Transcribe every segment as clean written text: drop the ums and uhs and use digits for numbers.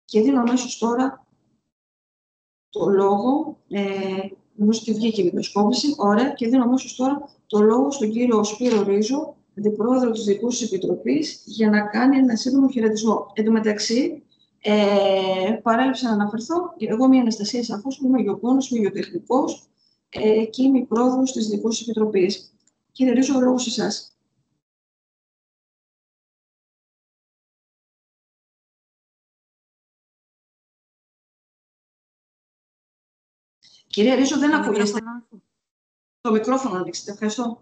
Και δίνω αμέσως τώρα το λόγο, νομίζω ότι βγήκε η βιντεοσκόπηση, ωραία, και δίνω αμέσως τώρα το λόγο στον κύριο Σπύρο Ρίζο, αντιπρόεδρο της Δικούσης Επιτροπής, για να κάνει ένα σύντομο χαιρετισμό. Εν τω μεταξύ, παρέλειψα να αναφερθώ, εγώ είμαι η Αναστασία Σαφός, είμαι γεωγόνος, είμαι γεωτεχνικός και είμαι η πρόεδρος της Δικούσης Επιτροπής. Κύριε Ρίζο, ο λόγος σε εσάς. Κύριε Ρίζο, δεν ακούγεστε. Το μικρόφωνο ανοίξτε. Ευχαριστώ.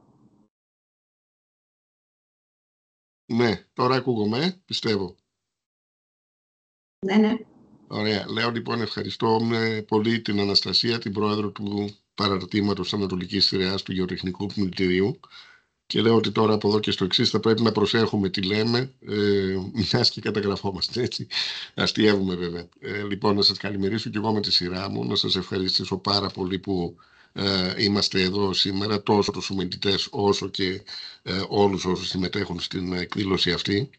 Ναι, τώρα ακούγομαι, πιστεύω. Ναι. Ωραία. Λέω λοιπόν ευχαριστώ πολύ την Αναστασία, την πρόεδρο του παραρτήματος Ανατολικής Στερεάς του Γεωτεχνικού Πλημμυτηρίου. Και λέω ότι τώρα από εδώ και στο εξής θα πρέπει να προσέχουμε τι λέμε, μιας και καταγραφόμαστε, έτσι. Αστιεύουμε βέβαια. Λοιπόν, να σας καλημερίσω και εγώ με τη σειρά μου, να σας ευχαριστήσω πάρα πολύ που είμαστε εδώ σήμερα, τόσο τους συμμετητές όσο και όλους όσους συμμετέχουν στην εκδήλωση αυτή.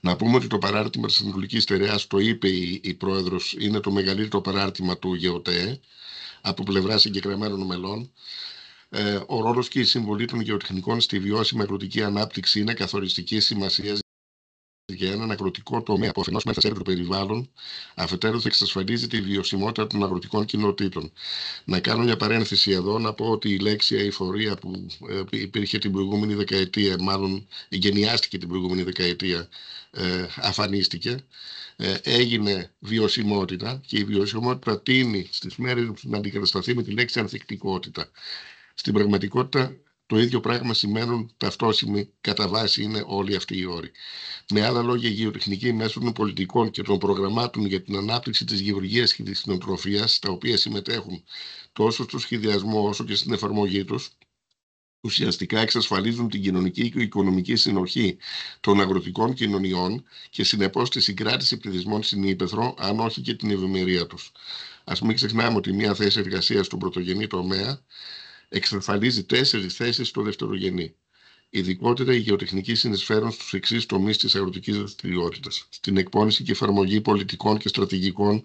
Να πούμε ότι το παράρτημα της Ανατολικής Στερεάς, το είπε η πρόεδρος, είναι το μεγαλύτερο παράρτημα του ΓΕΟΤΕ από πλευρά συγκεκριμένων μελών. Ο ρόλος και η συμβολή των γεωτεχνικών στη βιώσιμη αγροτική ανάπτυξη είναι καθοριστική σημασία για έναν αγροτικό τομέα που αφενός μέσα σε το περιβάλλον, αφετέρου θα εξασφαλίζει τη βιωσιμότητα των αγροτικών κοινοτήτων. Να κάνω μια παρένθεση εδώ, να πω ότι η λέξη αειφορία που υπήρχε την προηγούμενη δεκαετία, μάλλον γενιάστηκε την προηγούμενη δεκαετία, αφανίστηκε. Έγινε βιωσιμότητα και η βιωσιμότητα τείνει στις μέρες να αντικατασταθεί με τη λέξη ανθεκτικότητα. Στην πραγματικότητα το ίδιο πράγμα σημαίνουν ταυτόσιμοι κατά βάση είναι όλοι αυτοί οι όροι. Με άλλα λόγια, η γεωτεχνική μέσω των πολιτικών και των προγραμμάτων για την ανάπτυξη της γεωργίας και της κτηνοτροφίας, τα οποία συμμετέχουν τόσο στο σχεδιασμό όσο και στην εφαρμογή τους, ουσιαστικά εξασφαλίζουν την κοινωνική και οικονομική συνοχή των αγροτικών κοινωνιών και συνεπώς τη συγκράτηση πληθυσμών στην ύπαιθρο, αν όχι και την ευημερία τους. Ας μην ξεχνάμε ότι μια θέση εργασίας στον πρωτογενή τομέα εξασφαλίζει 4 θέσεις στο δευτερογενή. Ειδικότερα, οι γεωτεχνικοί συνεισφέρουν στους εξής τομείς της αγροτικής δραστηριότητας: στην εκπόνηση και εφαρμογή πολιτικών και στρατηγικών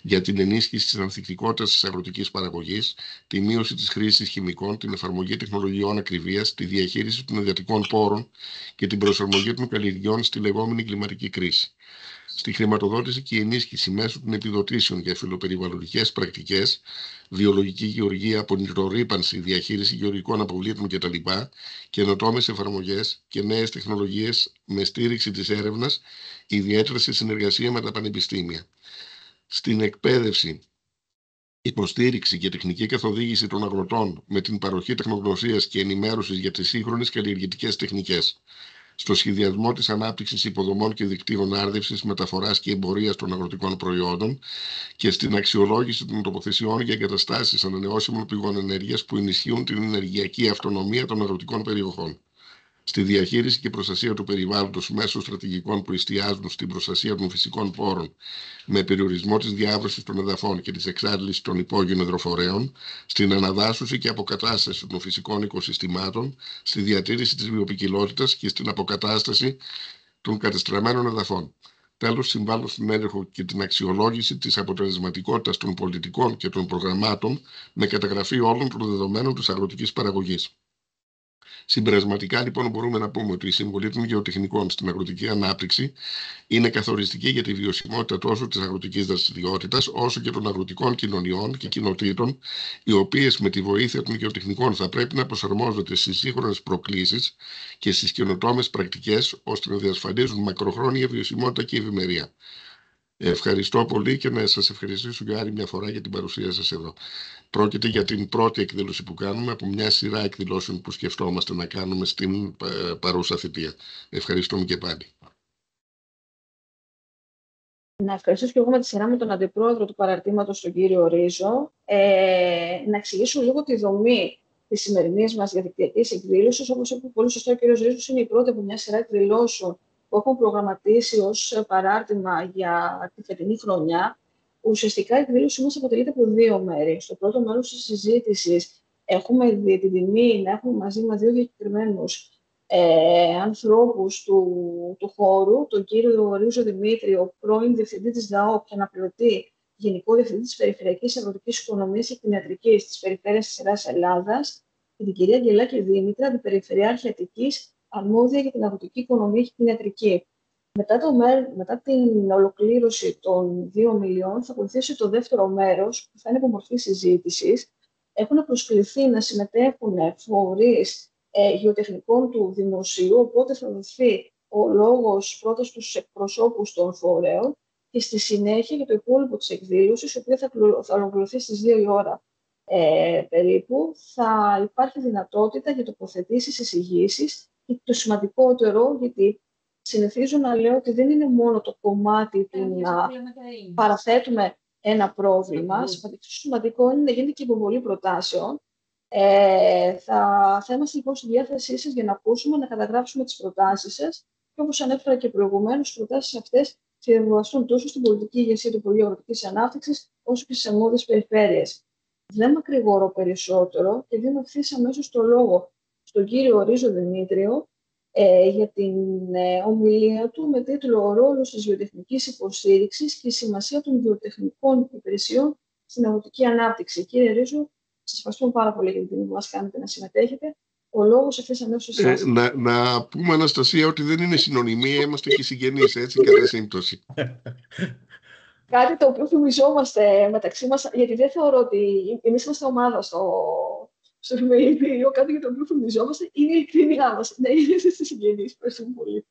για την ενίσχυση της ανθεκτικότητας της αγροτικής παραγωγής, τη μείωση της χρήσης χημικών, την εφαρμογή τεχνολογιών ακριβίας, τη διαχείριση των ιδιωτικών πόρων και την προσαρμογή των καλλιεργειών στη λεγόμενη κλιματική κρίση. Στη χρηματοδότηση και ενίσχυση μέσω των επιδοτήσεων για φιλοπεριβαλλοντικές πρακτικές, βιολογική γεωργία, απονητρορρύπανση, διαχείριση γεωργικών αποβλήτων κτλ., καινοτόμες εφαρμογές και νέες τεχνολογίες με στήριξη της έρευνας, ιδιαίτερα σε συνεργασία με τα πανεπιστήμια. Στην εκπαίδευση, υποστήριξη και τεχνική καθοδήγηση των αγροτών με την παροχή τεχνογνωσίας και ενημέρωσης για τις σύγχρονες καλλιεργητικές τεχνικές. Στο σχεδιασμό της ανάπτυξης υποδομών και δικτύων άρδευσης, μεταφοράς και εμπορίας των αγροτικών προϊόντων και στην αξιολόγηση των τοποθεσιών για εγκαταστάσεις ανανεώσιμων πηγών ενέργειας που ενισχύουν την ενεργειακή αυτονομία των αγροτικών περιοχών. Στη διαχείριση και προστασία του περιβάλλοντος μέσω στρατηγικών που εστιάζουν στην προστασία των φυσικών πόρων με περιορισμό της διάβρωσης των εδαφών και της εξάντλησης των υπόγειων εδροφορέων, στην αναδάσωση και αποκατάσταση των φυσικών οικοσυστημάτων, στη διατήρηση της βιοποικιλότητας και στην αποκατάσταση των κατεστραμμένων εδαφών. Τέλος, συμβάλλουν στην έλεγχο και την αξιολόγηση της αποτελεσματικότητας των πολιτικών και των προγραμμάτων με καταγραφή όλων των δεδομένων της αγροτικής παραγωγής. Συμπερασματικά, λοιπόν, μπορούμε να πούμε ότι η συμβολή των γεωτεχνικών στην αγροτική ανάπτυξη είναι καθοριστική για τη βιωσιμότητα τόσο της αγροτικής δραστηριότητας, όσο και των αγροτικών κοινωνιών και κοινοτήτων, οι οποίες με τη βοήθεια των γεωτεχνικών θα πρέπει να προσαρμόζονται στις σύγχρονες προκλήσεις και στις καινοτόμες πρακτικές, ώστε να διασφαλίζουν μακροχρόνια βιωσιμότητα και ευημερία. Ευχαριστώ πολύ και να σας ευχαριστήσω για άλλη μια φορά για την παρουσία σας εδώ. Πρόκειται για την πρώτη εκδήλωση που κάνουμε από μια σειρά εκδηλώσεων που σκεφτόμαστε να κάνουμε στην παρούσα θητεία. Ευχαριστούμε και πάλι. Να ευχαριστήσω και εγώ με τη σειρά μου τον αντιπρόεδρο του παραρτήματος, τον κύριο Ρίζο. Να εξηγήσω λίγο τη δομή της σημερινής μας διαδικτυακής εκδήλωσης. Όπως είπε πολύ σωστά ο κύριος Ρίζος, είναι η πρώτη από μια σειρά εκδηλώσεων που έχουν προγραμματίσει ως παράρτημα για τη φετινή χρονιά. Ουσιαστικά η εκδήλωση μας αποτελείται από 2 μέρη. Στο πρώτο μέρος της συζήτησης έχουμε την τιμή να έχουμε μαζί μας 2 διακεκριμένους ανθρώπους του χώρου, τον κύριο Ρίζο Δημήτριο, πρώην Διευθυντή της ΔΑΟ και αναπληρωτή Γενικό Διευθυντή της Περιφερειακής Αγροτικής Οικονομίας και Κτηνιατρικής της Περιφέρειας της Σεράς Ελλάδας, και την κυρία Αγγελάκη Δήμητρα, Αντιπεριφερειάρχη Αττικής, αρμόδια για την αγροτική οικονομία και κτηνιατρική. Μετά την ολοκλήρωση των 2 ομιλιών, θα ακολουθήσει το δεύτερο μέρος, που θα είναι από μορφή συζήτησης. Έχουν προσκληθεί να συμμετέχουν φορείς γεωτεχνικών του δημοσίου, οπότε θα δοθεί ο λόγος πρώτα στους εκπροσώπους των φορέων και στη συνέχεια για το υπόλοιπο της εκδήλωσης, η οποία θα ολοκληρωθεί στις 2 η ώρα περίπου, θα υπάρχει δυνατότητα για τοποθετήσεις, εισηγήσεις και το σημαντικότερο, γιατί συνηθίζω να λέω ότι δεν είναι μόνο το κομμάτι του να παραθέτουμε ένα πρόβλημα. Σημαντικό είναι να γίνεται και υποβολή προτάσεων. Θα είμαστε λοιπόν στη διάθεσή σας για να ακούσουμε, να καταγράψουμε τις προτάσεις σας και όπως ανέφερα και προηγουμένως, οι προτάσεις αυτές θα διαβιβαστούν τόσο στην πολιτική ηγεσία του Υπουργείου Αγροτικής Ανάπτυξης, όσο και στις αρμόδιες περιφέρειες. Δεν μακρηγορώ περισσότερο και δίνω ευθύς αμέσως το λόγο στον κύριο Ρίζο Δημήτριο για την ομιλία του με τίτλο «Ο ρόλος της γεωτεχνικής υποστήριξης και η σημασία των γεωτεχνικών υπηρεσιών στην αγροτική ανάπτυξη». Κύριε Ρίζο, σας ευχαριστούμε πάρα πολύ για την τιμή που μας κάνετε να συμμετέχετε. Ο λόγος ευθύς αμέσως σε εσάς. Να πούμε, Αναστασία, ότι δεν είναι συνωνυμία, είμαστε και συγγενείς, έτσι, κατά σύμπτωση. Κάτι το οποίο θυμιζόμαστε μεταξύ μας, γιατί δεν θεωρώ ότι εμείς είμαστε ομάδα στο εφημερίδιο, κάτι για το οποίο θυμιζόμαστε είναι η ειλικρίνειά μας. Ναι, είστε συγγενείς. Ευχαριστούμε πολύ.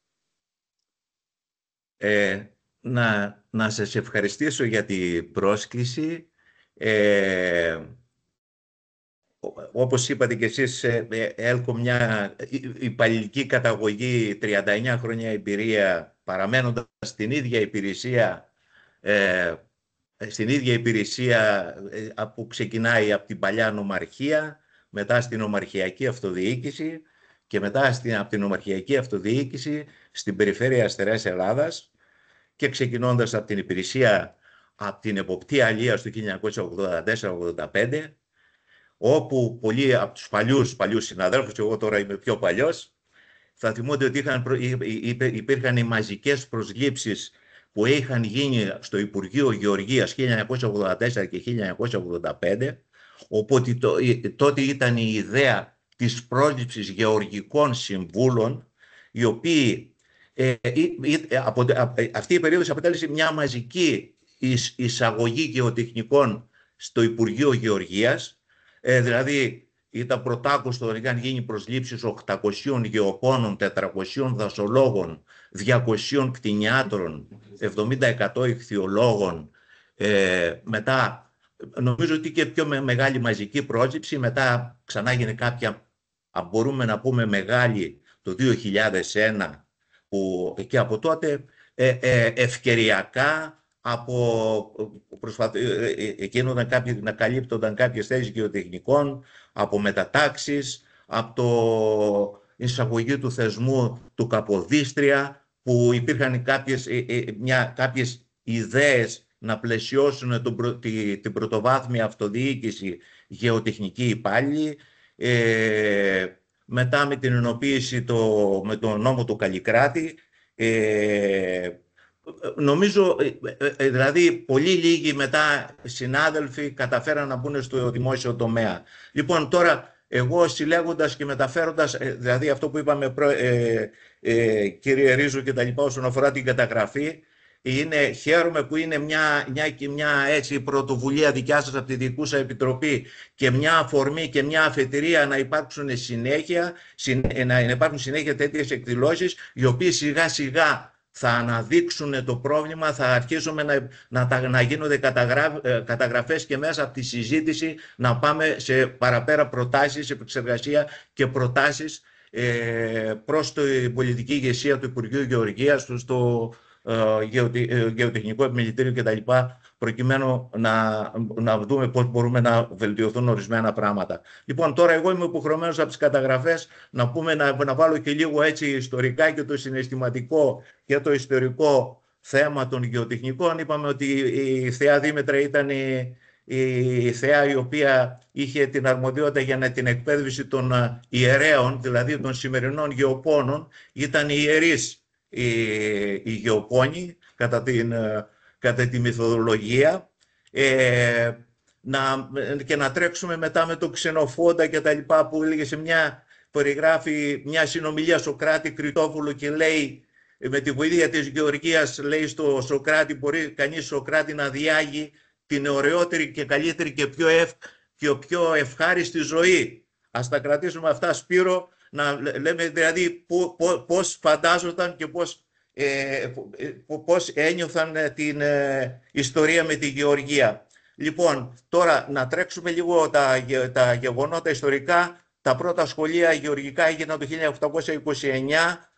Να σας ευχαριστήσω για την πρόσκληση. Όπως είπατε και εσείς, έλκω μια υπαλληλική καταγωγή, 39 χρόνια εμπειρία, παραμένοντας στην ίδια υπηρεσία που ξεκινάει από την παλιά νομαρχία, μετά στην ομαρχιακή αυτοδιοίκηση και μετά από την ομαρχιακή αυτοδιοίκηση στην περιφέρεια Στερεάς Ελλάδας και ξεκινώντας από την υπηρεσία, από την εποπτεία αλίας του 1984-85, όπου πολλοί από τους παλιούς συναδέλφους, και εγώ τώρα είμαι πιο παλιός, θα θυμούνται ότι υπήρχαν οι μαζικές προσλήψεις που είχαν γίνει στο Υπουργείο Γεωργίας 1984 και 1985, οπότε τότε ήταν η ιδέα της πρόσληψης γεωργικών συμβούλων, οι οποίοι αυτή η περίοδος αποτέλεσε μια μαζική εισαγωγή γεωτεχνικών στο Υπουργείο Γεωργίας. Δηλαδή ήταν πρωτάκουστο να είχαν γίνει προσλήψεις 800 γεωπόνων, 400 δασολόγων, 200 κτηνιάτρων, 70% ηχθειολόγων. Μετά νομίζω ότι και πιο μεγάλη μαζική πρόσληψη. Μετά ξανά έγινε κάποια, μπορούμε να πούμε, μεγάλη το 2001, που και από τότε ευκαιριακά γίνονταν να καλύπτονταν κάποιες θέσεις γεωτεχνικών, από μετατάξεις, από το εισαγωγή του θεσμού του Καποδίστρια, που υπήρχαν κάποιες ιδέες να πλαισιώσουν την πρωτοβάθμια αυτοδιοίκηση γεωτεχνική υπάλληλη. Μετά με την ενοποίηση με τον νόμο του Καλλικράτη, νομίζω, δηλαδή, πολύ λίγοι μετά συνάδελφοι καταφέραν να μπουν στο δημόσιο τομέα. Λοιπόν, τώρα, εγώ συλλέγοντας και μεταφέροντας, δηλαδή αυτό που είπαμε, κύριε Ρίζο και τα λοιπά, όσον αφορά την καταγραφή, χαίρομαι που είναι μια έτσι πρωτοβουλία δικιά σας από τη Διοικούσα Επιτροπή και μια αφορμή και μια αφετηρία να υπάρχουν συνέχεια τέτοιες εκδηλώσεις, οι οποίες σιγά σιγά θα αναδείξουν το πρόβλημα, θα αρχίσουμε να γίνονται καταγραφές και μέσα από τη συζήτηση να πάμε σε παραπέρα προτάσεις, επεξεργασία και προτάσεις προς την πολιτική ηγεσία του Υπουργείου Γεωργίας, στο Γεωτεχνικό Επιμελητήριο κτλ., προκειμένου να δούμε πώς μπορούμε να βελτιωθούν ορισμένα πράγματα. Λοιπόν, τώρα εγώ είμαι υποχρεωμένος από τις καταγραφές να βάλω και λίγο έτσι ιστορικά και το συναισθηματικό και το ιστορικό θέμα των γεωτεχνικών. Είπαμε ότι η Θεά Δήμητρα ήταν η θεά η οποία είχε την αρμοδιότητα για την εκπαίδευση των ιερέων, δηλαδή των σημερινών γεωπόνων, ήταν ιερείς οι γεωπόνοι κατά τη μυθολογία. Και να τρέξουμε μετά με τον Ξενοφόντα και τα λοιπά, που έλεγε σε περιγράφει μια συνομιλία Σωκράτη Κριτόβουλου και λέει, με τη βοήθεια της Γεωργίας, λέει στο Σωκράτη, μπορεί κανείς Σωκράτη να διάγει την ωραιότερη και καλύτερη και πιο ευχάριστη ζωή. Ας τα κρατήσουμε αυτά, Σπύρο, να λέμε δηλαδή πώς φαντάζονταν και πώς ένιωθαν την ιστορία με τη Γεωργία. Λοιπόν, τώρα να τρέξουμε λίγο τα γεγονότα ιστορικά. Τα πρώτα σχολεία γεωργικά έγιναν το 1829,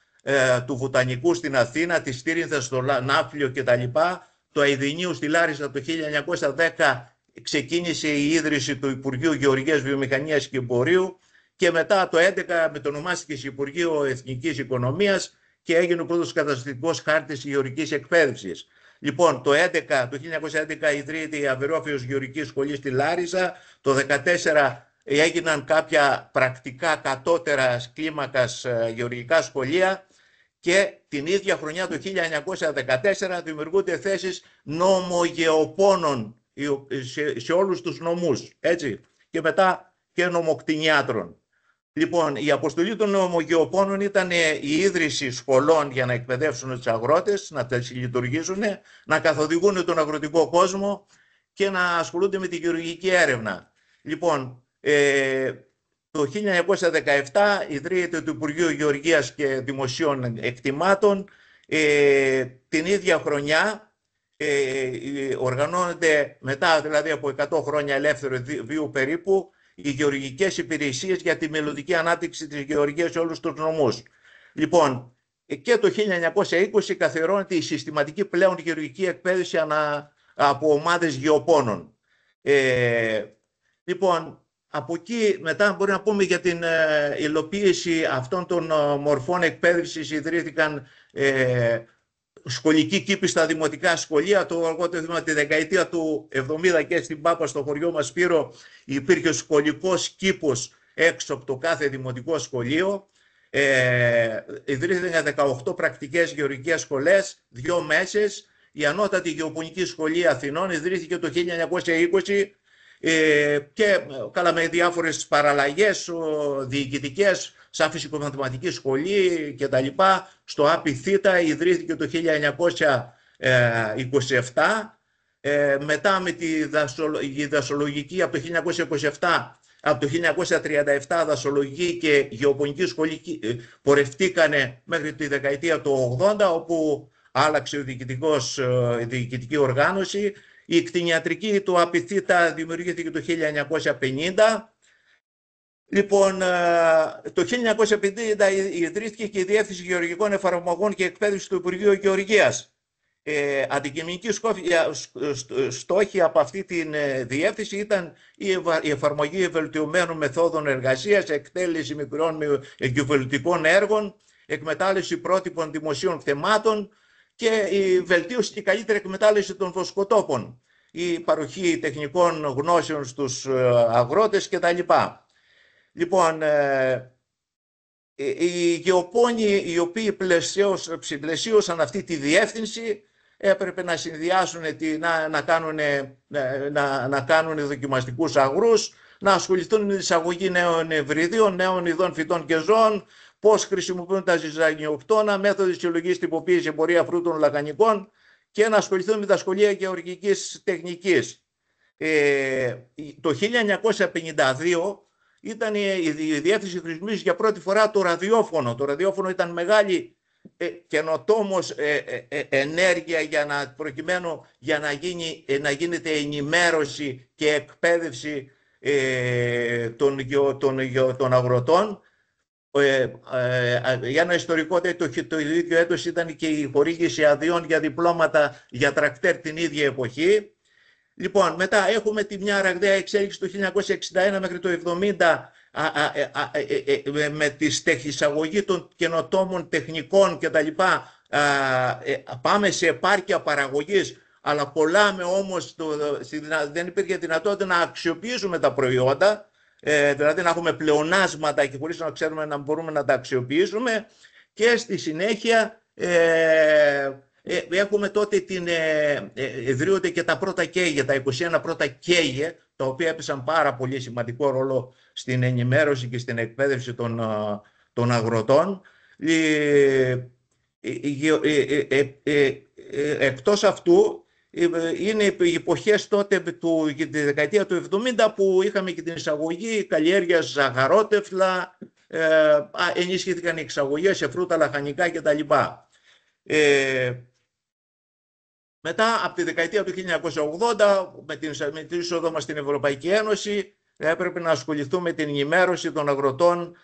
του Βοτανικού στην Αθήνα, της Στήρινθας στο Ναύπλιο κτλ. Το Αηδινίου στη Λάρισα το 1910 ξεκίνησε η ίδρυση του Υπουργείου Γεωργίας, Βιομηχανίας και Εμπορίου, και μετά το 2011 μετονομάστηκε Υπουργείο Εθνικής Οικονομίας και έγινε ο πρώτος καταστατικός χάρτης γεωργικής εκπαίδευσης. Λοιπόν, το 1911 ιδρύεται η Αβερόφεως Γεωργική Σχολή στη Λάρισα. Το 2014 έγιναν κάποια πρακτικά κατώτερα κλίμακας γεωργικά σχολεία και την ίδια χρονιά, το 1914, δημιουργούνται θέσεις νομογεωπόνων σε όλους τους νομούς, έτσι, και μετά και νομοκτηνιάτρων. Λοιπόν, η αποστολή των νομογεωπόνων ήταν η ίδρυση σχολών για να εκπαιδεύσουν τους αγρότες, να τα λειτουργήσουν, να καθοδηγούν τον αγροτικό κόσμο και να ασχολούνται με τη γεωργική έρευνα. Λοιπόν, το 1917 ιδρύεται το Υπουργείο Γεωργίας και Δημοσίων Εκτιμάτων. Την ίδια χρονιά οργανώνεται, μετά δηλαδή από 100 χρόνια ελεύθερου βίου περίπου, οι γεωργικές υπηρεσίες για τη μελλοντική ανάπτυξη της γεωργίας σε όλους τους νομούς. Λοιπόν, και το 1920 καθιερώνεται η συστηματική πλέον γεωργική εκπαίδευση από ομάδες γεωπόνων. Λοιπόν, από εκεί μετά μπορεί να πούμε για την υλοποίηση αυτών των μορφών εκπαίδευσης. Ιδρύθηκαν σχολικοί κήποι στα δημοτικά σχολεία. Το αργότερο τη δεκαετία του 70 και στην Πάπα, στο χωριό μας Σπύρο, υπήρχε σχολικός κήπος έξω από το κάθε δημοτικό σχολείο. Ιδρύθηκαν 18 πρακτικές γεωργικές σχολές, 2 μέσες. Η Ανώτατη Γεωπονική Σχολή Αθηνών ιδρύθηκε το 1920 και καλά με διάφορες παραλλαγές διοικητικές, σαν φυσικομαθηματική σχολή και τα λοιπά. Στο ΑΠΙΘ ιδρύθηκε το 1927, μετά με τη δασολογική από το 1927, από το 1937 δασολογική και γεωπονική σχολή πορευτήκανε μέχρι τη δεκαετία του 80, όπου άλλαξε η διοικητική οργάνωση. Η κτηνιατρική του ΑΠΙΘ δημιουργήθηκε το 1950. Λοιπόν, το 1950 ιδρύθηκε και η Διεύθυνση Γεωργικών Εφαρμογών και Εκπαίδευση του Υπουργείου Γεωργίας. Αντικειμενική στόχη από αυτή τη διεύθυνση ήταν η εφαρμογή βελτιωμένων μεθόδων εργασίας, εκτέλεση μικρών εγκυβελτικών έργων, εκμετάλλευση πρότυπων δημοσίων θεμάτων και η βελτίωση και καλύτερη εκμετάλλευση των βοσκοτόπων, η παροχή τεχνικών γνώσεων στους αγρότες κτλ. Λοιπόν, οι γεωπόνοι οι οποίοι πλαισίωσαν αυτή τη διεύθυνση έπρεπε να συνδυάσουν, να κάνουν δοκιμαστικούς αγρούς, να ασχοληθούν με την εισαγωγή νέων ευρυδίων, νέων ειδών φυτών και ζώων, πώς χρησιμοποιούν τα ζυζανιοκτώνα, μέθοδοι συλλογής, τυποποίηση, εμπορία φρούτων λαχανικών και να ασχοληθούν με τα σχολεία γεωργικής τεχνικής. Το 1952 ήταν η διεύθυνση χρησιμοποίηση για πρώτη φορά το ραδιόφωνο. Το ραδιόφωνο ήταν μεγάλη καινοτόμος ενέργεια προκειμένου να γίνεται ενημέρωση και εκπαίδευση των αγροτών. Για ένα ιστορικό το ίδιο έτος ήταν και η χορήγηση αδειών για διπλώματα για τρακτέρ την ίδια εποχή. Λοιπόν, μετά έχουμε μια ραγδαία εξέλιξη το 1961 μέχρι το 1970 με τη εισαγωγή των καινοτόμων τεχνικών κτλ. Πάμε σε επάρκεια παραγωγής αλλά κολλάμε όμως, δεν υπήρχε δυνατότητα να αξιοποιήσουμε τα προϊόντα, δηλαδή να έχουμε πλεονάσματα και χωρίς να ξέρουμε να μπορούμε να τα αξιοποιήσουμε. Και στη συνέχεια έχουμε τότε ιδρύονται και τα πρώτα ΚΕΙΓΕ, τα 21 πρώτα ΚΕΙΓΕ, τα οποία έπαιξαν πάρα πολύ σημαντικό ρόλο στην ενημέρωση και στην εκπαίδευση των αγροτών. Εκτός αυτού, είναι οι εποχές τότε τη δεκαετία του 70 που είχαμε και την εισαγωγή καλλιέργειας ζαχαρότεφλα, ενισχύθηκαν οι εξαγωγές σε φρούτα, λαχανικά κτλ. Μετά από τη δεκαετία του 1980, με την είσοδο μας στην Ευρωπαϊκή Ένωση, έπρεπε να ασχοληθούμε με την ενημέρωση των αγροτών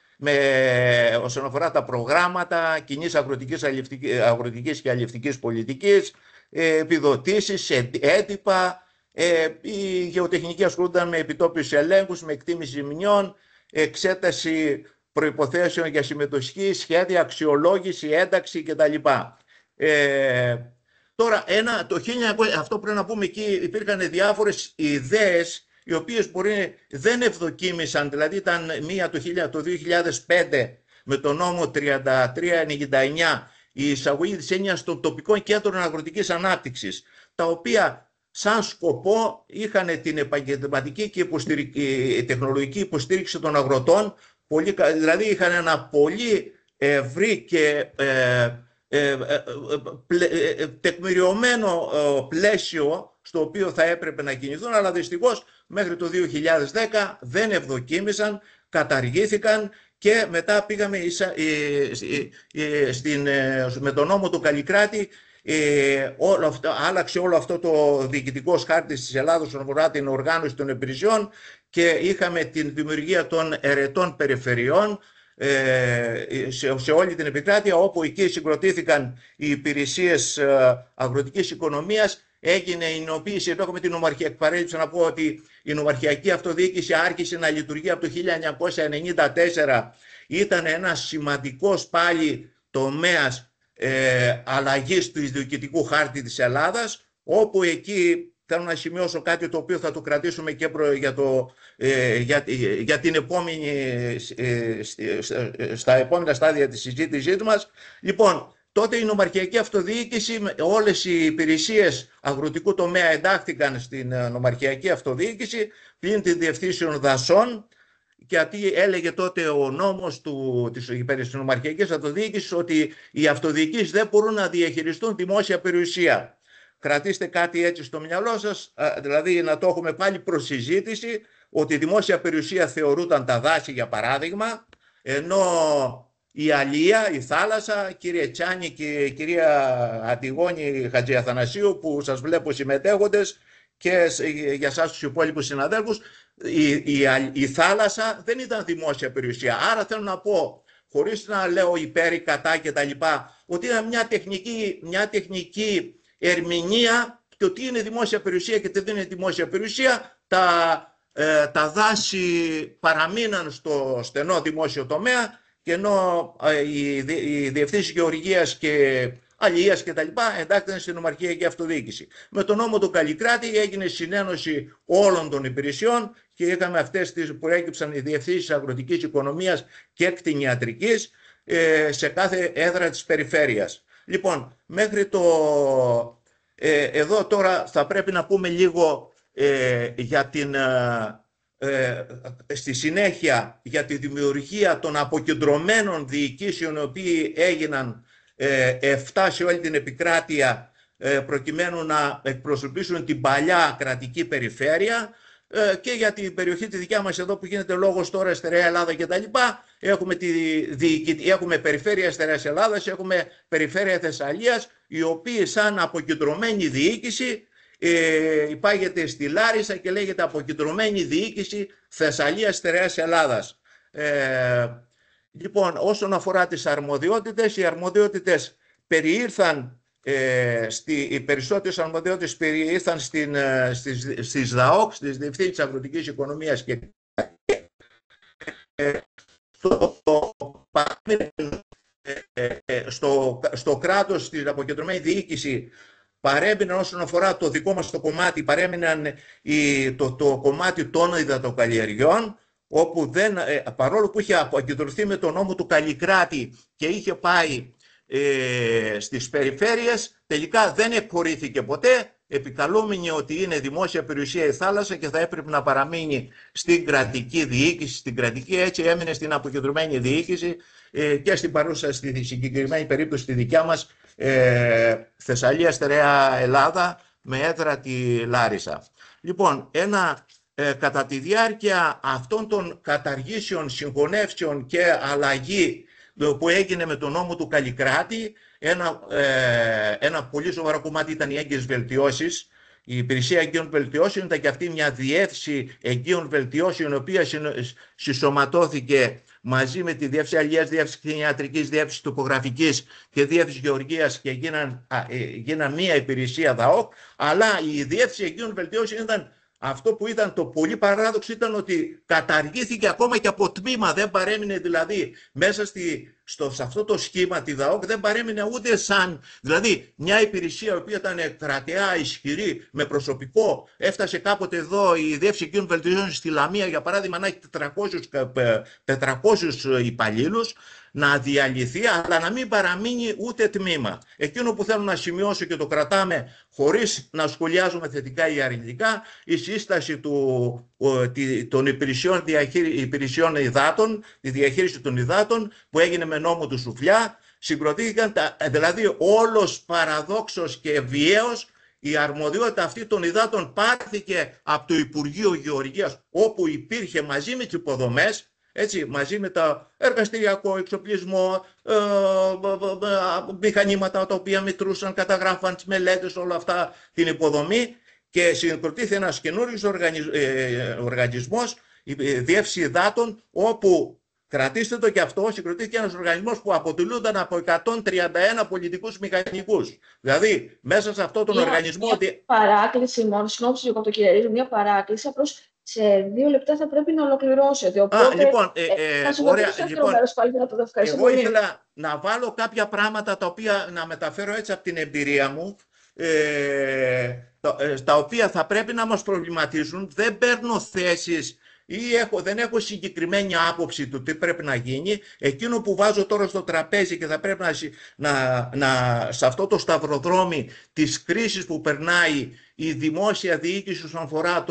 όσον αφορά τα προγράμματα κοινής αγροτικής και αλλιευτικής πολιτικής, επιδοτήσεις, έντυπα. Οι γεωτεχνικοί ασχολούνταν με επιτόπιους ελέγχους, με εκτίμηση ζημιών, εξέταση προϋποθέσεων για συμμετοχή, σχέδια, αξιολόγηση, ένταξη κτλ. Τώρα, αυτό πρέπει να πούμε, εκεί υπήρχαν διάφορες ιδέες οι οποίες δεν ευδοκίμησαν, δηλαδή ήταν μία το 2005 με το νόμο 3399, η εισαγωγή της έννοιας των τοπικών κέντρων αγροτικής ανάπτυξης, τα οποία σαν σκοπό είχαν την επαγγελματική και τεχνολογική υποστήριξη των αγροτών, δηλαδή είχαν ένα πολύ ευρύ και τεκμηριωμένο πλαίσιο στο οποίο θα έπρεπε να κινηθούν, αλλά δυστυχώς μέχρι το 2010 δεν ευδοκίμησαν, καταργήθηκαν και μετά πήγαμε με τον νόμο του Καλλικράτη, άλλαξε όλο αυτό το διοικητικό χάρτη της Ελλάδος όσον αφορά την οργάνωση των υπηρεσιών και είχαμε την δημιουργία των ερετών περιφερειών σε όλη την επικράτεια, όπου εκεί συγκροτήθηκαν οι υπηρεσίες αγροτικής οικονομίας. Έγινε η νοοποίηση, εδώ έχουμε την νομαρχία. Παρέλειψα να πω ότι η νομαρχιακή αυτοδιοίκηση άρχισε να λειτουργεί από το 1994. Ήταν ένας σημαντικός πάλι τομέας αλλαγής του διοικητικού χάρτη της Ελλάδας, όπου εκεί θέλω να σημειώσω κάτι το οποίο θα το κρατήσουμε και για την στα επόμενα στάδια της συζήτησής μας. Λοιπόν, τότε η νομαρχιακή αυτοδιοίκηση, όλες οι υπηρεσίες αγροτικού τομέα εντάχθηκαν στην νομαρχιακή αυτοδιοίκηση, πλην των διευθύνσεων δασών, γιατί έλεγε τότε ο νόμος της νομαρχιακής αυτοδιοίκησης ότι οι αυτοδιοίκησεις δεν μπορούν να διαχειριστούν δημόσια περιουσία. Κρατήστε κάτι έτσι στο μυαλό σας, δηλαδή να το έχουμε πάλι προς συζήτηση, ότι η δημόσια περιουσία θεωρούταν τα δάση, για παράδειγμα, ενώ η αλία, η θάλασσα, κύριε Τσάνη και κυρία Αντιγόνη Χατζιαθανασίου, που σας βλέπω συμμετέχοντες, και για εσάς τους υπόλοιπους συναδέλφους, η θάλασσα δεν ήταν δημόσια περιουσία. Άρα θέλω να πω, χωρίς να λέω υπέρ ή κατά κτλ., ότι ήταν μια τεχνική ερμηνεία το τι είναι δημόσια περιουσία και τι δεν είναι δημόσια περιουσία. Τα δάση παραμείναν στο στενό δημόσιο τομέα, και ενώ οι διευθύνσεις γεωργίας και αλληλείας και τα λοιπά εντάχθηκαν στην νομαρχιακή αυτοδιοίκηση. Με τον νόμο του Καλλικράτη έγινε συνένωση όλων των υπηρεσιών και είχαμε αυτές που έκυψαν οι διευθύνσεις αγροτικής οικονομίας και κτηνιατρικής σε κάθε έδρα της περιφέρειας. Λοιπόν, μέχρι εδώ τώρα θα πρέπει να πούμε λίγο για στη συνέχεια για τη δημιουργία των αποκεντρωμένων διοικήσεων, οι οποίοι έγιναν 7 σε όλη την επικράτεια, προκειμένου να εκπροσωπήσουν την παλιά κρατική περιφέρεια, και για την περιοχή τη δικιά μας εδώ που γίνεται λόγος τώρα, Στερεά Ελλάδα κτλ. Έχουμε περιφέρεια Στερεάς Ελλάδας, έχουμε περιφέρεια Θεσσαλίας, οι οποίοι σαν αποκεντρωμένη διοίκηση υπάγεται στη Λάρισα και λέγεται Αποκεντρωμένη Διοίκηση Θεσσαλίας Στερεάς Ελλάδας. Λοιπόν, όσον αφορά τις αρμοδιότητες, οι αρμοδιότητες περιήρθαν, οι περισσότερες αρμοδιότητες περιήρθαν στις ΔΑΟΚ, στις Διευθύνσεις Αγροτικής Οικονομίας, και στο κράτος, στην αποκεντρωμένη διοίκηση, παρέμειναν όσον αφορά το δικό μας το κομμάτι, παρέμειναν το κομμάτι των υδατοκαλλιεργειών, όπου παρόλο που είχε αποκεντρωθεί με τον νόμο του Καλλικράτη και είχε πάει στις περιφέρειες, τελικά δεν εκχωρήθηκε ποτέ, επικαλούμενοι ότι είναι δημόσια περιουσία η θάλασσα και θα έπρεπε να παραμείνει στην κρατική διοίκηση, στην κρατική, έτσι έμεινε στην αποκεντρωμένη διοίκηση και στην παρούσα, στη συγκεκριμένη περίπτωση τη δικιά μας Θεσσαλία, Στερεά Ελλάδα, με έδρα τη Λάρισα. Λοιπόν, κατά τη διάρκεια αυτών των καταργήσεων, συγχωνεύσεων και αλλαγή που έγινε με τον νόμο του Καλλικράτη, ένα πολύ σοβαρό κομμάτι ήταν οι έγκυρες βελτιώσεις. Η υπηρεσία εγκύων βελτιώσεων ήταν και αυτή μια διεύθυνση εγκύων βελτιώσεων, η οποία συσσωματώθηκε μαζί με τη Διεύθυνση Αλίας, Διεύθυνση Κτηνιατρικής, Διεύθυνση Τοπογραφικής και Διεύθυνση Γεωργίας και γίναν μία υπηρεσία ΔΑΟΚ, αλλά η Διεύθυνση Εγκύων Βελτιώσεων ήταν αυτό που ήταν το πολύ παράδοξο, ήταν ότι καταργήθηκε ακόμα και από τμήμα, δεν παρέμεινε δηλαδή μέσα σε αυτό το σχήμα τη ΔΑΟΚ, δεν παρέμεινε ούτε σαν, δηλαδή μια υπηρεσία η οποία ήταν κρατεά, ισχυρή, με προσωπικό, έφτασε κάποτε εδώ η Διεύθυνση Εγκύων Βελτιώσεων στη Λαμία για παράδειγμα να έχει 400 υπαλλήλους, να διαλυθεί, αλλά να μην παραμείνει ούτε τμήμα. Εκείνο που θέλω να σημειώσω και το κρατάμε χωρίς να σχολιάζουμε θετικά ή αρνητικά, η σύσταση των υπηρεσιών υδάτων, τη διαχείριση των υδάτων που έγινε με νόμο του Σουφλιά, συγκροτήθηκαν, δηλαδή όλος παραδόξως και βιαίως η αρμοδιότητα αυτή των υδάτων πάρθηκε από το Υπουργείο Γεωργίας, όπου υπήρχε μαζί με τις υποδομές, έτσι, μαζί με τα εργαστηριακό εξοπλισμό, μηχανήματα τα οποία μετρούσαν, καταγράφαν τις μελέτες, όλα αυτά την υποδομή, και συγκροτήθηκε ένας καινούριος οργανισμός, η Διεύθυνση Υδάτων, όπου, κρατήστε το και αυτό, συγκροτήθηκε ένας οργανισμός που αποτελούνταν από 131 πολιτικούς μηχανικούς. Δηλαδή, μέσα σε αυτόν τον οργανισμό... Μια παράκληση μόνο, συγγνώμη το κύριε Ρίζο, μια παράκληση, απλώς σε 2 λεπτά θα πρέπει να ολοκληρώσετε. Οπότε, λοιπόν, ωραία, λοιπόν, εγώ ήθελα να βάλω κάποια πράγματα τα οποία να μεταφέρω έτσι από την εμπειρία μου, τα οποία θα πρέπει να μας προβληματίζουν. Δεν παίρνω θέσεις ή δεν έχω συγκεκριμένη άποψη του τι πρέπει να γίνει. Εκείνο που βάζω τώρα στο τραπέζι και θα πρέπει σε αυτό το σταυροδρόμι της κρίσης που περνάει η δημόσια διοίκηση όσον αφορά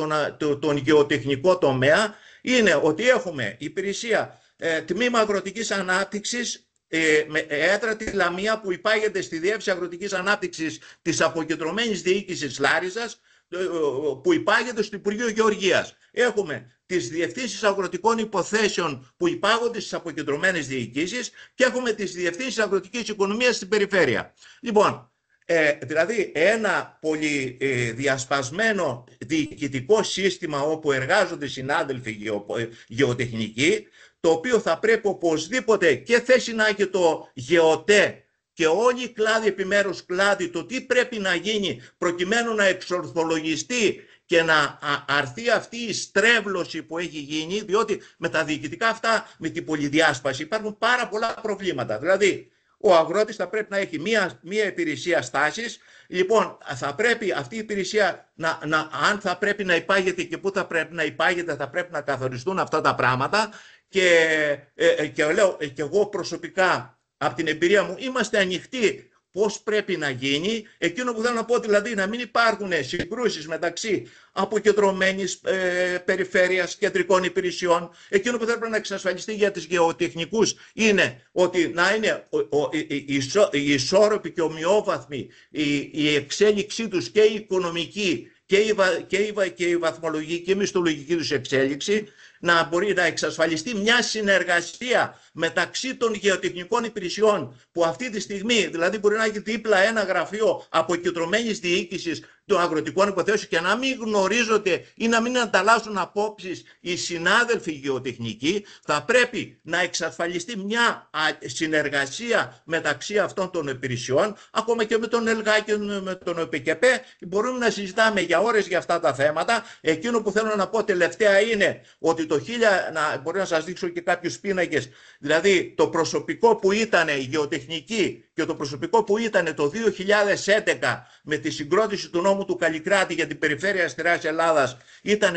τον γεωτεχνικό τομέα, είναι ότι έχουμε υπηρεσία τμήμα αγροτικής ανάπτυξης με έδρα τη Λαμία, που υπάγεται στη Διεύθυνση Αγροτικής Ανάπτυξης της αποκεντρωμένης διοίκησης Λάρισας, που υπάγεται στο Υπουργείο Γεωργίας. Έχουμε τις διευθύνσεις αγροτικών υποθέσεων που υπάγονται στις αποκεντρωμένες διοικήσεις και έχουμε τις διευθύνσεις αγροτικής οικονομίας στην περιφέρεια. Λοιπόν, δηλαδή ένα πολυδιασπασμένο διοικητικό σύστημα όπου εργάζονται συνάδελφοι γεωτεχνικοί, το οποίο θα πρέπει οπωσδήποτε και θέση να έχει το ΓΕΟΤΕ και όλοι οι κλάδοι, επιμέρους κλάδοι, το τι πρέπει να γίνει προκειμένου να εξορθολογιστεί και να αρθεί αυτή η στρέβλωση που έχει γίνει, διότι με τα διοικητικά αυτά, με την πολυδιάσπαση, υπάρχουν πάρα πολλά προβλήματα. Δηλαδή, ο αγρότης θα πρέπει να έχει μία υπηρεσία στάσης. Λοιπόν, θα πρέπει αυτή η υπηρεσία, αν θα πρέπει να υπάγεται και πού θα πρέπει να υπάγεται, θα πρέπει να καθοριστούν αυτά τα πράγματα. Και λέω και εγώ προσωπικά, από την εμπειρία μου, είμαστε ανοιχτοί πώς πρέπει να γίνει. Εκείνο που θέλω να πω, δηλαδή, να μην υπάρχουν συγκρούσεις μεταξύ αποκεντρωμένης περιφέρειας, κεντρικών υπηρεσιών. Εκείνο που πρέπει να εξασφαλιστεί για τις γεωτεχνικούς είναι ότι να είναι η ισόρροπη και ομοιόβαθμη η εξέλιξή τους, και η οικονομική και η βαθμολογική και η μισθολογική τους εξέλιξη, να μπορεί να εξασφαλιστεί μια συνεργασία μεταξύ των γεωτεχνικών υπηρεσιών, που αυτή τη στιγμή δηλαδή μπορεί να έχει δίπλα ένα γραφείο αποκεντρωμένης διοίκησης των αγροτικών υποθέσεων και να μην γνωρίζονται ή να μην ανταλλάσσουν απόψεις οι συνάδελφοι γεωτεχνικοί. Θα πρέπει να εξασφαλιστεί μια συνεργασία μεταξύ αυτών των υπηρεσιών, ακόμα και με τον ΕΛΓΑ και με τον ΟΠΚΠ. Μπορούμε να συζητάμε για ώρες για αυτά τα θέματα. Εκείνο που θέλω να πω τελευταία είναι ότι το μπορεί να σας δείξω και κάποιους πίνακες, δηλαδή το προσωπικό που ήταν η γεωτεχνική και το προσωπικό που ήταν το 2011 με τη συγκρότηση του νόμου του Καλλικράτη για την περιφέρεια Αστεράς Ελλάδας, ήταν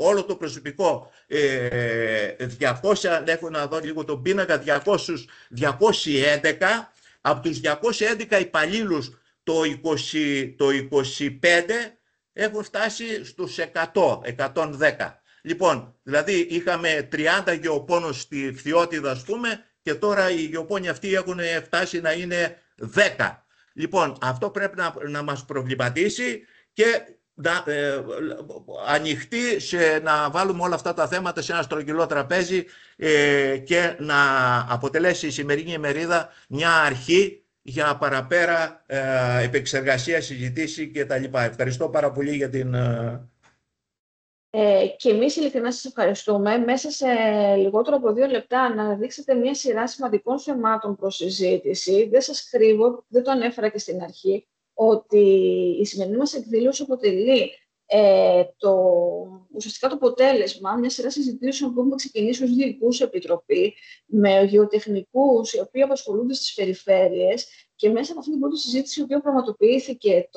όλο το προσωπικό 200, έχω να δω λίγο τον πίνακα, 211, από τους 211 υπαλλήλους το 25 έχουν φτάσει στους 110. Λοιπόν, δηλαδή είχαμε 30 γεωπόνους στη Φθιώτιδα, ας πούμε, και τώρα οι γεωπόνοι αυτοί έχουν φτάσει να είναι 10. Λοιπόν, αυτό πρέπει να μας προβληματίσει και να ανοιχτεί να βάλουμε όλα αυτά τα θέματα σε ένα στρογγυλό τραπέζι και να αποτελέσει η σημερινή ημερίδα μια αρχή για παραπέρα επεξεργασία, συζητήσει και τα λοιπά. Ευχαριστώ πάρα πολύ για την... Και εμείς ειλικρινά σας ευχαριστούμε. Μέσα σε λιγότερο από 2 λεπτά να δείξετε μια σειρά σημαντικών θεμάτων προς συζήτηση. Δεν σας κρύβω, δεν το ανέφερα και στην αρχή, ότι η σημερινή μας εκδήλωση αποτελεί ουσιαστικά το αποτέλεσμα μια σειρά συζητήσεων που έχουμε ξεκινήσει ως Διοικούσα Επιτροπή με γεωτεχνικούς οι οποίοι απασχολούνται στις περιφέρειες, και μέσα από αυτή την πρώτη συζήτηση, η οποία πραγματοποιήθηκε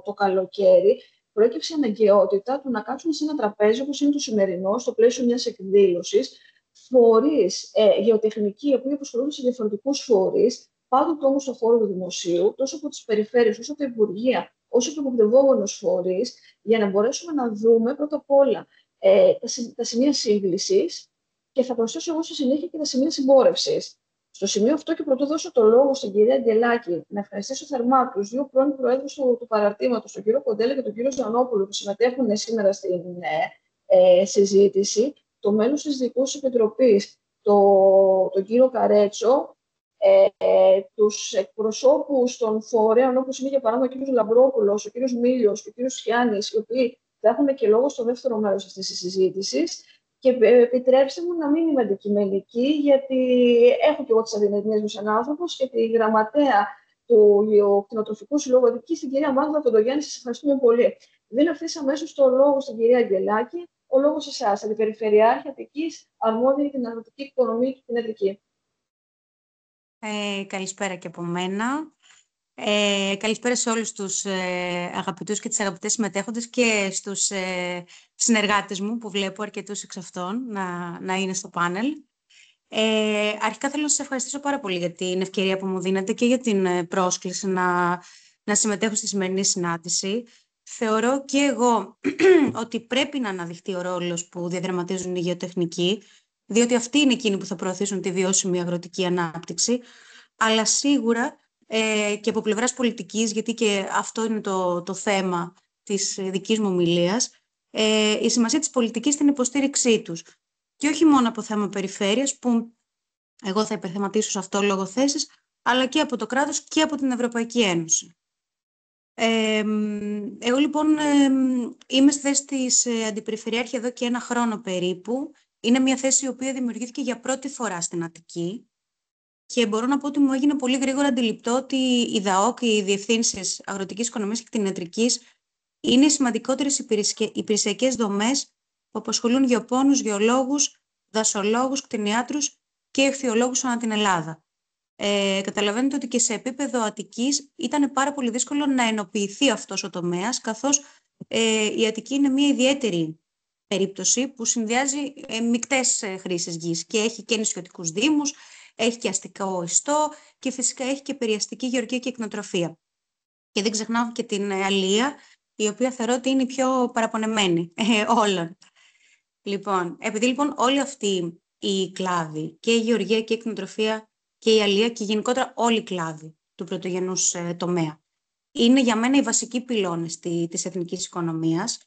το καλοκαίρι, προέκυψε η αναγκαιότητα του να κάτσουμε σε ένα τραπέζι όπως είναι το σημερινό, στο πλαίσιο μιας εκδήλωσης, φορείς γεωτεχνικοί, οι οποίοι απασχολούνται σε διαφορετικούς φορείς, πάντοτε όμως στον χώρο του δημοσίου, τόσο από τις περιφέρειες, όσο από τα υπουργεία, όσο και από εκπαιδευόμενους φορείς, για να μπορέσουμε να δούμε πρώτα απ' όλα τα σημεία σύγκλησης, και θα προσθέσω εγώ στη συνέχεια και τα σημεία συμπόρευσης. Στο σημείο αυτό, και πρωτού δώσω το λόγο στην κυρία Αγγελάκη, να ευχαριστήσω θερμά τους 2 πρώην προέδρους του παραρτήματος, τον κύριο Κοντέλα και τον κύριο Ζανόπουλο, που συμμετέχουν σήμερα στην συζήτηση, το μέλος της Διοικούσης Επιτροπής, τον κύριο Καρέτσο, τους εκπροσώπους των φορέων, όπως είναι για παράδειγμα ο κύριος Λαμπρόπουλος, ο κύριος Μίλιος και ο κύριος Χιάννης, οι οποίοι θα έχουν και λόγο στο δεύτερο μέρος αυτής της συζήτησης. Και επιτρέψτε μου να μην είμαι αντικειμενική, γιατί έχω και εγώ τις αδυναμίες μου σαν άνθρωπος, και τη γραμματέα του Κτηνοτροφικού Συλλόγου Αττικής, την κυρία Μάγδα Κοντογιάννη. Σας ευχαριστούμε πολύ. Δίνω ευθύς αμέσως το λόγο στην κυρία Αγγελάκη. Ο λόγος εσάς, Αντιπεριφερειάρχη Αττικής, αρμόδια για την αγροτική οικονομία και την ιατρική. Καλησπέρα και από μένα. Καλησπέρα σε όλους τους αγαπητούς και τις αγαπητές συμμετέχοντες και στους συνεργάτες μου, που βλέπω αρκετούς εξ αυτών να είναι στο πάνελ. Αρχικά θέλω να σας ευχαριστήσω πάρα πολύ για την ευκαιρία που μου δίνετε και για την πρόσκληση να συμμετέχω στη σημερινή συνάντηση. Θεωρώ και εγώ ότι πρέπει να αναδειχθεί ο ρόλος που διαδραματίζουν οι γεωτεχνικοί, διότι αυτοί είναι εκείνοι που θα προωθήσουν τη βιώσιμη αγροτική ανάπτυξη, αλλά σίγουρα και από πλευράς πολιτικής, γιατί και αυτό είναι το θέμα της δικής μου ομιλίας, η σημασία της πολιτικής στην υποστήριξή τους. Και όχι μόνο από θέμα περιφέρειας, που εγώ θα υπερθεματίσω σε αυτό λόγω θέσης, αλλά και από το κράτος και από την Ευρωπαϊκή Ένωση. Εγώ λοιπόν είμαι στη θέση της Αντιπεριφερειάρχη εδώ και 1 χρόνο περίπου. Είναι μια θέση η οποία δημιουργήθηκε για πρώτη φορά στην Αττική. Και μπορώ να πω ότι μου έγινε πολύ γρήγορα αντιληπτό ότι οι ΔΑΟΚ, οι Διευθύνσεις Αγροτικής Οικονομίας και Κτηνιατρικής, είναι οι σημαντικότερες υπηρεσιακές δομές που απασχολούν γεωπόνους, γεωλόγους, δασολόγους, κτηνιάτρους και εχθιολόγους ανά την Ελλάδα. Καταλαβαίνετε ότι και σε επίπεδο Αττικής ήταν πάρα πολύ δύσκολο να ενοποιηθεί αυτός ο τομέας, καθώς η Αττική είναι μια ιδιαίτερη περίπτωση που συνδυάζει μικτές χρήσεις γης και έχει και νησιωτικούς δήμους, έχει και αστικό ιστό και φυσικά έχει και περιαστική γεωργία και κτηνοτροφία. Και δεν ξεχνάω και την αλεία, η οποία θεωρώ ότι είναι η πιο παραπονεμένη όλων. Λοιπόν, επειδή λοιπόν όλοι αυτοί οι κλάδοι, και η γεωργία και η κτηνοτροφία και η αλεία και γενικότερα όλοι οι κλάδοι του πρωτογενούς τομέα, είναι για μένα οι βασικοί πυλώνες της εθνικής οικονομίας,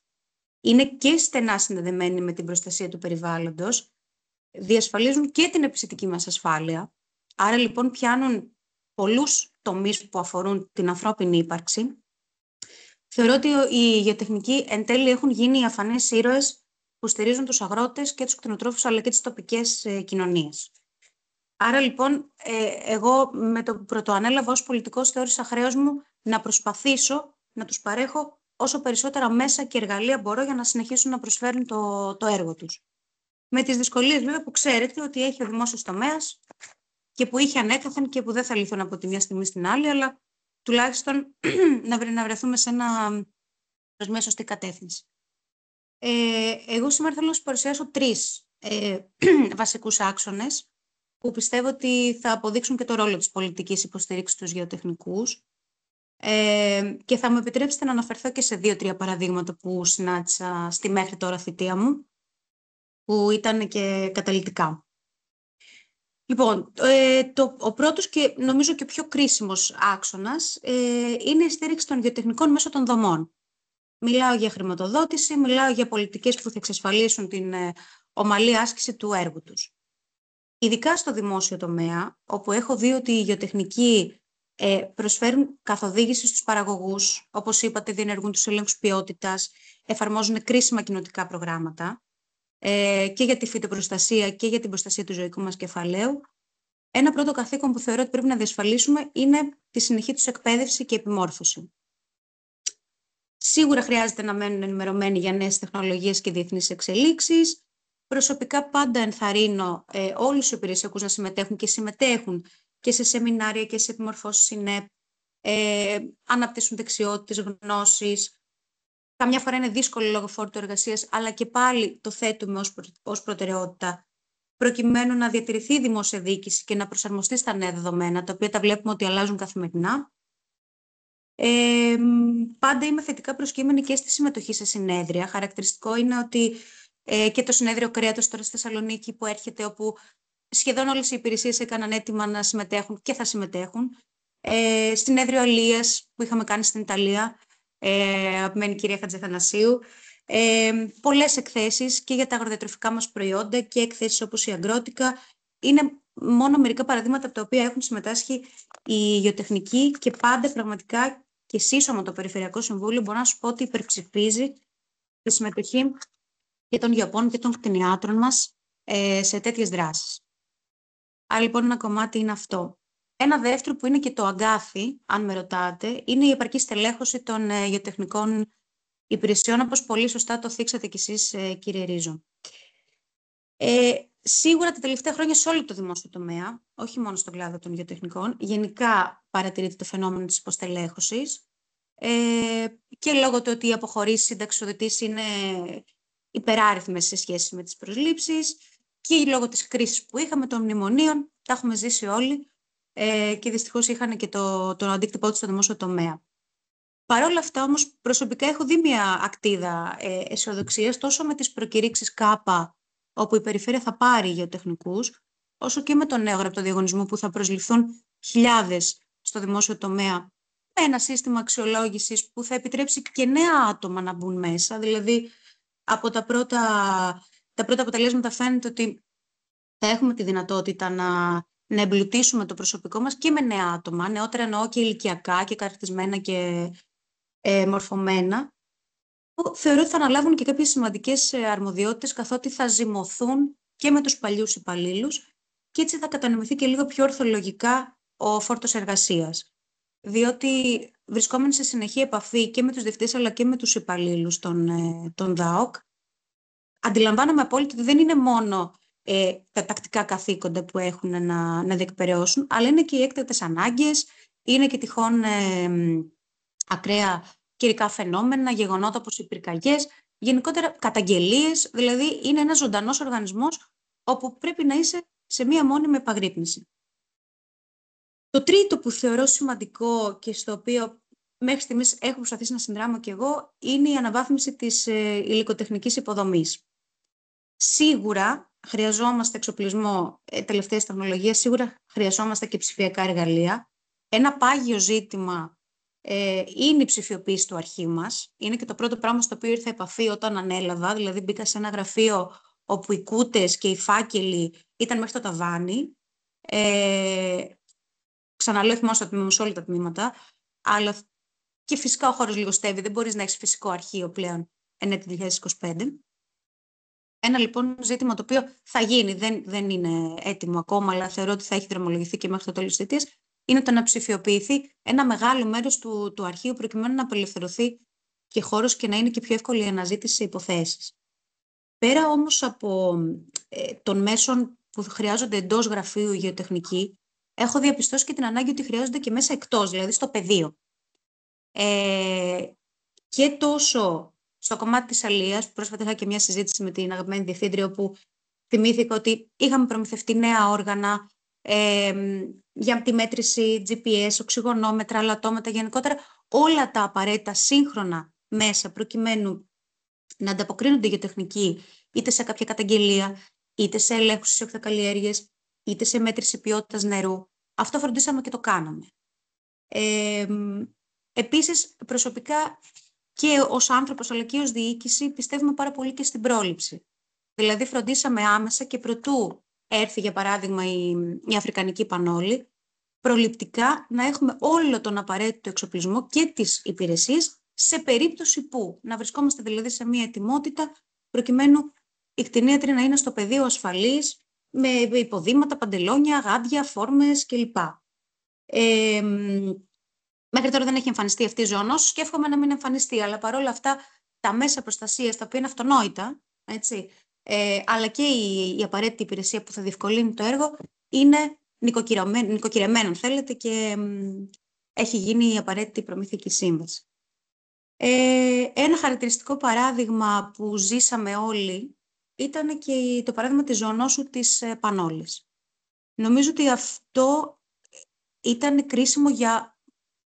είναι και στενά συνδεδεμένοι με την προστασία του περιβάλλοντος, διασφαλίζουν και την επιστημική μας ασφάλεια, άρα λοιπόν πιάνουν πολλούς τομείς που αφορούν την ανθρώπινη ύπαρξη. Θεωρώ ότι οι γεωτεχνικοί εν τέλει έχουν γίνει οι αφανείς ήρωες που στηρίζουν τους αγρότες και τους κτηνοτρόφους, αλλά και τις τοπικές κοινωνίες. Άρα λοιπόν εγώ με το που πρωτοανέλαβα ως πολιτικός θεώρησα χρέος μου να προσπαθήσω να τους παρέχω όσο περισσότερα μέσα και εργαλεία μπορώ για να συνεχίσουν να προσφέρουν το έργο τους. Με τις δυσκολίες βέβαια που ξέρετε ότι έχει ο δημόσιος τομέας και που είχε ανέκαθεν και που δεν θα λυθούν από τη μια στιγμή στην άλλη, αλλά τουλάχιστον να βρεθούμε προς μια σωστή κατεύθυνση. Εγώ σήμερα θέλω να σας παρουσιάσω 3 βασικούς άξονες που πιστεύω ότι θα αποδείξουν και το ρόλο της πολιτικής υποστήριξης στους γεωτεχνικούς και θα μου επιτρέψετε να αναφερθώ και σε 2-3 παραδείγματα που συνάντησα στη μέχρι τώρα θητεία μου, που ήταν και καταλυτικά. Λοιπόν, ο πρώτος και νομίζω και ο πιο κρίσιμος άξονας είναι η στήριξη των γεωτεχνικών μέσω των δομών. Μιλάω για χρηματοδότηση, μιλάω για πολιτικές που θα εξασφαλίσουν την ομαλή άσκηση του έργου τους. Ειδικά στο δημόσιο τομέα, όπου έχω δει ότι οι γεωτεχνικοί προσφέρουν καθοδήγηση στους παραγωγούς, όπως είπατε, διενεργούν τους ελέγχους ποιότητας, εφαρμόζουν κρίσιμα κοινοτικά προγράμματα και για τη φυτοπροστασία και για την προστασία του ζωικού μας κεφαλαίου. Ένα πρώτο καθήκον που θεωρώ ότι πρέπει να διασφαλίσουμε είναι τη συνεχή τους εκπαίδευση και επιμόρφωση. Σίγουρα χρειάζεται να μένουν ενημερωμένοι για νέες τεχνολογίες και διεθνείς εξελίξεις. Προσωπικά πάντα ενθαρρύνω όλους τους υπηρεσιακούς να συμμετέχουν και σε σεμινάρια και σε επιμορφώσεις ΣΥΝΕΠ, αναπτύσσουν δεξιότητες, γνώσεις. Καμιά φορά είναι δύσκολο λόγω φόρτου εργασίας, αλλά και πάλι το θέτουμε ως προτεραιότητα, προκειμένου να διατηρηθεί η δημόσια διοίκηση και να προσαρμοστεί στα νέα δεδομένα, τα οποία τα βλέπουμε ότι αλλάζουν καθημερινά. Πάντα είμαι θετικά προσκύμενη και στη συμμετοχή σε συνέδρια. Χαρακτηριστικό είναι ότι και το συνέδριο κρέατος τώρα στη Θεσσαλονίκη που έρχεται, όπου σχεδόν όλες οι υπηρεσίες έκαναν έτοιμα να συμμετέχουν και θα συμμετέχουν. Συνέδριο Αλίας που είχαμε κάνει στην Ιταλία, αγαπημένη κυρία Χατζηθανασίου. Πολλές εκθέσεις και για τα αγροδιατροφικά μας προϊόντα και εκθέσεις όπως η Αγκρότικα. Είναι μόνο μερικά παραδείγματα από τα οποία έχουν συμμετάσχει οι γεωτεχνικοί και πάντα πραγματικά και σύσσωμα το Περιφερειακό Συμβούλιο μπορώ να σου πω ότι υπερψηφίζει τη συμμετοχή και των γεωπόνων και των κτηνιάτρων μας σε τέτοιες δράσεις. Άρα λοιπόν ένα κομμάτι είναι αυτό. Ένα δεύτερο που είναι και το αγκάθι, αν με ρωτάτε, είναι η επαρκή στελέχωση των γεωτεχνικών υπηρεσιών, όπως πολύ σωστά το θίξατε κι εσείς, κύριε Ρίζο. Σίγουρα τα τελευταία χρόνια σε όλο το δημόσιο τομέα, όχι μόνο στον κλάδο των γεωτεχνικών, γενικά παρατηρείται το φαινόμενο της υποστελέχωσης και λόγω του ότι οι αποχωρήσεις συνταξιοδοτής είναι υπεράριθμες σε σχέση με τις προσλήψεις και λόγω της κρίσης που είχαμε των μνημονίων, τα έχουμε ζήσει όλοι και δυστυχώς είχαν και τον αντίκτυπό του στο δημόσιο τομέα. Παρ' όλα αυτά όμως προσωπικά έχω δει μια ακτίδα αισιοδοξίας τόσο με τις προκηρύξεις ΚΑΠΑ, όπου η περιφέρεια θα πάρει γεωτεχνικούς, όσο και με τον νέο γραπτό διαγωνισμό που θα προσληφθούν χιλιάδες στο δημόσιο τομέα, με ένα σύστημα αξιολόγησης που θα επιτρέψει και νέα άτομα να μπουν μέσα. Δηλαδή, από τα πρώτα αποτελέσματα φαίνεται ότι θα έχουμε τη δυνατότητα να εμπλουτίσουμε το προσωπικό μας και με νέα άτομα, νεότερα εννοώ και ηλικιακά και καταρτισμένα και μορφωμένα, που θεωρώ ότι θα αναλάβουν και κάποιες σημαντικές αρμοδιότητες, καθότι θα ζυμωθούν και με τους παλιούς υπαλλήλους και έτσι θα κατανεμηθεί και λίγο πιο ορθολογικά ο φόρτος εργασίας. Διότι βρισκόμενοι σε συνεχή επαφή και με τους διευθυντές αλλά και με τους υπαλλήλους των ΔΑΟΚ, αντιλαμβάνομαι απόλυτα ότι δεν είναι μόνο τα τακτικά καθήκοντα που έχουν να διεκπεραιώσουν, αλλά είναι και οι έκτακτες ανάγκες, είναι και τυχόν ακραία καιρικά φαινόμενα, γεγονότα όπως οι πυρκαγιές, γενικότερα καταγγελίες, δηλαδή είναι ένας ζωντανός οργανισμός όπου πρέπει να είσαι σε μία μόνιμη επαγρύπνηση. Το τρίτο που θεωρώ σημαντικό και στο οποίο μέχρι στιγμής έχω προσπαθήσει να συνδράμω κι εγώ είναι η αναβάθμιση της υλικοτεχνικής υποδομής. Σίγουρα χρειαζόμαστε εξοπλισμό τελευταίας τεχνολογίας, σίγουρα χρειαζόμαστε και ψηφιακά εργαλεία. Ένα πάγιο ζήτημα είναι η ψηφιοποίηση του αρχείου μας. Είναι και το πρώτο πράγμα στο οποίο ήρθα επαφή όταν ανέλαβα, δηλαδή μπήκα σε ένα γραφείο όπου οι κούτες και οι φάκελοι ήταν μέχρι το ταβάνι. Ξαναλέω, όχι μόνο στο τμήμα, σε όλα τα τμήματα, αλλά και φυσικά ο χώρος λιγοστεύει, δεν μπορείς να έχεις φυσικό αρχείο πλέον εν έτη 2025. Ένα λοιπόν ζήτημα το οποίο θα γίνει, δεν είναι έτοιμο ακόμα, αλλά θεωρώ ότι θα έχει δρομολογηθεί και μέχρι το τέλος της θητείας, είναι το να ψηφιοποιηθεί ένα μεγάλο μέρος του αρχείου προκειμένου να απελευθερωθεί και χώρος και να είναι και πιο εύκολη η αναζήτηση σε υποθέσεις. Πέρα όμως από των μέσων που χρειάζονται εντός γραφείου γεωτεχνική, έχω διαπιστώσει και την ανάγκη ότι χρειάζονται και μέσα εκτός, δηλαδή στο πεδίο. Και τόσο στο κομμάτι της αλίας, που πρόσφατα είχα και μια συζήτηση με την αγαπημένη διευθύντρια, όπου θυμήθηκα ότι είχαμε προμηθευτεί νέα όργανα για τη μέτρηση GPS, οξυγονόμετρα, αλατόμετρα, γενικότερα όλα τα απαραίτητα σύγχρονα μέσα, προκειμένου να ανταποκρίνονται οι γεωτεχνικοί είτε σε κάποια καταγγελία, είτε σε ελέγχους στις οχθακαλλιέργειες, είτε σε μέτρηση ποιότητας νερού. Αυτό φροντίσαμε και το κάναμε. Επίσης, προσωπικά και ως άνθρωπος αλλά και ως διοίκηση πιστεύουμε πάρα πολύ και στην πρόληψη. Δηλαδή φροντίσαμε άμεσα και προτού έρθει για παράδειγμα η Αφρικανική Πανόλη, προληπτικά να έχουμε όλο τον απαραίτητο εξοπλισμό και τις υπηρεσίες σε περίπτωση που να βρισκόμαστε δηλαδή σε μια ετοιμότητα προκειμένου οι κτηνίατροι να είναι στο πεδίο ασφαλής με υποδήματα, παντελόνια, γάντια, φόρμες κλπ. Μέχρι τώρα δεν έχει εμφανιστεί αυτή η ζωονόσος και εύχομαι να μην εμφανιστεί, αλλά παρόλα αυτά τα μέσα προστασίας, τα οποία είναι αυτονόητα, έτσι, αλλά και η απαραίτητη υπηρεσία που θα διευκολύνει το έργο, είναι νοικοκυρεμένο, αν θέλετε, και έχει γίνει η απαραίτητη προμηθευτική σύμβαση. Ένα χαρακτηριστικό παράδειγμα που ζήσαμε όλοι ήταν και το παράδειγμα της ζωονόσου της Πανόλης. Νομίζω ότι αυτό ήταν κρίσιμο για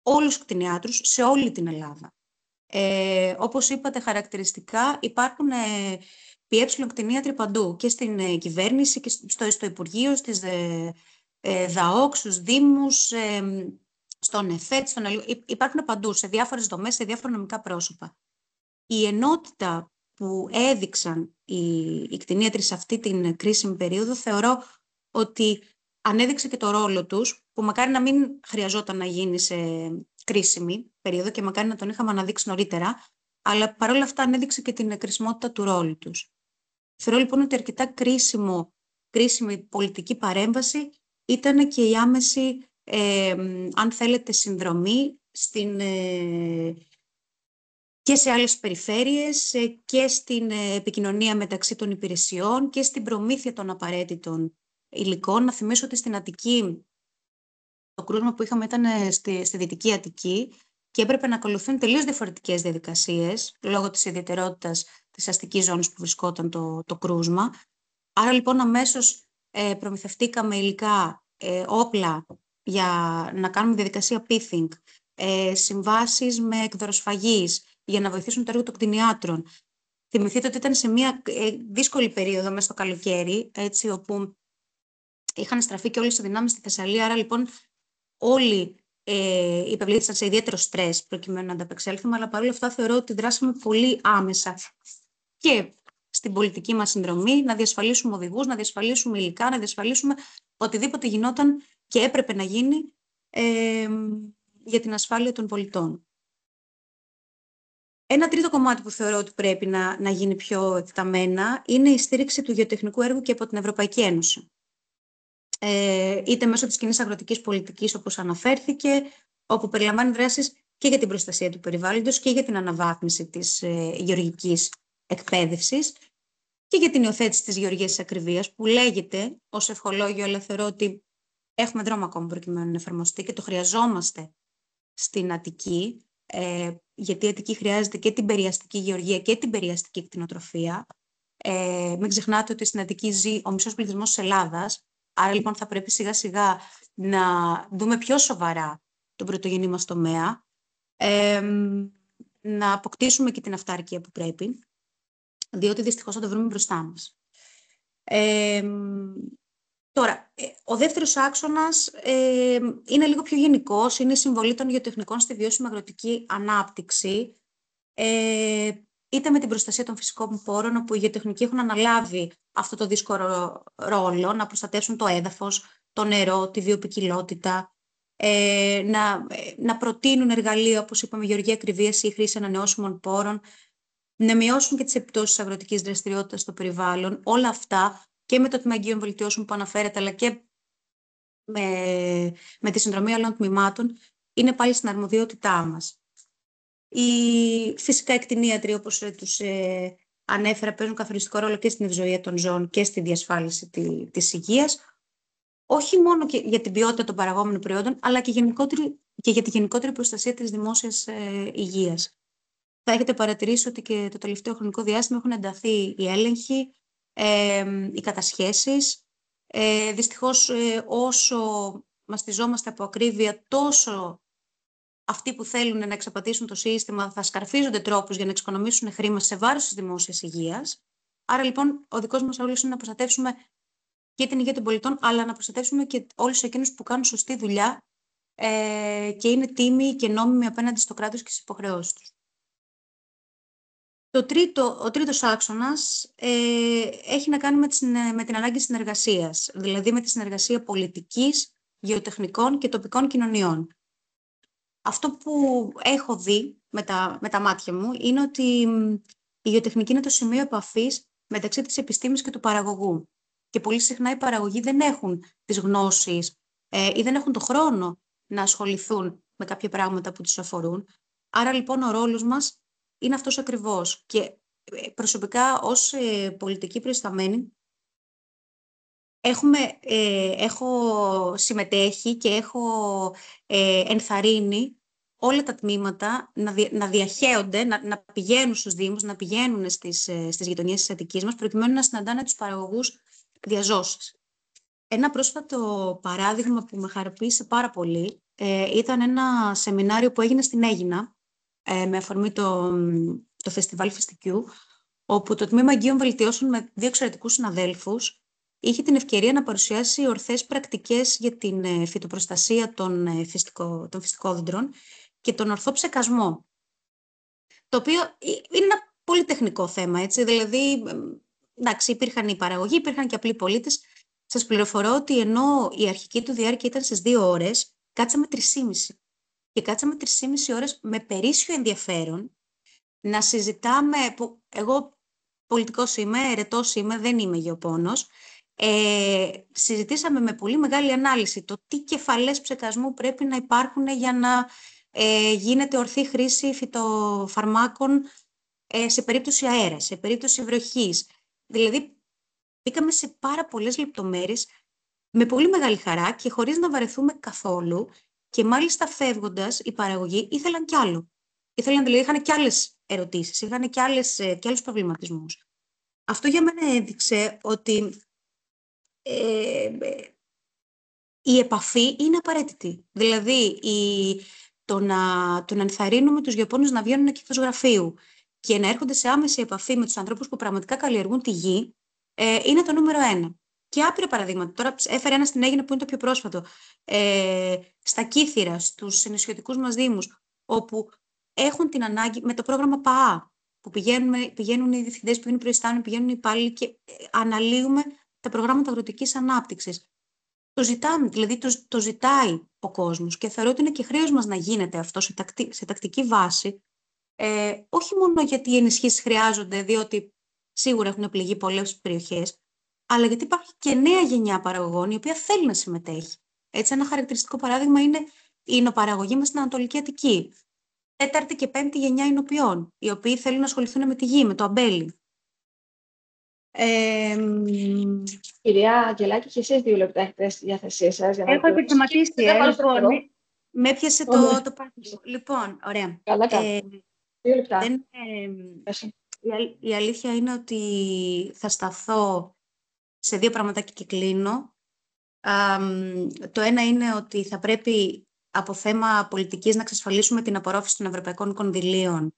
όλους τους κτηνιάτρους σε όλη την Ελλάδα. Όπως είπατε χαρακτηριστικά, υπάρχουν ΠΕ κτηνίατροι παντού, και στην κυβέρνηση και στο Υπουργείο, στις ΔΑΟΚ, στους Δήμους, στον ΕΦΕΤ, υπάρχουν παντού, σε διάφορες δομές, σε διάφορα νομικά πρόσωπα. Η ενότητα που έδειξαν οι κτηνίατροι σε αυτή την κρίσιμη περίοδο θεωρώ ότι ανέδειξε και το ρόλο τους, που μακάρι να μην χρειαζόταν να γίνει σε κρίσιμη περίοδο και μακάρι να τον είχαμε αναδείξει νωρίτερα, αλλά παρόλα αυτά ανέδειξε και την κρισιμότητα του ρόλου τους. Θεωρώ λοιπόν ότι αρκετά κρίσιμη πολιτική παρέμβαση ήταν και η άμεση, αν θέλετε, συνδρομή και σε άλλες περιφέρειες και στην επικοινωνία μεταξύ των υπηρεσιών και στην προμήθεια των απαραίτητων υλικών. Να θυμίσω ότι στην Αττική το κρούσμα που είχαμε ήταν στη Δυτική Αττική και έπρεπε να ακολουθούν τελείως διαφορετικές διαδικασίες λόγω της ιδιαιτερότητας της αστικής ζώνης που βρισκόταν το κρούσμα. Άρα λοιπόν αμέσως προμηθευτήκαμε υλικά, όπλα για να κάνουμε διαδικασία pithing, συμβάσεις με εκδοροσφαγείς για να βοηθήσουν το έργο των κτηνιάτρων. Θυμηθείτε ότι ήταν σε μια δύσκολη περίοδο μέσα στο καλοκαίρι, έτσι, όπου είχαν στραφεί και όλες οι δυνάμεις στη Θεσσαλία, άρα λοιπόν όλοι υπευλήθησαν σε ιδιαίτερο στρες προκειμένου να ανταπεξέλθουμε, αλλά παρόλα αυτά θεωρώ ότι δράσαμε πολύ άμεσα και στην πολιτική μας συνδρομή, να διασφαλίσουμε οδηγούς, να διασφαλίσουμε υλικά, να διασφαλίσουμε οτιδήποτε γινόταν και έπρεπε να γίνει για την ασφάλεια των πολιτών. Ένα τρίτο κομμάτι που θεωρώ ότι πρέπει να γίνει πιο εκταμένα είναι η στήριξη του γεωτεχνικού έργου και από την Ευρωπαϊκή Ένωση. Είτε μέσω της κοινής αγροτικής πολιτικής, όπως αναφέρθηκε, όπου περιλαμβάνει δράσεις και για την προστασία του περιβάλλοντος και για την αναβάθμιση της γεωργικής εκπαίδευσης και για την υιοθέτηση της γεωργίας της ακριβίας, που λέγεται ως ευχολόγιο, αλλά θεωρώ ότι έχουμε δρόμο ακόμα προκειμένου να εφαρμοστεί και το χρειαζόμαστε στην Αττική, γιατί η Αττική χρειάζεται και την περιαστική γεωργία και την περιαστική κτηνοτροφία. Μην ξεχνάτε ότι στην Αττική ζει ο μισός πληθυσμός της Ελλάδας, άρα λοιπόν θα πρέπει σιγά σιγά να δούμε πιο σοβαρά τον πρωτογενή μας τομέα, να αποκτήσουμε και την αυτάρκεια που πρέπει, διότι δυστυχώς θα το βρούμε μπροστά μας. Τώρα, ο δεύτερος άξονας είναι λίγο πιο γενικός, είναι η συμβολή των γεωτεχνικών στη βιώσιμη αγροτική ανάπτυξη, είτε με την προστασία των φυσικών πόρων, όπου οι γεωτεχνικοί έχουν αναλάβει αυτό το δύσκολο ρόλο, να προστατεύσουν το έδαφος, το νερό, τη βιοποικιλότητα, να προτείνουν εργαλεία, όπως είπαμε, γεωργία ακριβίας ή χρήση ανανεώσιμων πόρων, να μειώσουν και τις επιπτώσεις της αγροτικής δραστηριότητας στο περιβάλλον. Όλα αυτά και με το τμήμα εγγύων βελτιώσεων που αναφέρεται, αλλά και με τη συνδρομή άλλων τμήματων, είναι πάλι στην αρμοδιότητά μας. Φυσικά οι κτηνίατροι, όπως τους ανέφερα παίζουν καθοριστικό ρόλο και στην ευζοία των ζώων και στη διασφάλιση της υγείας, όχι μόνο και για την ποιότητα των παραγόμενων προϊόντων, αλλά και για τη γενικότερη προστασία της δημόσιας υγείας. Θα έχετε παρατηρήσει ότι και το τελευταίο χρονικό διάστημα έχουν ενταθεί οι έλεγχοι, οι κατασχέσεις. Δυστυχώς, όσο μαστιζόμαστε από ακρίβεια, τόσο αυτοί που θέλουν να εξαπατήσουν το σύστημα θα σκαρφίζονται τρόπους για να εξοικονομήσουν χρήμα σε βάρος της δημόσιας υγείας. Άρα, λοιπόν, ο δικός μας ρόλος είναι να προστατεύσουμε και την υγεία των πολιτών, αλλά να προστατεύσουμε και όλους εκείνους που κάνουν σωστή δουλειά και είναι τίμοι και νόμιμοι απέναντι στο κράτος και στις υποχρεώσεις τους. Ο τρίτος άξονας έχει να κάνει με την ανάγκη συνεργασίας, δηλαδή με τη συνεργασία πολιτικής, γεωτεχνικών και τοπικών κοινωνιών. Αυτό που έχω δει με τα μάτια μου είναι ότι η γεωτεχνική είναι το σημείο επαφής μεταξύ της επιστήμης και του παραγωγού. Και πολύ συχνά οι παραγωγοί δεν έχουν τις γνώσεις ή δεν έχουν το χρόνο να ασχοληθούν με κάποια πράγματα που τους αφορούν. Άρα, λοιπόν, ο ρόλος μας είναι αυτός ακριβώς. Και προσωπικά, ως πολιτική προϊσταμένη, έχω συμμετέχει και έχω ενθαρρύνει όλα τα τμήματα να διαχέονται, να πηγαίνουν στους Δήμους, να πηγαίνουν στις γειτονιές της Αττικής μας, προκειμένου να συναντάνε τους παραγωγούς διαζώσεις. Ένα πρόσφατο παράδειγμα που με χαροποίησε πάρα πολύ ήταν ένα σεμινάριο που έγινε στην Αίγινα με αφορμή το φεστιβάλ Φεστικιού, όπου το Τμήμα Αγγείων Βελτιώσεων με 2 εξαιρετικούς συναδέλφους είχε την ευκαιρία να παρουσιάσει ορθές πρακτικές για την φυτοπροστασία των φυστικόδεντρων και τον ορθό ψεκασμό. Το οποίο είναι ένα πολύ τεχνικό θέμα, έτσι. Δηλαδή, εντάξει, υπήρχαν οι παραγωγοί, υπήρχαν και απλοί πολίτες. Σας πληροφορώ ότι ενώ η αρχική του διάρκεια ήταν στις 2 ώρες, κάτσαμε 3,5. Και κάτσαμε 3,5 ώρες με περίσσιο ενδιαφέρον να συζητάμε, που εγώ πολιτικός είμαι, ερετός είμαι, δεν είμαι γεωπόνος. Συζητήσαμε με πολύ μεγάλη ανάλυση το τι κεφαλές ψεκασμού πρέπει να υπάρχουν για να γίνεται ορθή χρήση φυτοφαρμάκων σε περίπτωση αέρα, σε περίπτωση βροχής. Δηλαδή, μπήκαμε σε πάρα πολλές λεπτομέρειες με πολύ μεγάλη χαρά και χωρίς να βαρεθούμε καθόλου, και μάλιστα φεύγοντας οι παραγωγοί ήθελαν κι άλλο. Δηλαδή, είχαν κι άλλες ερωτήσεις, είχαν κι άλλους προβληματισμούς. Αυτό για μένα έδειξε ότι η επαφή είναι απαραίτητη. Δηλαδή, το να ενθαρρύνουμε τους γεωπόνους να βγαίνουν εκτός γραφείου και να έρχονται σε άμεση επαφή με τους ανθρώπους που πραγματικά καλλιεργούν τη γη, είναι το νούμερο 1. Και άπειρα παραδείγματα. Τώρα έφερε ένα στην Αίγινα που είναι το πιο πρόσφατο. Στα Κύθυρα, στους νησιωτικούς μας δήμους, όπου έχουν την ανάγκη με το πρόγραμμα ΠΑΑ, που πηγαίνουν οι διευθυντές, πηγαίνουν οι προϊστάμενοι, πηγαίνουν οι υπάλληλοι και αναλύουμε τα προγράμματα αγροτικής ανάπτυξης. Το ζητάμε, δηλαδή το ζητάει ο κόσμος, και θεωρώ ότι είναι και χρέος μας να γίνεται αυτό σε τακτική βάση, όχι μόνο γιατί οι ενισχύσεις χρειάζονται, διότι σίγουρα έχουν πληγεί πολλές περιοχές, αλλά γιατί υπάρχει και νέα γενιά παραγωγών η οποία θέλει να συμμετέχει. Έτσι, ένα χαρακτηριστικό παράδειγμα είναι η εινοπαραγωγή μας στην Ανατολική Αττική. 4η και 5η γενιά εινοποιών, οι οποίοι θέλουν να ασχοληθούν με τη γη, με το αμπέλι. Κυρία Αγγελάκη, και εσείς 2 λεπτά έχετε στη διάθεσή σας. Έχω επιδραματίσει. Λοιπόν, με έπιασε το πάθος. Λοιπόν, ωραία. Καλά. 2 λεπτά. Η αλήθεια είναι ότι θα σταθώ σε 2 πραγματάκια και κλείνω. Το ένα είναι ότι θα πρέπει από θέμα πολιτικής να εξασφαλίσουμε την απορρόφηση των ευρωπαϊκών κονδυλίων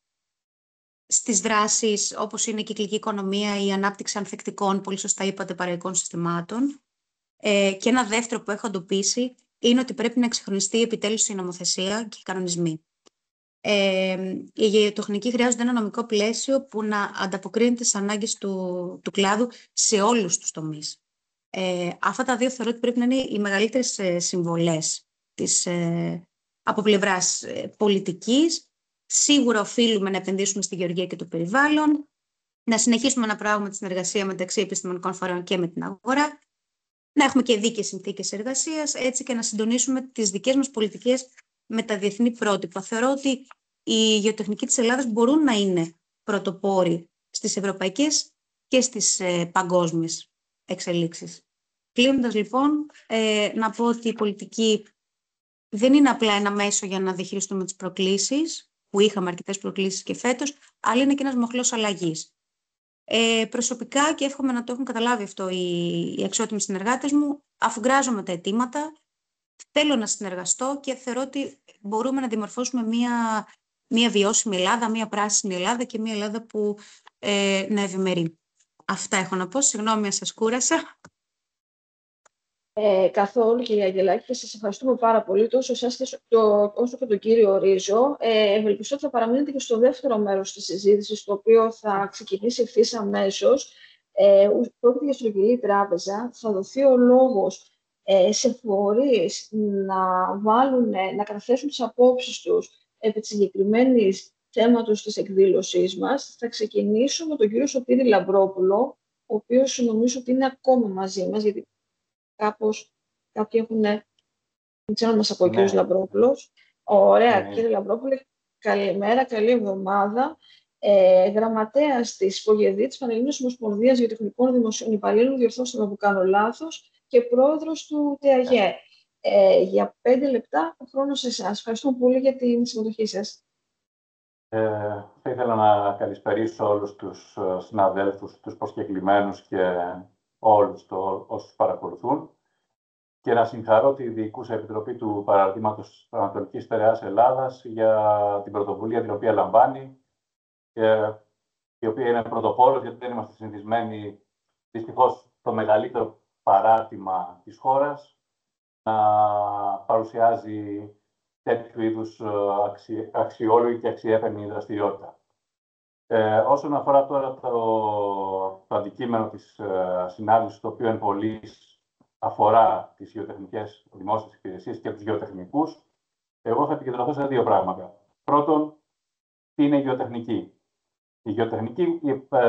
στις δράσεις όπως είναι η κυκλική οικονομία, η ανάπτυξη ανθεκτικών, πολύ σωστά είπατε, παραγωγικών συστημάτων. Και ένα δεύτερο που έχω εντοπίσει είναι ότι πρέπει να εξυγχρονιστεί επιτέλους η νομοθεσία και οι κανονισμοί. Η γεωτεχνική χρειάζεται ένα νομικό πλαίσιο που να ανταποκρίνεται στις ανάγκες του κλάδου σε όλους τους τομείς. Αυτά τα 2 θεωρώ ότι πρέπει να είναι οι μεγαλύτερες συμβολές από πλευράς πολιτικής. Σίγουρα οφείλουμε να επενδύσουμε στη γεωργία και το περιβάλλον, να συνεχίσουμε να προάγουμε τη συνεργασία μεταξύ επιστημονικών φορέων και με την αγορά, να έχουμε και δίκαιες συνθήκες εργασίας, έτσι και να συντονίσουμε τις δικές μας πολιτικές με τα διεθνή πρότυπα. Θεωρώ ότι οι γεωτεχνικοί της Ελλάδας μπορούν να είναι πρωτοπόροι στις ευρωπαϊκές και στις παγκόσμιες εξελίξεις. Κλείνοντας λοιπόν, να πω ότι η πολιτική δεν είναι απλά ένα μέσο για να διαχειριστούμε τις προκλήσεις, που είχαμε αρκετές προκλήσεις και φέτος, αλλά είναι και ένας μοχλός αλλαγής. Προσωπικά, και εύχομαι να το έχουν καταλάβει αυτό οι αξιότιμοι συνεργάτες μου, αφουγκράζομαι τα αιτήματα, θέλω να συνεργαστώ και θεωρώ ότι μπορούμε να δημορφώσουμε μια βιώσιμη Ελλάδα, μια πράσινη Ελλάδα και μια Ελλάδα που να ευημερεί. Αυτά έχω να πω. Συγγνώμη αν σας κούρασα. Καθόλου, κυρία Αγγελάκη, και σας ευχαριστούμε πάρα πολύ, τόσο εσάς όσο και τον κύριο Ρίζο. Ευελπιστώ ότι θα παραμείνετε και στο δεύτερο μέρος της συζήτησης, το οποίο θα ξεκινήσει ευθύς αμέσως. Πρόκειται για στρογγυλή τράπεζα. Θα δοθεί ο λόγος σε φορείς να καταθέσουν τις απόψεις τους επί της συγκεκριμένης θέματος της εκδήλωσής μας. Θα ξεκινήσω με τον κύριο Σωτήρη Λαμπρόπουλο, ο οποίος νομίζω ότι είναι ακόμα μαζί μας, γιατί κάπως κάποιοι έχουν... Δεν ξέρω αν μας ακούει ο κύριος Λαμπρόπουλος. Ωραία, κύριε Λαμπρόπουλε, καλημέρα, καλή εβδομάδα. Γραμματέας της ΠΟΓΕΔΗ, της Πανελλήνιας Ομοσπονδίας Γεωτεχνικών Δημοσίων Υπαλλήλων, διορθώστε με που κάνω λάθος, και πρόεδρος του ΤΕΑΓΕ. Για 5 λεπτά ο χρόνος σε εσάς. Ευχαριστώ πολύ για την συμμετοχή σας. Θα ήθελα να καλησπερίσω όλους τους συναδέλφους, τους προσκεκλημένους και όλους όσους παρακολουθούν και να συγχαρώ τη Διοικούσα Επιτροπή του Παραρτήματος Ανατολικής Στερεάς Ελλάδας για την πρωτοβουλία την οποία λαμβάνει, η οποία είναι πρωτοπόρος, γιατί δεν είμαστε συνηθισμένοι, δυστυχώς, το μεγαλύτερο παράρτημα της χώρας να παρουσιάζει τέτοιου είδους αξιόλογη και αξιέπαινη δραστηριότητα. Όσον αφορά τώρα το αντικείμενο της συνάντησης, το οποίο εν πολλοίς αφορά τις γεωτεχνικές δημόσιες υπηρεσίες και τους γεωτεχνικούς, εγώ θα επικεντρωθώ σε 2 πράγματα. Πρώτον, τι είναι η γεωτεχνική. Η γεωτεχνική,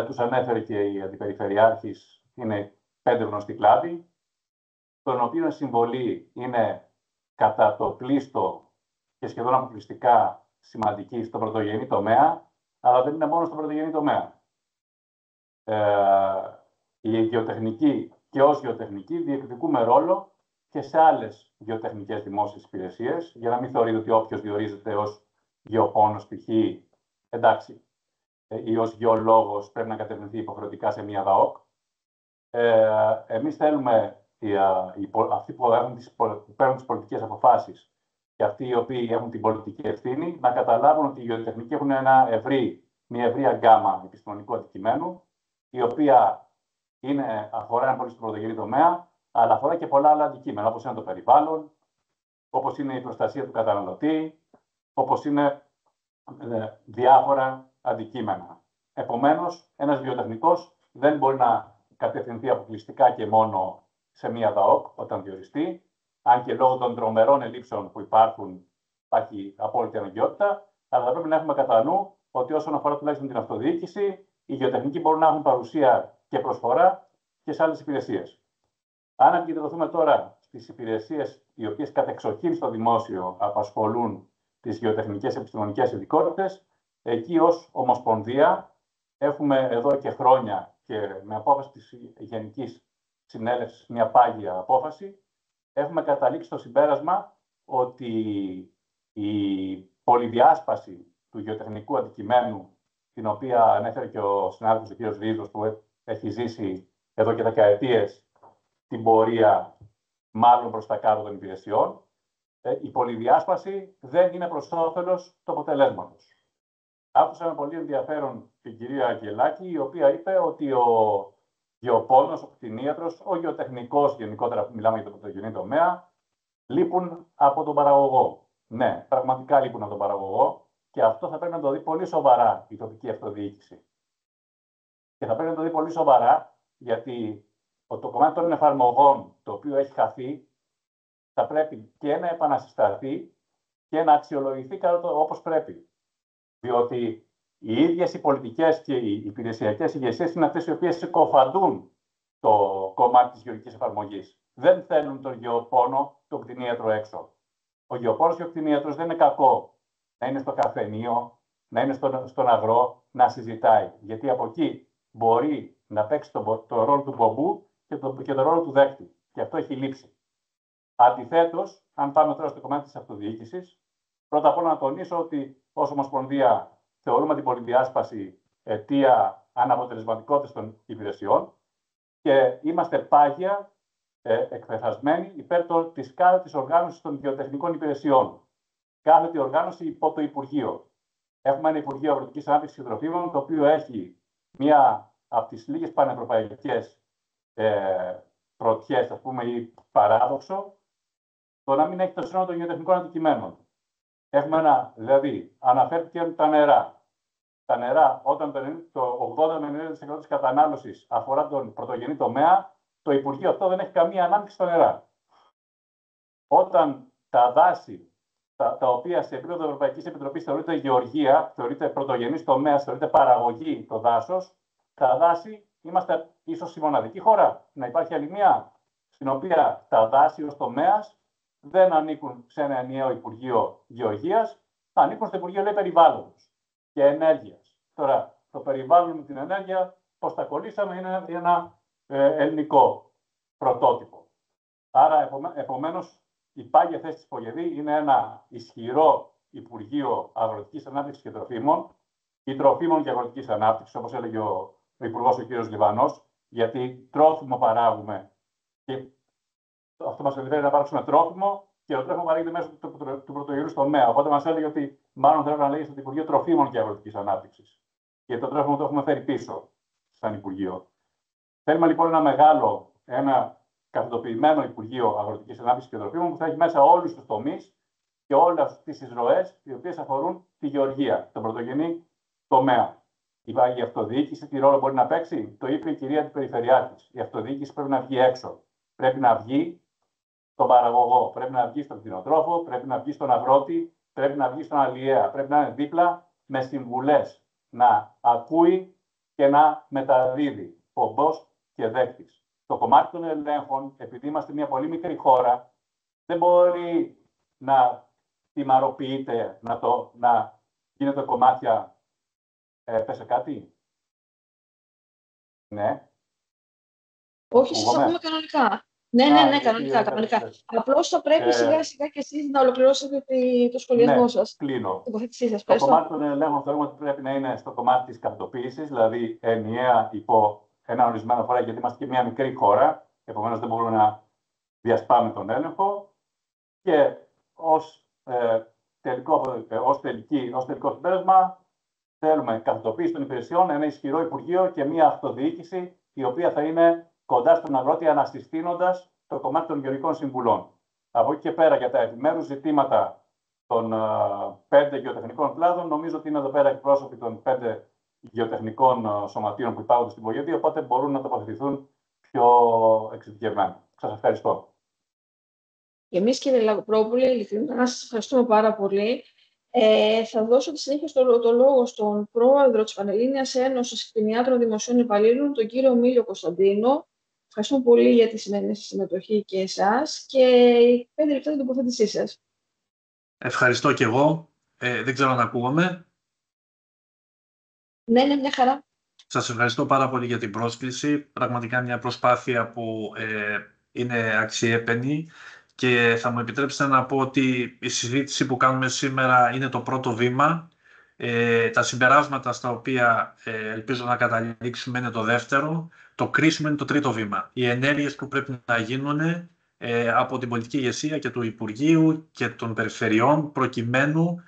τους ανέφερε και η Αντιπεριφερειάρχης, είναι 5 γνωστοί κλάδοι, των οποίων η συμβολή είναι κατά το πλείστο και σχεδόν αποκλειστικά σημαντική στον πρωτογενή τομέα, αλλά δεν είναι μόνο στον πρωτογενή τομέα. Η γεωτεχνική και ως γεωτεχνική διεκδικούμε ρόλο και σε άλλες γεωτεχνικές δημόσιες υπηρεσίες, για να μην θεωρείτε ότι όποιος διορίζεται ως γεωπόνος π.χ. εντάξει, ή ως γεωλόγος πρέπει να κατευθυνθεί υποχρεωτικά σε μία ΔΑΟΚ. Εμείς θέλουμε αυτοί που παίρνουν τις πολιτικές αποφάσεις και αυτοί οι οποίοι έχουν την πολιτική ευθύνη να καταλάβουν ότι οι γεωτεχνικοί έχουν μια ευρεία γκάμα επιστημονικού αντικειμένου, η οποία αφορά ένα πολύ στον πρωτογενή τομέα, αλλά αφορά και πολλά άλλα αντικείμενα, όπως είναι το περιβάλλον, όπως είναι η προστασία του καταναλωτή, όπως είναι διάφορα αντικείμενα. Επομένως, ένας βιοτεχνικός δεν μπορεί να κατευθυνθεί αποκλειστικά και μόνο σε μία ΔΑΟΚ όταν διοριστεί, αν και λόγω των τρομερών ελλείψεων που υπάρχει απόλυτη αναγκαιότητα, αλλά θα πρέπει να έχουμε κατά νου ότι όσον αφορά τουλάχιστον την αυτοδιοίκηση, οι γεωτεχνικοί μπορούν να έχουν παρουσία και προσφορά και σε άλλες υπηρεσίες. Αν επικεντρωθούμε τώρα στις υπηρεσίες οι οποίες κατεξοχήν στο δημόσιο απασχολούν τις γεωτεχνικές επιστημονικές ειδικότητες, εκεί ως Ομοσπονδία έχουμε εδώ και χρόνια και με απόφαση της Γενικής Συνέλευσης, μια πάγια απόφαση, έχουμε καταλήξει στο συμπέρασμα ότι η πολυδιάσπαση του γεωτεχνικού αντικειμένου, την οποία ανέφερε και ο συνάδελφος ο κ. Ρίζος, που έχει ζήσει εδώ και δεκαετίες την πορεία μάλλον προς τα κάτω των υπηρεσιών, η πολυδιάσπαση δεν είναι προς όφελος του αποτελέσματος. Άκουσα με πολύ ενδιαφέρον την κυρία Αγγελάκη, η οποία είπε ότι ο γεωπόνος, ο κτηνίατρος, ο γεωτεχνικός, γενικότερα που μιλάμε για το πρωτογενή τομέα, λείπουν από τον παραγωγό. Ναι, πραγματικά λείπουν από τον παραγωγό και αυτό θα πρέπει να το δει πολύ σοβαρά η τοπική αυτοδιοίκηση. Και θα πρέπει να το δει πολύ σοβαρά, γιατί το κομμάτι των εφαρμογών, το οποίο έχει χαθεί, θα πρέπει και να επανασυσταθεί και να αξιολογηθεί όπως πρέπει. Διότι οι ίδιες οι πολιτικές και οι υπηρεσιακές ηγεσίες είναι αυτές οι οποίες συκοφαντούν το κομμάτι της γεωργικής εφαρμογής. Δεν θέλουν τον γεωπόνο, τον κτηνίατρο έξω. Ο γεωπόνος και ο κτηνίατρος δεν είναι κακό να είναι στο καφενείο, να είναι στον αγρό, να συζητάει. Γιατί από εκεί μπορεί να παίξει το ρόλο του μπομπού και το ρόλο του δέκτη. Και αυτό έχει λείψει. Αντιθέτως, αν πάμε τώρα στο κομμάτι της αυτοδιοίκησης, πρώτα απ' όλα να τονίσω ότι ως Ομοσπονδία θεωρούμε την πολυδιάσπαση αιτία αναποτελεσματικότητας των υπηρεσιών και είμαστε πάγια εκπεφρασμένοι υπέρ της κάθετης οργάνωσης των γεωτεχνικών υπηρεσιών. Κάθετη οργάνωση υπό το Υπουργείο. Έχουμε ένα Υπουργείο Αγροτικής Ανάπτυξης και Τροφίμων, το οποίο έχει μία από τις λίγες πανευρωπαϊκές πρωτιές, ας πούμε, ή παράδοξο, το να μην έχει το σύνολο των γεωτεχνικών αντικειμένων. Έχουμε δηλαδή, αναφέρθηκε τα νερά. Τα νερά, όταν το 80 με 90% της κατανάλωσης αφορά τον πρωτογενή τομέα, το Υπουργείο αυτό δεν έχει καμία ανάμειξη στα νερά. Όταν τα δάση, τα οποία σε επίπεδο Ευρωπαϊκής Επιτροπής θεωρείται γεωργία, θεωρείται πρωτογενής τομέας, θεωρείται παραγωγή το δάσος, τα δάση είμαστε ίσως η μοναδική χώρα να υπάρχει άλλη μία, στην οποία τα δάση ως τομέας δεν ανήκουν σε ένα ενιαίο Υπουργείο Γεωργίας, ανήκουν στο Υπουργείο, λέει, Περιβάλλοντος και Ενέργειας. Τώρα, το περιβάλλον με την ενέργεια, πώς τα κολλήσαμε, είναι ένα ελληνικό πρωτότυπο. Άρα, επομένως, η πάγια θέση της ΠΟΓΕΔΗ είναι ένα ισχυρό Υπουργείο Αγροτικής Ανάπτυξης και Τροφίμων ή Τροφίμων και Αγροτικής Ανάπτυξης, όπως έλεγε ο Υπουργός ο κ. Λιβανός, γιατί τρόφιμο παράγουμε και αυτό μας ενδιαφέρει να παράξουμε τρόφιμο και το τρόφιμο παράγεται μέσω του πρωτογενούς τομέα. Οπότε μας έλεγε ότι μάλλον πρέπει να λέγει στο Υπουργείο Τροφίμων και Αγροτικής Ανάπτυξης. Και το τρόφιμο το έχουμε φέρει πίσω σαν Υπουργείο. Θέλουμε λοιπόν ένα μεγάλο, ένα καθοδοποιημένο Υπουργείο Αγροτικής Ανάπτυξης και Τροφίμων που θα έχει μέσα όλους τους τομείς και όλες τις εισρωές οι οποίες αφορούν τη γεωργία, τον πρωτογενή τομέα. Η αυτοδιοίκηση τι ρόλο μπορεί να παίξει, το είπε η κυρία του Περιφερειάρχης. Η αυτοδιοίκηση πρέπει να βγει έξω. Πρέπει να βγει στον παραγωγό, πρέπει να βγει στον κτηνοτρόφο, πρέπει να βγει στον αγρότη, πρέπει να βγει στον αλλιέα. Πρέπει να είναι δίπλα με συμβουλές, να ακούει και να μεταδίδει πομπός και δέκτης. Το κομμάτι των ελέγχων, επειδή είμαστε μια πολύ μικρή χώρα, δεν μπορεί να τιμαροποιείται, να γίνεται κομμάτια. Πέσε κάτι. Ναι. Όχι, σας ακούμε κανονικά. Ναι, κανονικά. Απλώς θα πρέπει σιγά σιγά και εσείς να ολοκληρώσετε το σχολιασμό σας. Κλείνω. Το κομμάτι των ελέγχων θεωρούμε ότι πρέπει να είναι στο κομμάτι της καπιτοποίησης, δηλαδή ενιαία υπό ένα ορισμένο φορέα, γιατί είμαστε και μια μικρή χώρα, επομένως δεν μπορούμε να διασπάμε τον έλεγχο. Και ως τελικό συμπέρασμα, θέλουμε καπιτοποίηση των υπηρεσιών, ένα ισχυρό Υπουργείο και μια αυτοδιοίκηση η οποία θα είναι κοντά στον αγρότη, ανασυστήνοντας το κομμάτι των γεωργικών συμβουλών. Από εκεί και πέρα, για τα επιμέρους ζητήματα των 5 γεωτεχνικών κλάδων, νομίζω ότι είναι εδώ πέρα εκπρόσωποι των 5 γεωτεχνικών σωματείων που υπάρχουν στην ΠΟΓΕΔΗ, οπότε μπορούν να τοποθετηθούν πιο εξειδικευμένα. Σας ευχαριστώ. Και εμείς, κύριε Λαγοπρόπουλε, ειλικρινά να σας ευχαριστούμε πάρα πολύ. Θα δώσω τη συνέχεια το λόγο στον πρόεδρο της Πανελλήνιας Ένωσης Κτηνιάτρων Δημοσίων Υπαλλήλων, τον κύριο Μίλιο Κωνσταντίνο. Ευχαριστούμε πολύ για τη σημερινή συμμετοχή και εσάς και 5 λεπτά την τοποθέτησή σας. Ευχαριστώ και εγώ. Δεν ξέρω αν ακούγομαι. Ναι, μια χαρά. Σας ευχαριστώ πάρα πολύ για την πρόσκληση. Πραγματικά μια προσπάθεια που είναι αξιέπαινη. Και θα μου επιτρέψετε να πω ότι η συζήτηση που κάνουμε σήμερα είναι το πρώτο βήμα. Τα συμπεράσματα στα οποία ελπίζω να καταλήξουμε είναι το δεύτερο. Το κρίσιμο είναι το τρίτο βήμα. Οι ενέργειες που πρέπει να γίνουν από την πολιτική ηγεσία και του Υπουργείου και των Περιφερειών προκειμένου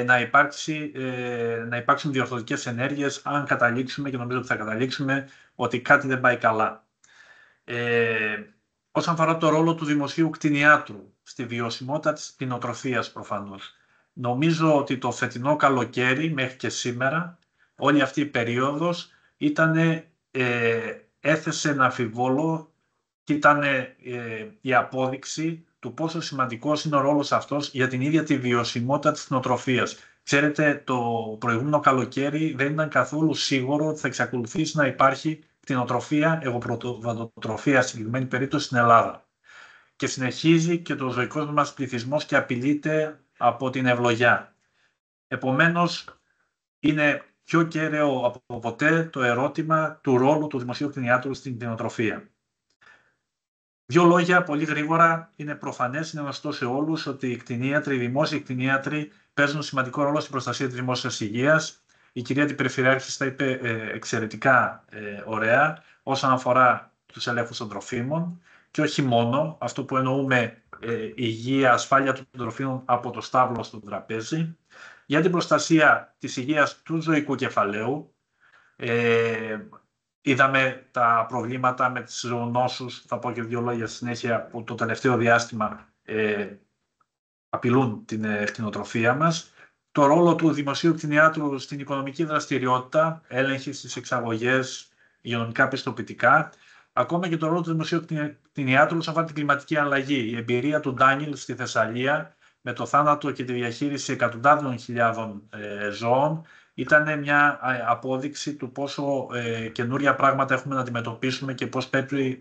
να υπάρξουν διορθωτικές ενέργειες αν καταλήξουμε, και νομίζω ότι θα καταλήξουμε, ότι κάτι δεν πάει καλά. Όσον αφορά το ρόλο του δημοσίου κτηνιάτρου στη βιωσιμότητα της κτηνοτροφίας προφανώς, νομίζω ότι το φετινό καλοκαίρι μέχρι και σήμερα, όλη αυτή η περίοδος έθεσε ένα αμφιβόλο και ήταν η απόδειξη του πόσο σημαντικός είναι ο ρόλος αυτός για την ίδια τη βιωσιμότητα της κτηνοτροφίας. Ξέρετε, το προηγούμενο καλοκαίρι δεν ήταν καθόλου σίγουρο ότι θα εξακολουθήσει να υπάρχει κτηνοτροφία, εγωπροβατοτροφία, συγκεκριμένη περίπτωση στην Ελλάδα. Και συνεχίζει και το ζωικός μας πληθυσμός και απειλείται από την ευλογιά. Επομένως, είναι πιο κέραιο από ποτέ το ερώτημα του ρόλου του δημοσίου κτηνιάτρου στην κτηνοτροφία. Δύο λόγια πολύ γρήγορα. Είναι προφανές, είναι γνωστό σε όλους ότι οι κτηνίατροι, οι δημόσιοι κτηνίατροι παίζουν σημαντικό ρόλο στην προστασία της δημόσιας υγείας. Η κυρία Αντιπεριφερειάρχης τα είπε εξαιρετικά ωραία όσον αφορά τους ελέγχους των τροφίμων και όχι μόνο αυτό που εννοούμε υγεία, ασφάλεια των τροφίμων από το στάβλο στο τραπέζι, για την προστασία της υγείας του ζωικού κεφαλαίου. Είδαμε τα προβλήματα με τις ζωονόσους, θα πω και δύο λόγια στη συνέχεια, που το τελευταίο διάστημα απειλούν την κτηνοτροφία μας. Το ρόλο του δημοσίου κτηνιάτρου στην οικονομική δραστηριότητα, έλεγχη στις εξαγωγές, υγειονομικά πιστοποιητικά, ακόμα και το ρόλο του δημοσίου κτηνιάτρου όσον αφορά την κλιματική αλλαγή. Η εμπειρία του Ντάνιελ στη Θεσσαλία με το θάνατο και τη διαχείριση εκατοντάδων χιλιάδων ζώων ήταν μια απόδειξη του πόσο καινούρια πράγματα έχουμε να αντιμετωπίσουμε και πώς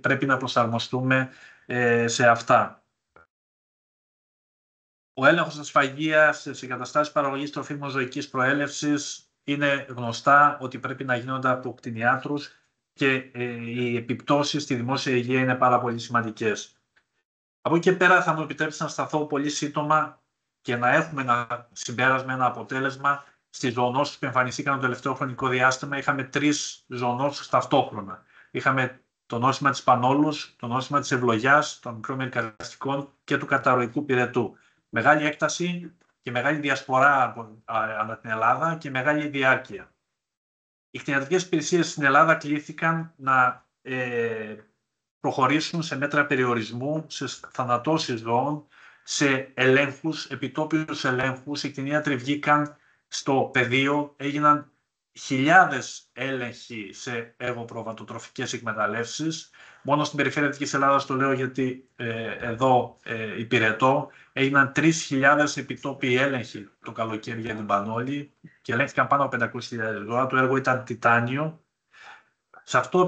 πρέπει να προσαρμοστούμε σε αυτά. Ο έλεγχος της σφαγείας σε εγκαταστάσεις παραγωγής τροφίμων ζωικής προέλευσης είναι γνωστά ότι πρέπει να γίνονται από κτηνιάτρους και οι επιπτώσεις στη δημόσια υγεία είναι πάρα πολύ σημαντικές. Από εκεί και πέρα θα μου επιτρέψετε να σταθώ πολύ σύντομα και να έχουμε ένα συμπέρασμα, ένα αποτέλεσμα. Στις ζωονόσους που εμφανιστήκαν το τελευταίο χρονικό διάστημα είχαμε 3 ζωονόσους ταυτόχρονα. Είχαμε το νόσημα της πανόλους, το νόσημα της ευλογιάς, των μικρομερικαστικών και του καταρροϊκού πυρετού. Μεγάλη έκταση και μεγάλη διασπορά ανά την Ελλάδα και μεγάλη διάρκεια. Οι κτηνιατρικές υπηρεσίες στην Ελλάδα κλήθηκαν να προχωρήσουν σε μέτρα περιορισμού, σε θανατώσεις ζώων, σε ελέγχους, επιτόπιους ελέγχους. Οι κτηνίατροι βγήκαν στο πεδίο, έγιναν χιλιάδες έλεγχοι σε εγωπροβατοτροφικές εκμεταλλεύσεις. Μόνο στην περιφέρεια της Ελλάδας, το λέω γιατί εδώ υπηρετώ, έγιναν 3.000 επιτόπιοι έλεγχοι το καλοκαίρι για την πανόλη και ελέγχθηκαν πάνω από 500.000 ζώα. Το έργο ήταν τιτάνιο. Σε αυτό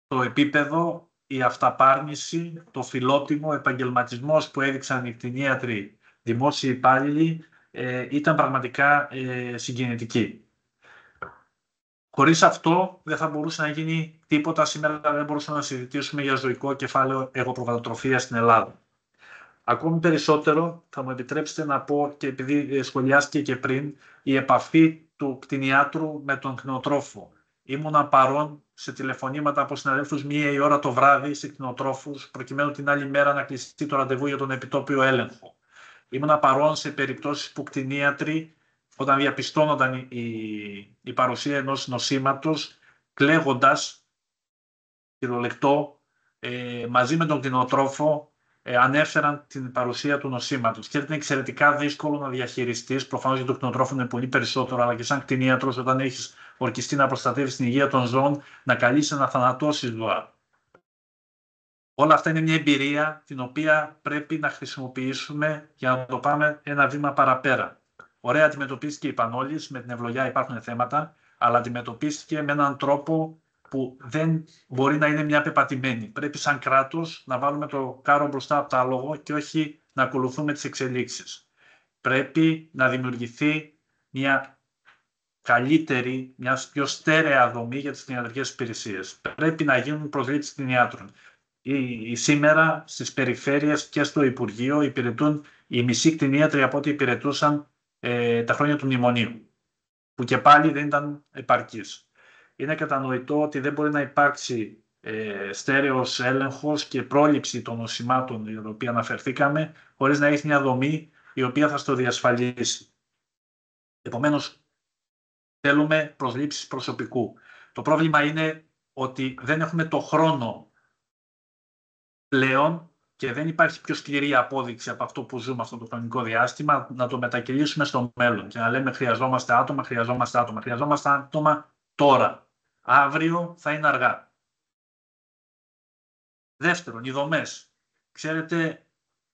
το επίπεδο η αυταπάρνηση, το φιλότιμο επαγγελματισμός που έδειξαν οι κτηνίατροι δημόσιοι υπάλληλοι ήταν πραγματικά συγκινητική. Χωρίς αυτό δεν θα μπορούσε να γίνει τίποτα. Σήμερα δεν μπορούσαμε να συζητήσουμε για ζωικό κεφάλαιο εγωπροβατοτροφίας στην Ελλάδα. Ακόμη περισσότερο θα μου επιτρέψετε να πω, και επειδή σχολιάστηκε και πριν, η επαφή του κτηνιάτρου με τον κτηνοτρόφο. Ήμουνα παρόν σε τηλεφωνήματα από συναδέλφους 1 η ώρα το βράδυ σε κτηνοτρόφους, προκειμένου την άλλη μέρα να κλειστεί το ραντεβού για τον επιτόπιο έλεγχο. Ήμουνα παρόν σε περιπτώσεις που κτηνίατροι, όταν διαπιστώνονταν η παρουσία ενός νοσήματος, κλαίγοντας, κυριολεκτό, μαζί με τον κτηνοτρόφο, ανέφεραν την παρουσία του νοσήματος. Και ήταν εξαιρετικά δύσκολο να διαχειριστείς, προφανώς για τον κτηνοτρόφο είναι πολύ περισσότερο, αλλά και σαν κτηνίατρος, όταν έχεις ορκιστεί να προστατεύεις την υγεία των ζώων, να καλείς να θανατώσεις ζώα. Όλα αυτά είναι μια εμπειρία την οποία πρέπει να χρησιμοποιήσουμε για να το πάμε ένα βήμα παραπέρα. Ωραία αντιμετωπίστηκε η πανόλης, με την ευλογιά υπάρχουν θέματα, αλλά αντιμετωπίστηκε με έναν τρόπο που δεν μπορεί να είναι μια πεπατημένη. Πρέπει σαν κράτος να βάλουμε το κάρο μπροστά από το άλογο και όχι να ακολουθούμε τις εξελίξεις. Πρέπει να δημιουργηθεί μια καλύτερη, μια πιο στέρεα δομή για τις κτηνιατρικές υπηρεσίες. Πρέπει να γίνουν προσλήψεις κτηνιάτρων. Σήμερα στις περιφέρειες και στο Υπουργείο υπηρετούν οι μισοί κτηνίατροι από ό,τι υπηρετούσαν τα χρόνια του μνημονίου, που και πάλι δεν ήταν επαρκής. Είναι κατανοητό ότι δεν μπορεί να υπάρξει στέρεος έλεγχος και πρόληψη των νοσημάτων για τα οποία αναφερθήκαμε, χωρίς να έχει μια δομή η οποία θα στο διασφαλίσει. Επομένως, θέλουμε προσλήψεις προσωπικού. Το πρόβλημα είναι ότι δεν έχουμε το χρόνο πλέον και δεν υπάρχει πιο σκληρή απόδειξη από αυτό που ζούμε αυτό το χρονικό διάστημα να το μετακυλήσουμε στο μέλλον και να λέμε χρειαζόμαστε άτομα, χρειαζόμαστε άτομα. Χρειαζόμαστε άτομα τώρα. Αύριο θα είναι αργά. Δεύτερον, οι δομές. Ξέρετε,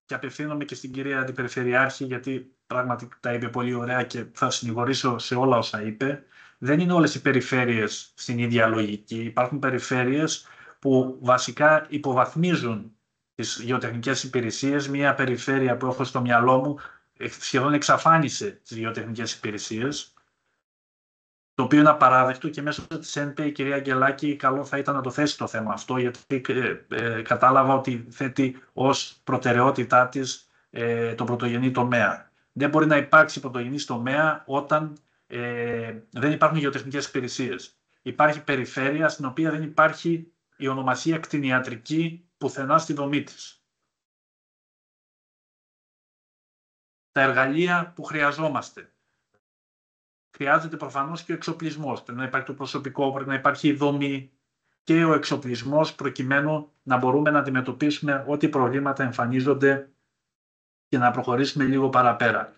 και απευθύνομαι και στην κυρία Αντιπεριφερειάρχη, γιατί πράγματι τα είπε πολύ ωραία και θα συνηγορήσω σε όλα όσα είπε. Δεν είναι όλες οι περιφέρειες στην ίδια λογική. Υπάρχουν περιφέρειες που βασικά υποβαθμίζουν τις γεωτεχνικές υπηρεσίες. Μία περιφέρεια που έχω στο μυαλό μου σχεδόν εξαφάνισε τις γεωτεχνικές υπηρεσίες. το οποίο είναι απαράδεκτο και μέσω της ΕΝΠΕ η κυρία Αγγελάκη καλό θα ήταν να το θέσει το θέμα αυτό, γιατί κατάλαβα ότι θέτει ως προτεραιότητά της το πρωτογενή τομέα. Δεν μπορεί να υπάρξει πρωτογενής τομέα όταν δεν υπάρχουν γεωτεχνικές υπηρεσίες. Υπάρχει περιφέρεια στην οποία δεν υπάρχει η ονομασία κτηνιατρική πουθενά στη δομή της. Τα εργαλεία που χρειαζόμαστε. Χρειάζεται προφανώς και ο εξοπλισμός. Πρέπει να υπάρχει το προσωπικό, πρέπει να υπάρχει η δομή και ο εξοπλισμός προκειμένου να μπορούμε να αντιμετωπίσουμε ό,τι προβλήματα εμφανίζονται και να προχωρήσουμε λίγο παραπέρα.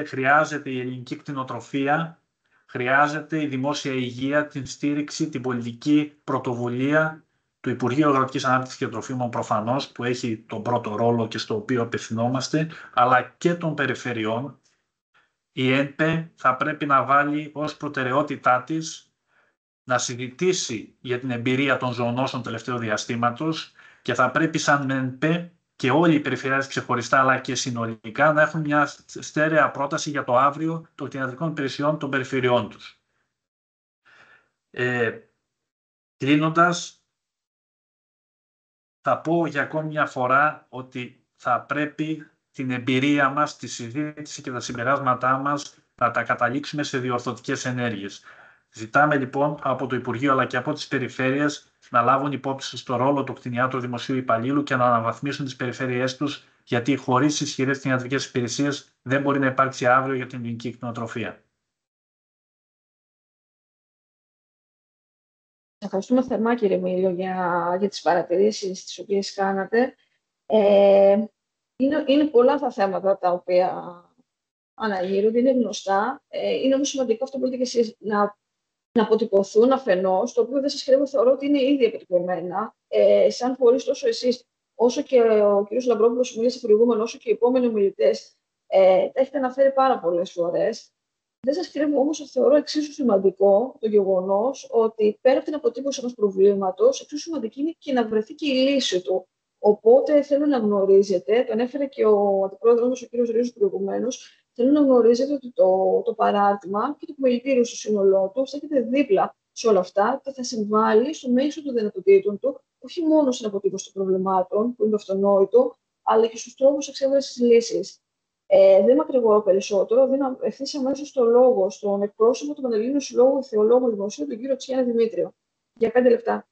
Χρειάζεται η ελληνική κτηνοτροφία, χρειάζεται η δημόσια υγεία, την στήριξη, την πολιτική πρωτοβουλία του Υπουργείου Αγροτικής Ανάπτυξης και Τροφίμων προφανώς, που έχει τον πρώτο ρόλο και στο οποίο απευθυνόμαστε, αλλά και των περιφερειών. Η ΕΝΠΕ θα πρέπει να βάλει ως προτεραιότητά της να συζητήσει για την εμπειρία των ζωονόσων τελευταίου διαστήματος και θα πρέπει σαν ΕΝΠΕ και όλοι οι περιφερειάδες ξεχωριστά αλλά και συνολικά να έχουν μια στέρεα πρόταση για το αύριο των κτηνιατρικών υπηρεσιών των περιφερειών τους. Κλείνοντας, θα πω για ακόμη μια φορά ότι θα πρέπει την εμπειρία μας, τη συζήτηση και τα συμπεράσματά μας να τα καταλήξουμε σε διορθωτικές ενέργειες. Ζητάμε λοιπόν από το Υπουργείο αλλά και από τις περιφέρειες να λάβουν υπόψη στο ρόλο του κτηνιάτρου δημοσίου υπαλλήλου και να αναβαθμίσουν τις περιφέρειές τους, γιατί χωρίς ισχυρές κτηνιατρικές υπηρεσίες δεν μπορεί να υπάρξει αύριο για την ελληνική κτηνοτροφία. Ευχαριστούμε θερμά, κύριε Μήλιο, για τις παρατηρήσεις τις οποίες κάνατε. Είναι πολλά τα θέματα τα οποία αναγείρονται, είναι γνωστά. Είναι όμως σημαντικό αυτό που λέτε και εσείς, να αποτυπωθούν αφενός, το οποίο δεν σας χρειάζεται, θεωρώ ότι είναι ήδη αποτυπωμένα. Σαν φορείς τόσο εσείς, όσο και ο κ. Λαμπρόπουλος που μίλησε προηγούμενο, όσο και οι επόμενοι ομιλητές, τα έχετε αναφέρει πάρα πολλές φορές. Δεν σας κρύβω όμως ότι θεωρώ εξίσου σημαντικό το γεγονός ότι πέρα από την αποτύπωση ενός προβλήματος, εξίσου σημαντική είναι και να βρεθεί και η λύση του. Οπότε θέλω να γνωρίζετε, το ανέφερε και ο αντιπρόεδρος μας, ο κ. Ρίζος προηγουμένως, θέλω να γνωρίζετε ότι το παράρτημα και το επιμελητήριο στο σύνολό του στέκεται δίπλα σε όλα αυτά και θα συμβάλλει στο μέγιστο των δυνατοτήτων του, όχι μόνο στην αποτύπωση των προβλημάτων, που είναι το αυτονόητο, αλλά και στους τρόπους εξέβρεσης λύσης. Δεν μακρηγορώ περισσότερο, δίνω ευθύς αμέσως το λόγο στον εκπρόσωπο του Πανελλήνιου Συλλόγου Θεολόγου Δημοσίου, τον κύριο Τσιάννα Δημήτριο. Για 5 λεπτά.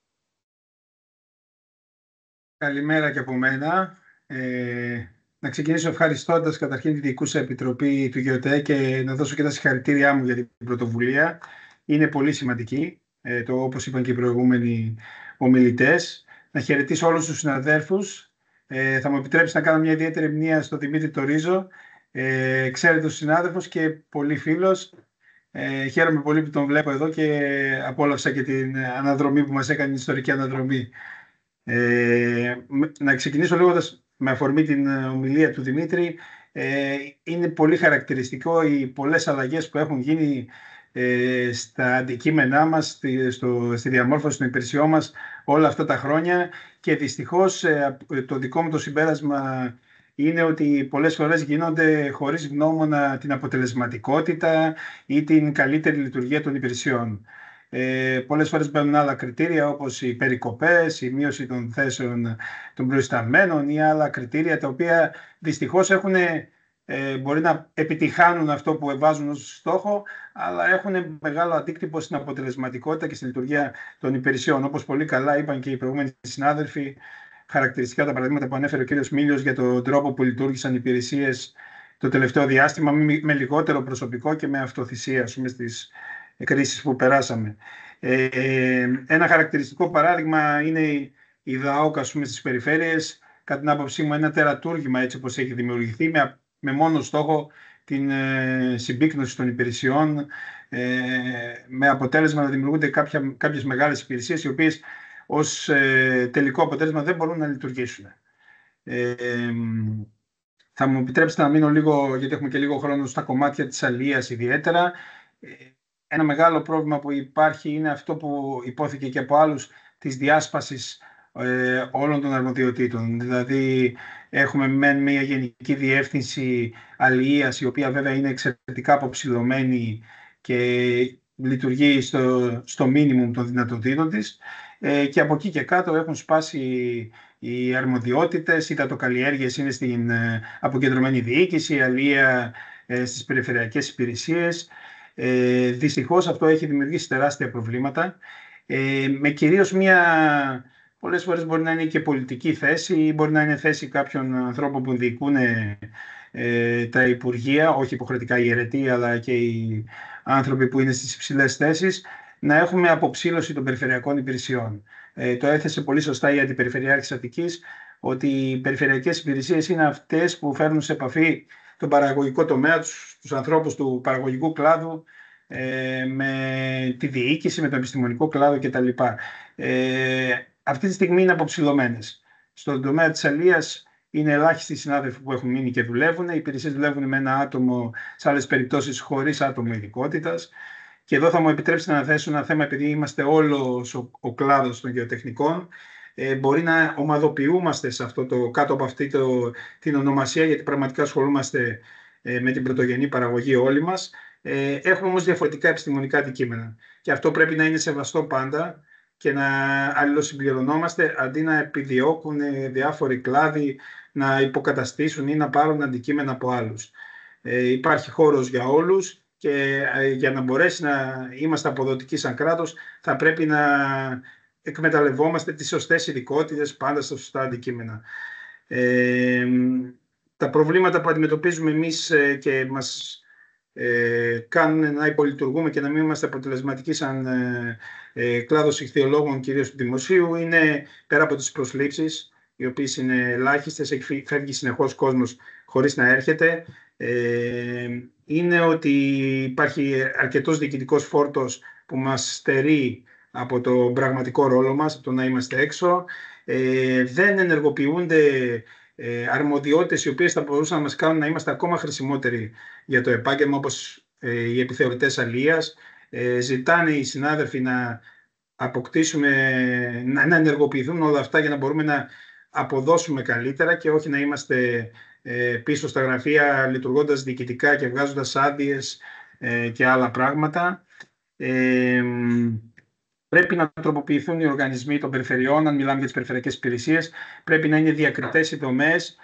Καλημέρα και από μένα. Να ξεκινήσω ευχαριστώντας καταρχήν τη Διοικούσα Επιτροπή του ΓΕΟΤΕ και να δώσω και τα συγχαρητήριά μου για την πρωτοβουλία. Είναι πολύ σημαντική, όπως είπαν και οι προηγούμενοι ομιλητές. Να χαιρετήσω όλους τους συναδέλφους. Θα μου επιτρέψει να κάνω μια ιδιαίτερη μνήμα στον Δημήτρη το Ρίζο. Ξέρετε τον συνάδελφος και πολύ φίλος. Χαίρομαι πολύ που τον βλέπω εδώ και απόλαυσα και την αναδρομή που μας έκανε, την ιστορική αναδρομή. Να ξεκινήσω λέγοντας με αφορμή την ομιλία του Δημήτρη. Είναι πολύ χαρακτηριστικό οι πολλές αλλαγές που έχουν γίνει στα αντικείμενά μας, στη διαμόρφωση των υπηρεσιών μας όλα αυτά τα χρόνια και δυστυχώς το δικό μου το συμπέρασμα είναι ότι πολλές φορές γίνονται χωρίς γνώμονα την αποτελεσματικότητα ή την καλύτερη λειτουργία των υπηρεσιών. Πολλές φορές μπαίνουν άλλα κριτήρια όπως οι περικοπές, η μείωση των θέσεων των προϊσταμένων ή άλλα κριτήρια τα οποία δυστυχώς μπορεί να επιτυχάνουν αυτό που βάζουν ως στόχο, αλλά έχουν μεγάλο αντίκτυπο στην αποτελεσματικότητα και στη λειτουργία των υπηρεσιών. Όπως πολύ καλά είπαν και οι προηγούμενοι συνάδελφοι, χαρακτηριστικά τα παραδείγματα που ανέφερε ο κ. Μήλιος για τον τρόπο που λειτουργήσαν οι υπηρεσίες το τελευταίο διάστημα, με λιγότερο προσωπικό και με αυτοθυσία στις κρίσεις που περάσαμε. Ένα χαρακτηριστικό παράδειγμα είναι η ΔΑΟΚ στις περιφέρειες. Κατά την άποψή μου, ένα τερατούργημα έτσι όπως έχει δημιουργηθεί, με μόνο στόχο την συμπίκνωση των υπηρεσιών, με αποτέλεσμα να δημιουργούνται κάποιες μεγάλες υπηρεσίες οι οποίες ως τελικό αποτέλεσμα δεν μπορούν να λειτουργήσουν. Θα μου επιτρέψετε να μείνω λίγο, γιατί έχουμε και λίγο χρόνο, στα κομμάτια της αλίας ιδιαίτερα. Ένα μεγάλο πρόβλημα που υπάρχει είναι αυτό που υπόθηκε και από άλλους, της διάσπασης όλων των αρμοδιοτήτων. Δηλαδή έχουμε μια γενική διεύθυνση αλίας, η οποία βέβαια είναι εξαιρετικά αποψηλωμένη και λειτουργεί στο μίνιμουμ των δυνατοτήτων της, και από εκεί και κάτω έχουν σπάσει οι αρμοδιότητες, οι υδατοκαλλιέργειες είναι στην αποκεντρωμένη διοίκηση, η αλεία στις περιφερειακές υπηρεσίες. Δυστυχώς αυτό έχει δημιουργήσει τεράστια προβλήματα, με κυρίως πολλές φορές μπορεί να είναι και πολιτική θέση ή μπορεί να είναι θέση κάποιων ανθρώπων που διοικούν τα υπουργεία, όχι υποχρεωτικά οι αιρετοί, αλλά και οι άνθρωποι που είναι στις υψηλές θέσεις, να έχουμε αποψήλωση των περιφερειακών υπηρεσιών. Το έθεσε πολύ σωστά η Αντιπεριφερειάρχης Αττικής, ότι οι περιφερειακές υπηρεσίες είναι αυτές που φέρνουν σε επαφή τον παραγωγικό τομέα, τους ανθρώπους του παραγωγικού κλάδου, με τη διοίκηση, με τον επιστημονικό κλάδο κτλ. Αυτή τη στιγμή είναι αποψηλωμένες. Στον τομέα της αλίας είναι ελάχιστοι οι συνάδελφοι που έχουν μείνει και δουλεύουν. Οι υπηρεσίες δουλεύουν με ένα άτομο, σε άλλες περιπτώσεις χωρίς άτομο ειδικότητας. Και εδώ θα μου επιτρέψετε να θέσω ένα θέμα, επειδή είμαστε όλος ο κλάδος των γεωτεχνικών. Μπορεί να ομαδοποιούμαστε σε αυτό κάτω από αυτή την ονομασία, γιατί πραγματικά ασχολούμαστε με την πρωτογενή παραγωγή όλοι μας. Έχουμε όμως διαφορετικά επιστημονικά αντικείμενα. Και αυτό πρέπει να είναι σεβαστό πάντα και να αλληλοσυμπληρωνόμαστε, αντί να επιδιώκουν διάφοροι κλάδοι να υποκαταστήσουν ή να πάρουν αντικείμενα από άλλους. Υπάρχει χώρος για όλους και για να μπορέσει να είμαστε αποδοτικοί σαν κράτος θα πρέπει να εκμεταλλευόμαστε τις σωστές ειδικότητες πάντα στα σωστά αντικείμενα. Τα προβλήματα που αντιμετωπίζουμε εμείς και μας κάνουν να υπολειτουργούμε και να μην είμαστε αποτελεσματικοί σαν κλάδος ιχθυολόγων, κυρίως του δημοσίου, είναι πέρα από τις προσλήψεις, οι οποίες είναι ελάχιστες, φεύγει συνεχώς κόσμος χωρίς να έρχεται. Είναι ότι υπάρχει αρκετός διοικητικός φόρτος που μας στερεί από το πραγματικό ρόλο μας, από το να είμαστε έξω. Δεν ενεργοποιούνται αρμοδιότητες οι οποίες θα μπορούσαν να μας κάνουν να είμαστε ακόμα χρησιμότεροι για το επάγγελμα, όπως οι επιθεωρητές αλίας. Ζητάνε οι συνάδελφοι να αποκτήσουμε, να ενεργοποιηθούν όλα αυτά για να μπορούμε να αποδώσουμε καλύτερα και όχι να είμαστε πίσω στα γραφεία λειτουργώντας διοικητικά και βγάζοντας άδειες και άλλα πράγματα. Πρέπει να τροποποιηθούν οι οργανισμοί των περιφερειών. Αν μιλάμε για τις περιφερειακές υπηρεσίες, πρέπει να είναι διακριτές οι δομές,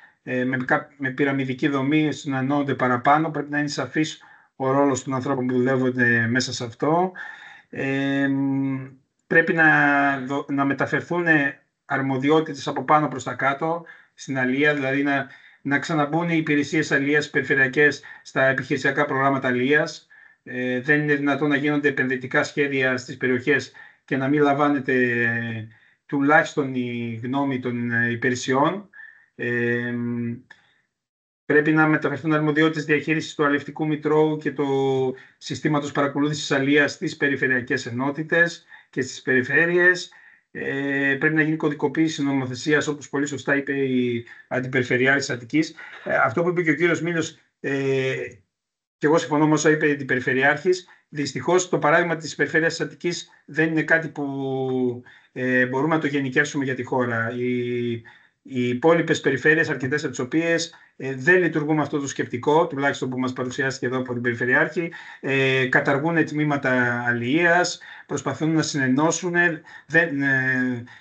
με πυραμιδική δομή, να ενώνονται παραπάνω. Πρέπει να είναι σαφής ο ρόλος των ανθρώπων που δουλεύουν μέσα σε αυτό. Πρέπει να μεταφερθούν αρμοδιότητες από πάνω προς τα κάτω στην αλεία, δηλαδή να ξαναμπούν οι υπηρεσίες αλείας περιφερειακές στα επιχειρησιακά προγράμματα αλείας. Δεν είναι δυνατόν να γίνονται επενδυτικά σχέδια στις περιοχές και να μην λαμβάνεται τουλάχιστον η γνώμη των υπηρεσιών. Πρέπει να μεταφερθούν αρμοδιότητες διαχείρισης του αλευτικού μητρώου και του συστήματος παρακολούθησης αλείας στις περιφερειακές ενότητες και στις περιφέρειες. Πρέπει να γίνει κωδικοποίηση νομοθεσίας, όπως πολύ σωστά είπε η Αντιπεριφερειάρχης Αττικής. Αυτό που είπε και ο κύριος Μήλος, και εγώ συμφωνώ με όσα είπε η Αντιπεριφερειάρχης. Δυστυχώς το παράδειγμα της Περιφέρειας της Αττικής δεν είναι κάτι που μπορούμε να το γενικεύσουμε για τη χώρα. Οι υπόλοιπες περιφέρειες, αρκετές από τις οποίες δεν λειτουργούν με αυτό το σκεπτικό, τουλάχιστον που μας παρουσιάστηκε εδώ από την Περιφερειάρχη, καταργούν τμήματα αλληλείας, προσπαθούν να συνενώσουν,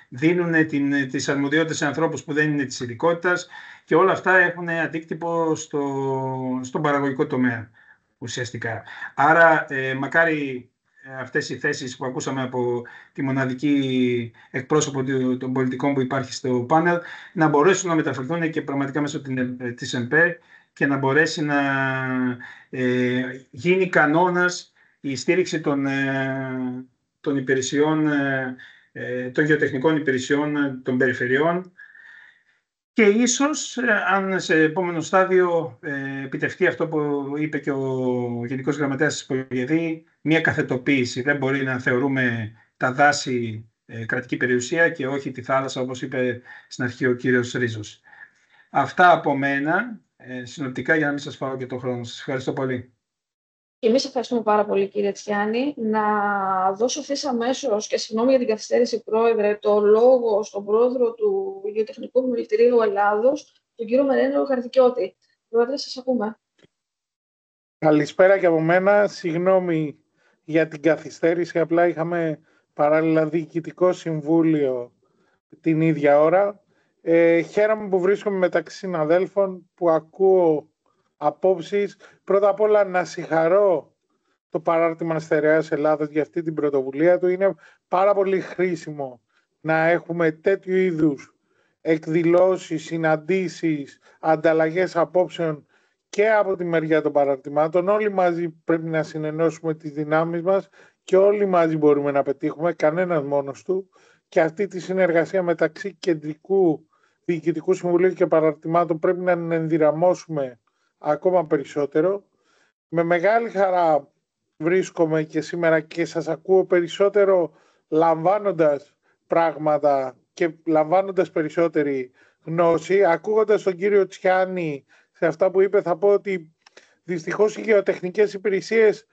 δίνουν τις αρμοδιότητες σε ανθρώπους που δεν είναι της ειδικότητας και όλα αυτά έχουν αντίκτυπο στον παραγωγικό τομέα ουσιαστικά. Άρα μακάρι αυτές οι θέσεις που ακούσαμε από τη μοναδική εκπρόσωπο των πολιτικών που υπάρχει στο πάνελ να μπορέσουν να μεταφερθούν και πραγματικά μέσω της ΕΜΠΕ και να μπορέσει να γίνει κανόνας η στήριξη των υπηρεσιών, των γεωτεχνικών υπηρεσιών των περιφερειών και ίσως αν σε επόμενο στάδιο επιτευχθεί αυτό που είπε και ο Γενικός Γραμματέας της ΠΟΓΕΔΗ, μια καθετοποίηση. Δεν μπορεί να θεωρούμε τα δάση κρατική περιουσία και όχι τη θάλασσα, όπως είπε στην αρχή ο κύριος Ρίζος. Αυτά από μένα, συνοπτικά, για να μην σας φάω και τον χρόνο. Σας ευχαριστώ πολύ. Και εμείς ευχαριστούμε πάρα πολύ, κύριε Τσιάνη. Να δώσω ευθύς αμέσως, και συγγνώμη για την καθυστέρηση, Πρόεδρε, το λόγο στον Πρόεδρο του Γεωτεχνικού Επιμελητηρίου Ελλάδος, τον κύριο Μερένο Καρδικιώτη. Πρόεδρε, σας ακούμε. Καλησπέρα και από μένα. Συγγνώμη για την καθυστέρηση. Απλά είχαμε παράλληλα διοικητικό συμβούλιο την ίδια ώρα. Χαίρομαι που βρίσκομαι μεταξύ συναδέλφων, που ακούω απόψεις. Πρώτα απ' όλα να συγχαρώ το Παράρτημα Στερεάς Ελλάδας για αυτή την πρωτοβουλία του. Είναι πάρα πολύ χρήσιμο να έχουμε τέτοιου είδους εκδηλώσεις, συναντήσεις, ανταλλαγές απόψεων και από τη μεριά των παραρτημάτων. Όλοι μαζί πρέπει να συνενώσουμε τις δυνάμεις μας και όλοι μαζί μπορούμε να πετύχουμε, κανένας μόνος του. Και αυτή τη συνεργασία μεταξύ Κεντρικού Διοικητικού Συμβουλίου και παραρτημάτων πρέπει να την ενδυναμώσουμε ακόμα περισσότερο. Με μεγάλη χαρά βρίσκομαι και σήμερα και σας ακούω περισσότερο, λαμβάνοντας πράγματα και λαμβάνοντας περισσότερη γνώση. Ακούγοντας τον κύριο Τσιάννη σε αυτά που είπε, θα πω ότι δυστυχώς οι γεωτεχνικές υπηρεσίες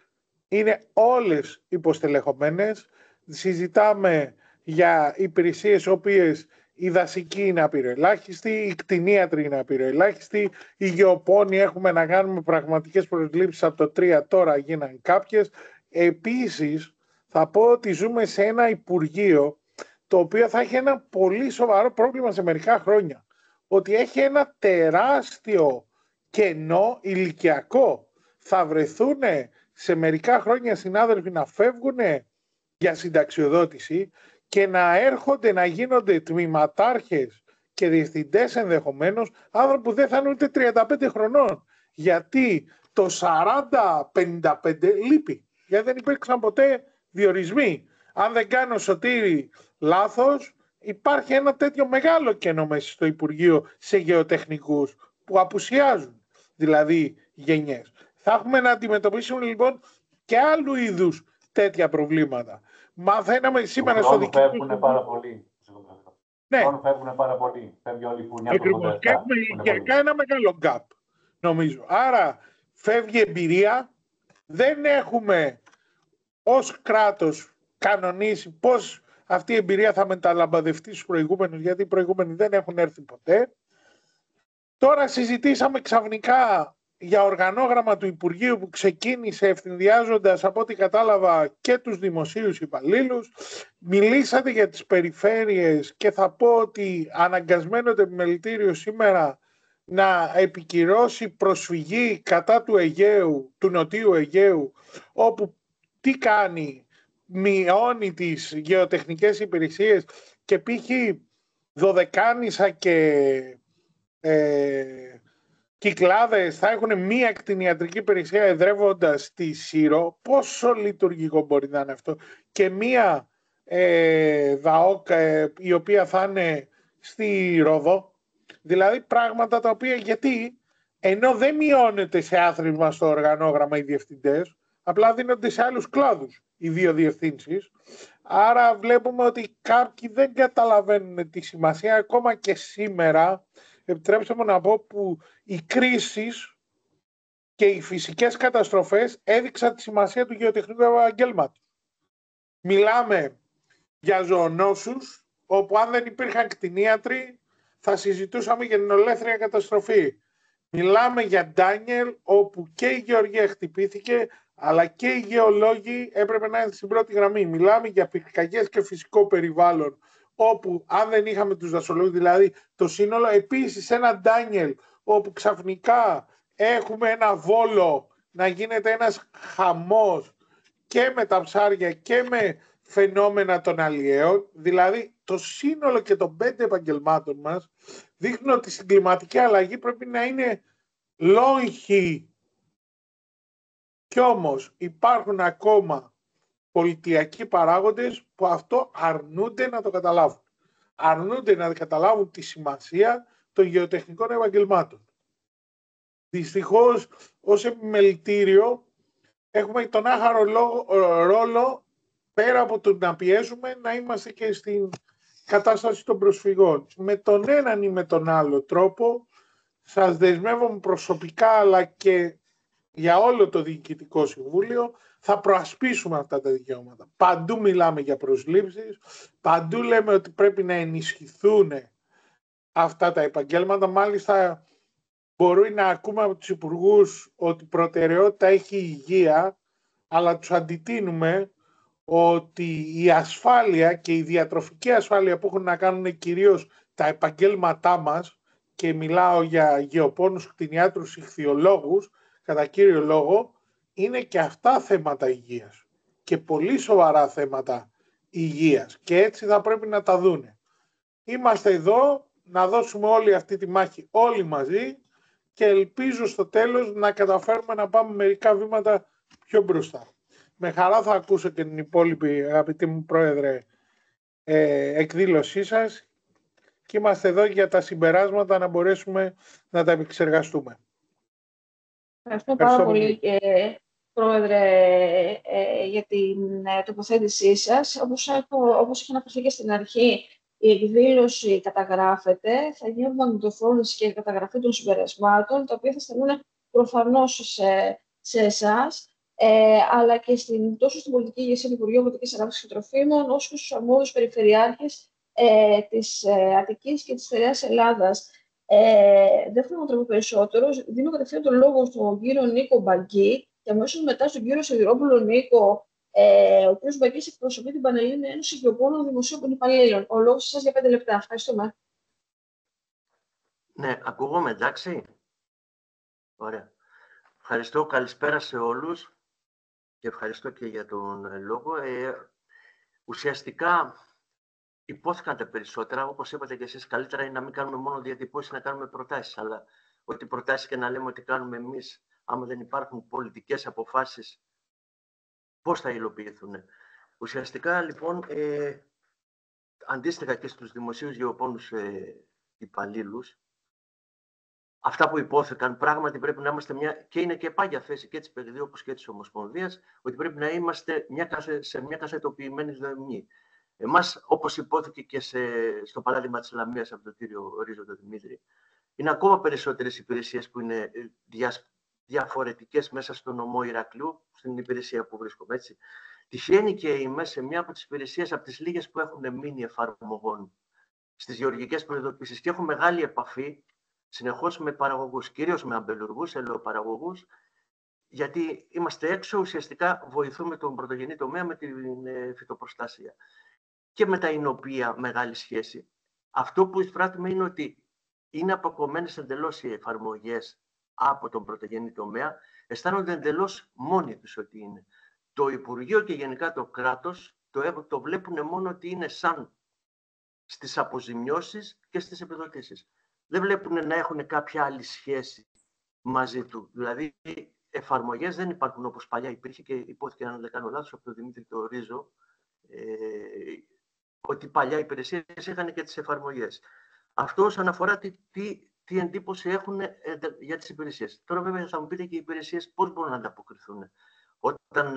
είναι όλες υποστελεχωμένες. Συζητάμε για υπηρεσίες οποίες η δασική είναι απειροελάχιστη, η κτηνίατρη είναι απειροελάχιστη, οι γεωπόνοι έχουμε να κάνουμε πραγματικές προσλήψεις από το 3, τώρα γίναν κάποιες. Επίσης θα πω ότι ζούμε σε ένα Υπουργείο το οποίο θα έχει ένα πολύ σοβαρό πρόβλημα σε μερικά χρόνια. Ότι έχει ένα τεράστιο κενό ηλικιακό. Θα βρεθούν σε μερικά χρόνια συνάδελφοι να φεύγουν για συνταξιοδότηση και να έρχονται να γίνονται τμήματάρχες και διευθυντές ενδεχομένως, άνθρωποι που δεν θα είναι ούτε 35 χρονών. Γιατί το 40-55 λείπει. Γιατί δεν υπήρξαν ποτέ διορισμοί. Αν δεν κάνω, Σωτήρη, λάθος, υπάρχει ένα τέτοιο μεγάλο κενό μέσα στο Υπουργείο σε γεωτεχνικούς που απουσιάζουν, δηλαδή γενιές. Θα έχουμε να αντιμετωπίσουμε λοιπόν και άλλου είδους τέτοια προβλήματα. Μαθαίναμε σήμερα στο διοικητικό. Φεύγουν πάρα πολύ. Ναι. Φεύγουν πάρα πολύ. Φεύγει όλη η φουνιά του 87. Και έχουμε ηλικιακά ένα μεγάλο gap, νομίζω. Άρα φεύγει εμπειρία. Δεν έχουμε ως κράτος κανονίσει πώς αυτή η εμπειρία θα μεταλαμπαδευτεί στους προηγούμενους, γιατί οι προηγούμενοι δεν έχουν έρθει ποτέ. Τώρα συζητήσαμε ξαφνικά για οργανόγραμμα του Υπουργείου που ξεκίνησε ευθυνδιάζοντας, από ό,τι κατάλαβα, και τους δημοσίους υπαλλήλους. Μιλήσατε για τις περιφέρειες και θα πω ότι αναγκασμένο το επιμελητήριο σήμερα να επικυρώσει προσφυγή κατά του Αιγαίου, του Νοτίου Αιγαίου, όπου τι κάνει, μειώνει τις γεωτεχνικές υπηρεσίες και π.χ. Δωδεκάνησα και Κυκλάδες θα έχουν μία κτηνιατρική υπηρεσία εδρεύοντας τη Σύρο. Πόσο λειτουργικό μπορεί να είναι αυτό? Και μία ΔΑΟΚ η οποία θα είναι στη Ρόδο. Δηλαδή πράγματα τα οποία, γιατί ενώ δεν μειώνεται σε άθροισμα στο οργανόγραμμα οι διευθυντές, απλά δίνονται σε άλλους κλάδους οι δύο διευθύνσεις. Άρα βλέπουμε ότι κάποιοι δεν καταλαβαίνουν τη σημασία ακόμα και σήμερα. Επιτρέψτε μου να πω που οι κρίσεις και οι φυσικές καταστροφές έδειξαν τη σημασία του γεωτεχνικού επαγγέλματος. Μιλάμε για ζωονόσους, όπου αν δεν υπήρχαν κτηνίατροι θα συζητούσαμε για την ολέθρια καταστροφή. Μιλάμε για Ντάνιελ, όπου και η γεωργία χτυπήθηκε, αλλά και οι γεωλόγοι έπρεπε να είναι στην πρώτη γραμμή. Μιλάμε για πυρκαγιές και φυσικό περιβάλλον, όπου αν δεν είχαμε τους δασολόγους, δηλαδή το σύνολο, επίσης ένα Ντάνιελ, όπου ξαφνικά έχουμε ένα Βόλο να γίνεται ένας χαμός και με τα ψάρια και με φαινόμενα των αλλιέων, δηλαδή το σύνολο και των 5 επαγγελμάτων μας δείχνουν ότι στην κλιματική αλλαγή πρέπει να είναι λόγχοι. Κι όμως υπάρχουν ακόμα πολιτιακοί παράγοντες που αυτό αρνούνται να το καταλάβουν. Αρνούνται να καταλάβουν τη σημασία των γεωτεχνικών επαγγελμάτων. Δυστυχώς, ως επιμελητήριο, έχουμε τον άχαρο ρόλο, πέρα από το να πιέζουμε, να είμαστε και στην κατάσταση των προσφυγών. Με τον έναν ή με τον άλλο τρόπο, σας δεσμεύομαι προσωπικά, αλλά και για όλο το Διοικητικό Συμβούλιο, θα προασπίσουμε αυτά τα δικαιώματα. Παντού μιλάμε για προσλήψεις, παντού λέμε ότι πρέπει να ενισχυθούν αυτά τα επαγγέλματα. Μάλιστα, μπορεί να ακούμε από τους υπουργούς ότι προτεραιότητα έχει η υγεία, αλλά τους αντιτείνουμε ότι η ασφάλεια και η διατροφική ασφάλεια που έχουν να κάνουν κυρίως τα επαγγέλματά μας, και μιλάω για γεωπόνους, κτηνιάτρους, ιχθυολόγους, κατά κύριο λόγο, είναι και αυτά θέματα υγείας και πολύ σοβαρά θέματα υγείας, και έτσι θα πρέπει να τα δούνε. Είμαστε εδώ να δώσουμε όλη αυτή τη μάχη όλοι μαζί και ελπίζω στο τέλος να καταφέρουμε να πάμε μερικά βήματα πιο μπροστά. Με χαρά θα ακούσω και την υπόλοιπη, αγαπητή μου Πρόεδρε, εκδήλωσή σας, και είμαστε εδώ για τα συμπεράσματα να μπορέσουμε να τα επεξεργαστούμε. Ευχαριστώ πάρα πολύ, Πρόεδρε, για την τοποθέτησή σας. Όπως είχα αναφερθεί και στην αρχή, η εκδήλωση καταγράφεται, θα γίνει μαγνητοφώνηση και καταγραφή των συμπερασμάτων, τα οποία θα σταλούν προφανώς σε εσάς, αλλά και τόσο στην πολιτική ηγεσία του Υπουργείου Αγροτικής Ανάπτυξης και Τροφίμων, όσο και στους αρμόδιους περιφερειάρχες της Αττικής και της Στερεάς Ελλάδας. Δεν θέλω να τραβώ περισσότερο. Δίνω κατευθείαν τον λόγο στον κύριο Νίκο Μπαγκή και αμέσως μετά στον κύριο Σιδηρόπουλο Νίκο. Ο κύριος Μπαγκής εκπροσωπεί την Πανελλήνια Ένωση Γεωπόνων Δημοσίων Υπαλλήλων. Ο λόγος σας για 5 λεπτά. Ευχαριστούμε. Ναι, ακούγομαι, εντάξει. Ωραία. Ευχαριστώ. Καλησπέρα σε όλους και ευχαριστώ και για τον λόγο. Ουσιαστικά υπόθηκαν τα περισσότερα. Όπως είπατε και εσείς, καλύτερα είναι να μην κάνουμε μόνο διατυπώσεις, να κάνουμε προτάσεις. Αλλά ό,τι προτάσεις και να λέμε ότι κάνουμε εμείς, άμα δεν υπάρχουν πολιτικές αποφάσεις, πώς θα υλοποιηθούν. Ουσιαστικά, λοιπόν, αντίστοιχα και στους δημοσίους γεωπόνους υπαλλήλους, αυτά που υπόθηκαν, πράγματι πρέπει να είμαστε και είναι και πάγια θέση και της ΠΕΚΔΙ όπως και της Ομοσπονδίας, ότι πρέπει να είμαστε σε μια καθετοποιημένη δομή. Εμάς, όπως υπόθηκε και στο παράδειγμα της Λαμίας από τον κύριο Ρίζο τον Δημήτρη, είναι ακόμα περισσότερες υπηρεσίες που είναι διαφορετικές μέσα στο νομό Ηρακλείου, στην υπηρεσία που βρίσκομαι, έτσι. Τυχαίνει και είμαι σε μια από τις υπηρεσίες, από τις λίγες που έχουν μείνει εφαρμογών στις γεωργικές προειδοποίησεις και έχω μεγάλη επαφή συνεχώς με παραγωγούς, κυρίως με αμπελουργούς, ελαιοπαραγωγούς, γιατί είμαστε έξω, ουσιαστικά βοηθούμε τον πρωτογενή τομέα με την φυτοπροστασία. Και με τα εινοποιεία μεγάλη σχέση. Αυτό που εισπράττουμε είναι ότι είναι αποκομμένες εντελώς οι εφαρμογές από τον πρωτογενή τομέα, αισθάνονται εντελώς μόνοι τους ότι είναι. Το Υπουργείο και γενικά το κράτος το βλέπουν μόνο ότι είναι σαν στις αποζημιώσεις και στις επιδοτήσεις. Δεν βλέπουν να έχουν κάποια άλλη σχέση μαζί του. Δηλαδή, εφαρμογές δεν υπάρχουν όπως παλιά υπήρχε και υπόθηκε, αν δεν κάνω λάθος, από τον Δημήτρη το Ρίζο, ότι παλιά οι υπηρεσίες είχαν και τις εφαρμογές. Αυτό όσον αφορά τι εντύπωση έχουν για τις υπηρεσίες. Τώρα βέβαια θα μου πείτε και οι υπηρεσίες πώς μπορούν να ανταποκριθούν. Όταν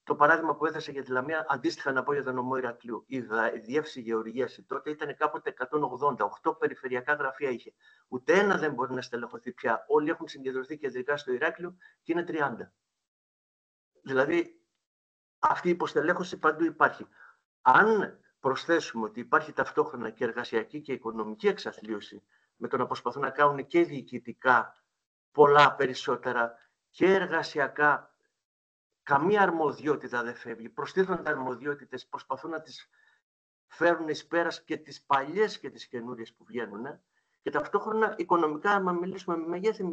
το παράδειγμα που έθεσε για τη Λαμία, αντίστοιχα να πω για τον νομό Ηρακλείου, η Διεύθυνση Γεωργίας τότε ήταν κάποτε 188 περιφερειακά γραφεία είχε. Ούτε ένα δεν μπορεί να στελεχωθεί πια. Όλοι έχουν συγκεντρωθεί κεντρικά στο Ηράκλειο και είναι 30. Δηλαδή αυτή η υποστελέχωση παντού υπάρχει. Αν προσθέσουμε ότι υπάρχει ταυτόχρονα και εργασιακή και οικονομική εξαθλίωση, με το να προσπαθούν να κάνουν και διοικητικά πολλά περισσότερα και εργασιακά, καμία αρμοδιότητα δεν φεύγει. Προστίθονται αρμοδιότητες, προσπαθούν να τις φέρουν εις πέρας και τις παλιές και τις καινούριες που βγαίνουν. Και ταυτόχρονα οικονομικά, άμα μιλήσουμε με μεγέθη,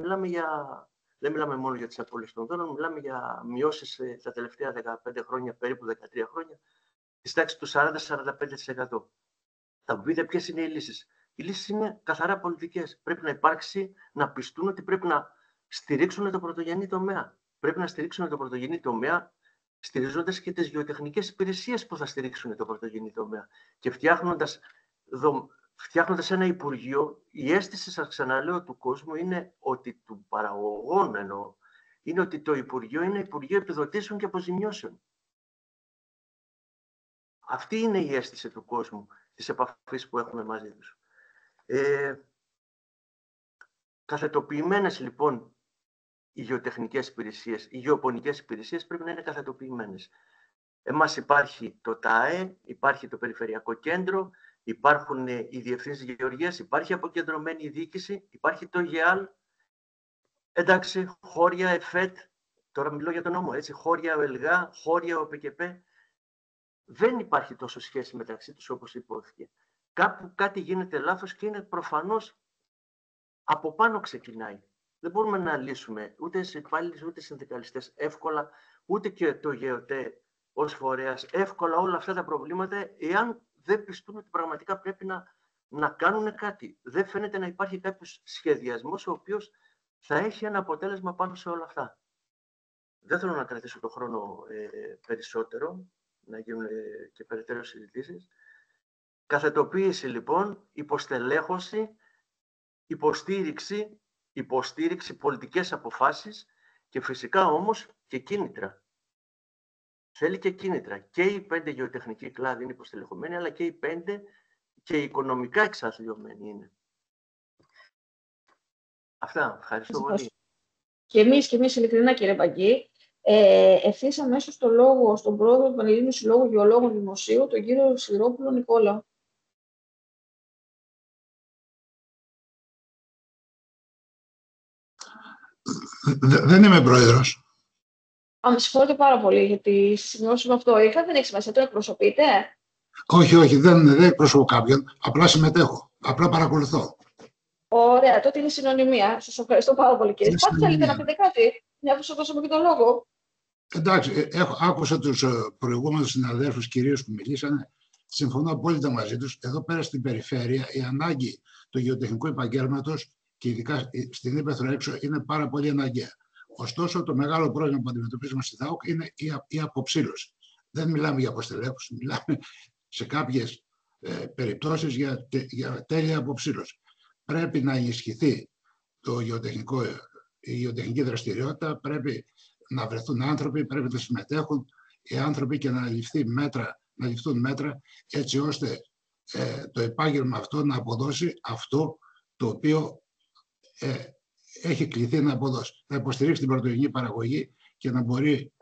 δεν μιλάμε μόνο για τις απώλειες των δώρων, μιλάμε για μειώσεις τα τελευταία 15 χρόνια, περίπου 13 χρόνια, της τάξης του 40-45%. Θα μου πείτε ποιες είναι οι λύσεις. Οι λύσεις είναι καθαρά πολιτικές. Πρέπει να υπάρξει, να πιστούν ότι πρέπει να στηρίξουν το πρωτογενή τομέα. Πρέπει να στηρίξουν το πρωτογενή τομέα, στηρίζοντας και τις γεωτεχνικές υπηρεσίες που θα στηρίξουν το πρωτογενή τομέα. Και φτιάχνοντας ένα Υπουργείο, η αίσθηση, σας ξαναλέω, του κόσμου είναι ότι, του παραγωγών εννοώ, είναι ότι το Υπουργείο είναι Υπουργείο Επιδοτήσεων και Αποζημιώσεων. Αυτή είναι η αίσθηση του κόσμου, της επαφής που έχουμε μαζί τους. Καθετοποιημένες λοιπόν οι γεωτεχνικές υπηρεσίες, οι γεωπονικές υπηρεσίες πρέπει να είναι καθετοποιημένες. Εμάς υπάρχει το ΤΑΕ, υπάρχει το Περιφερειακό Κέντρο, υπάρχουν οι διευθύνσεις γεωργίας, υπάρχει αποκεντρωμένη διοίκηση, υπάρχει το ΓΕΑΛ, εντάξει, χώρια, ΕΦΕΤ, τώρα μιλώ για τον νόμο, έτσι, χώρια ΟΕΛΓΑ, χώρια ΟΠΚΠ, δεν υπάρχει τόσο σχέση μεταξύ τους όπως υπόθηκε. Κάπου κάτι γίνεται λάθος και είναι προφανώς από πάνω ξεκινάει. Δεν μπορούμε να λύσουμε ούτε οι υπάλληλοι ούτε οι συνδικαλιστές εύκολα, ούτε και το ΓΕΟΤΕ ως φορέας εύκολα όλα αυτά τα προβλήματα, εάν δεν πιστούν ότι πραγματικά πρέπει να κάνουν κάτι. Δεν φαίνεται να υπάρχει κάποιος σχεδιασμός ο οποίος θα έχει ένα αποτέλεσμα πάνω σε όλα αυτά. Δεν θέλω να κρατήσω το χρόνο περισσότερο, να γίνουν και περαιτέρω συζητήσεις. Καθετοποίηση λοιπόν, υποστελέχωση, υποστήριξη, πολιτικές αποφάσεις και φυσικά όμως και κίνητρα. Θέλει και κίνητρα. Και οι 5 γεωτεχνικοί κλάδοι είναι υποστελεχωμένοι, αλλά και οι 5 και οικονομικά εξαθλιωμένοι είναι. Αυτά. Ευχαριστώ πολύ. Και εμείς ειλικρινά, κύριε Μπαγκή, ευθύς αμέσως το λόγο στον πρόεδρο του Πανελλήνιου Συλλόγου Γεωλόγων Δημοσίου, τον κύριο Σιδηρόπουλο Νικόλα. Δεν είμαι πρόεδρος. Με συγχωρείτε πάρα πολύ γιατί σημειώσουμε αυτό. Δεν έχει σημασία, το εκπροσωπείτε. Όχι, δεν εκπροσωπώ κάποιον. Απλά συμμετέχω. Απλά παρακολουθώ. Ωραία, τότε είναι συνωνυμία. Σας ευχαριστώ πάρα πολύ, κύριε. Πάτε, θέλετε να πείτε κάτι, μια που σας δώσαμε και τον λόγο. Εντάξει, άκουσα τους προηγούμενους συναδέλφους κυρίως που μιλήσανε. Συμφωνώ απόλυτα μαζί τους. Εδώ πέρα στην περιφέρεια η ανάγκη του γεωτεχνικού επαγγέλματος και ειδικά στην Ήπεθρο έξω είναι πάρα πολύ αναγκαία. Ωστόσο, το μεγάλο πρόβλημα που αντιμετωπίζουμε στη ΔΑΟΚ είναι η αποψήλωση. Δεν μιλάμε για αποστελέχους, μιλάμε σε κάποιες περιπτώσεις για τέλεια αποψήλωση. Πρέπει να ενισχυθεί η γεωτεχνική δραστηριότητα, πρέπει να βρεθούν άνθρωποι, πρέπει να συμμετέχουν οι άνθρωποι και να ληφθούν μέτρα έτσι ώστε το επάγγελμα αυτό να αποδώσει αυτό το οποίο έχει κληθεί να αποδώσει. Να υποστηρίξει την πρωτογενή παραγωγή και να μπορεί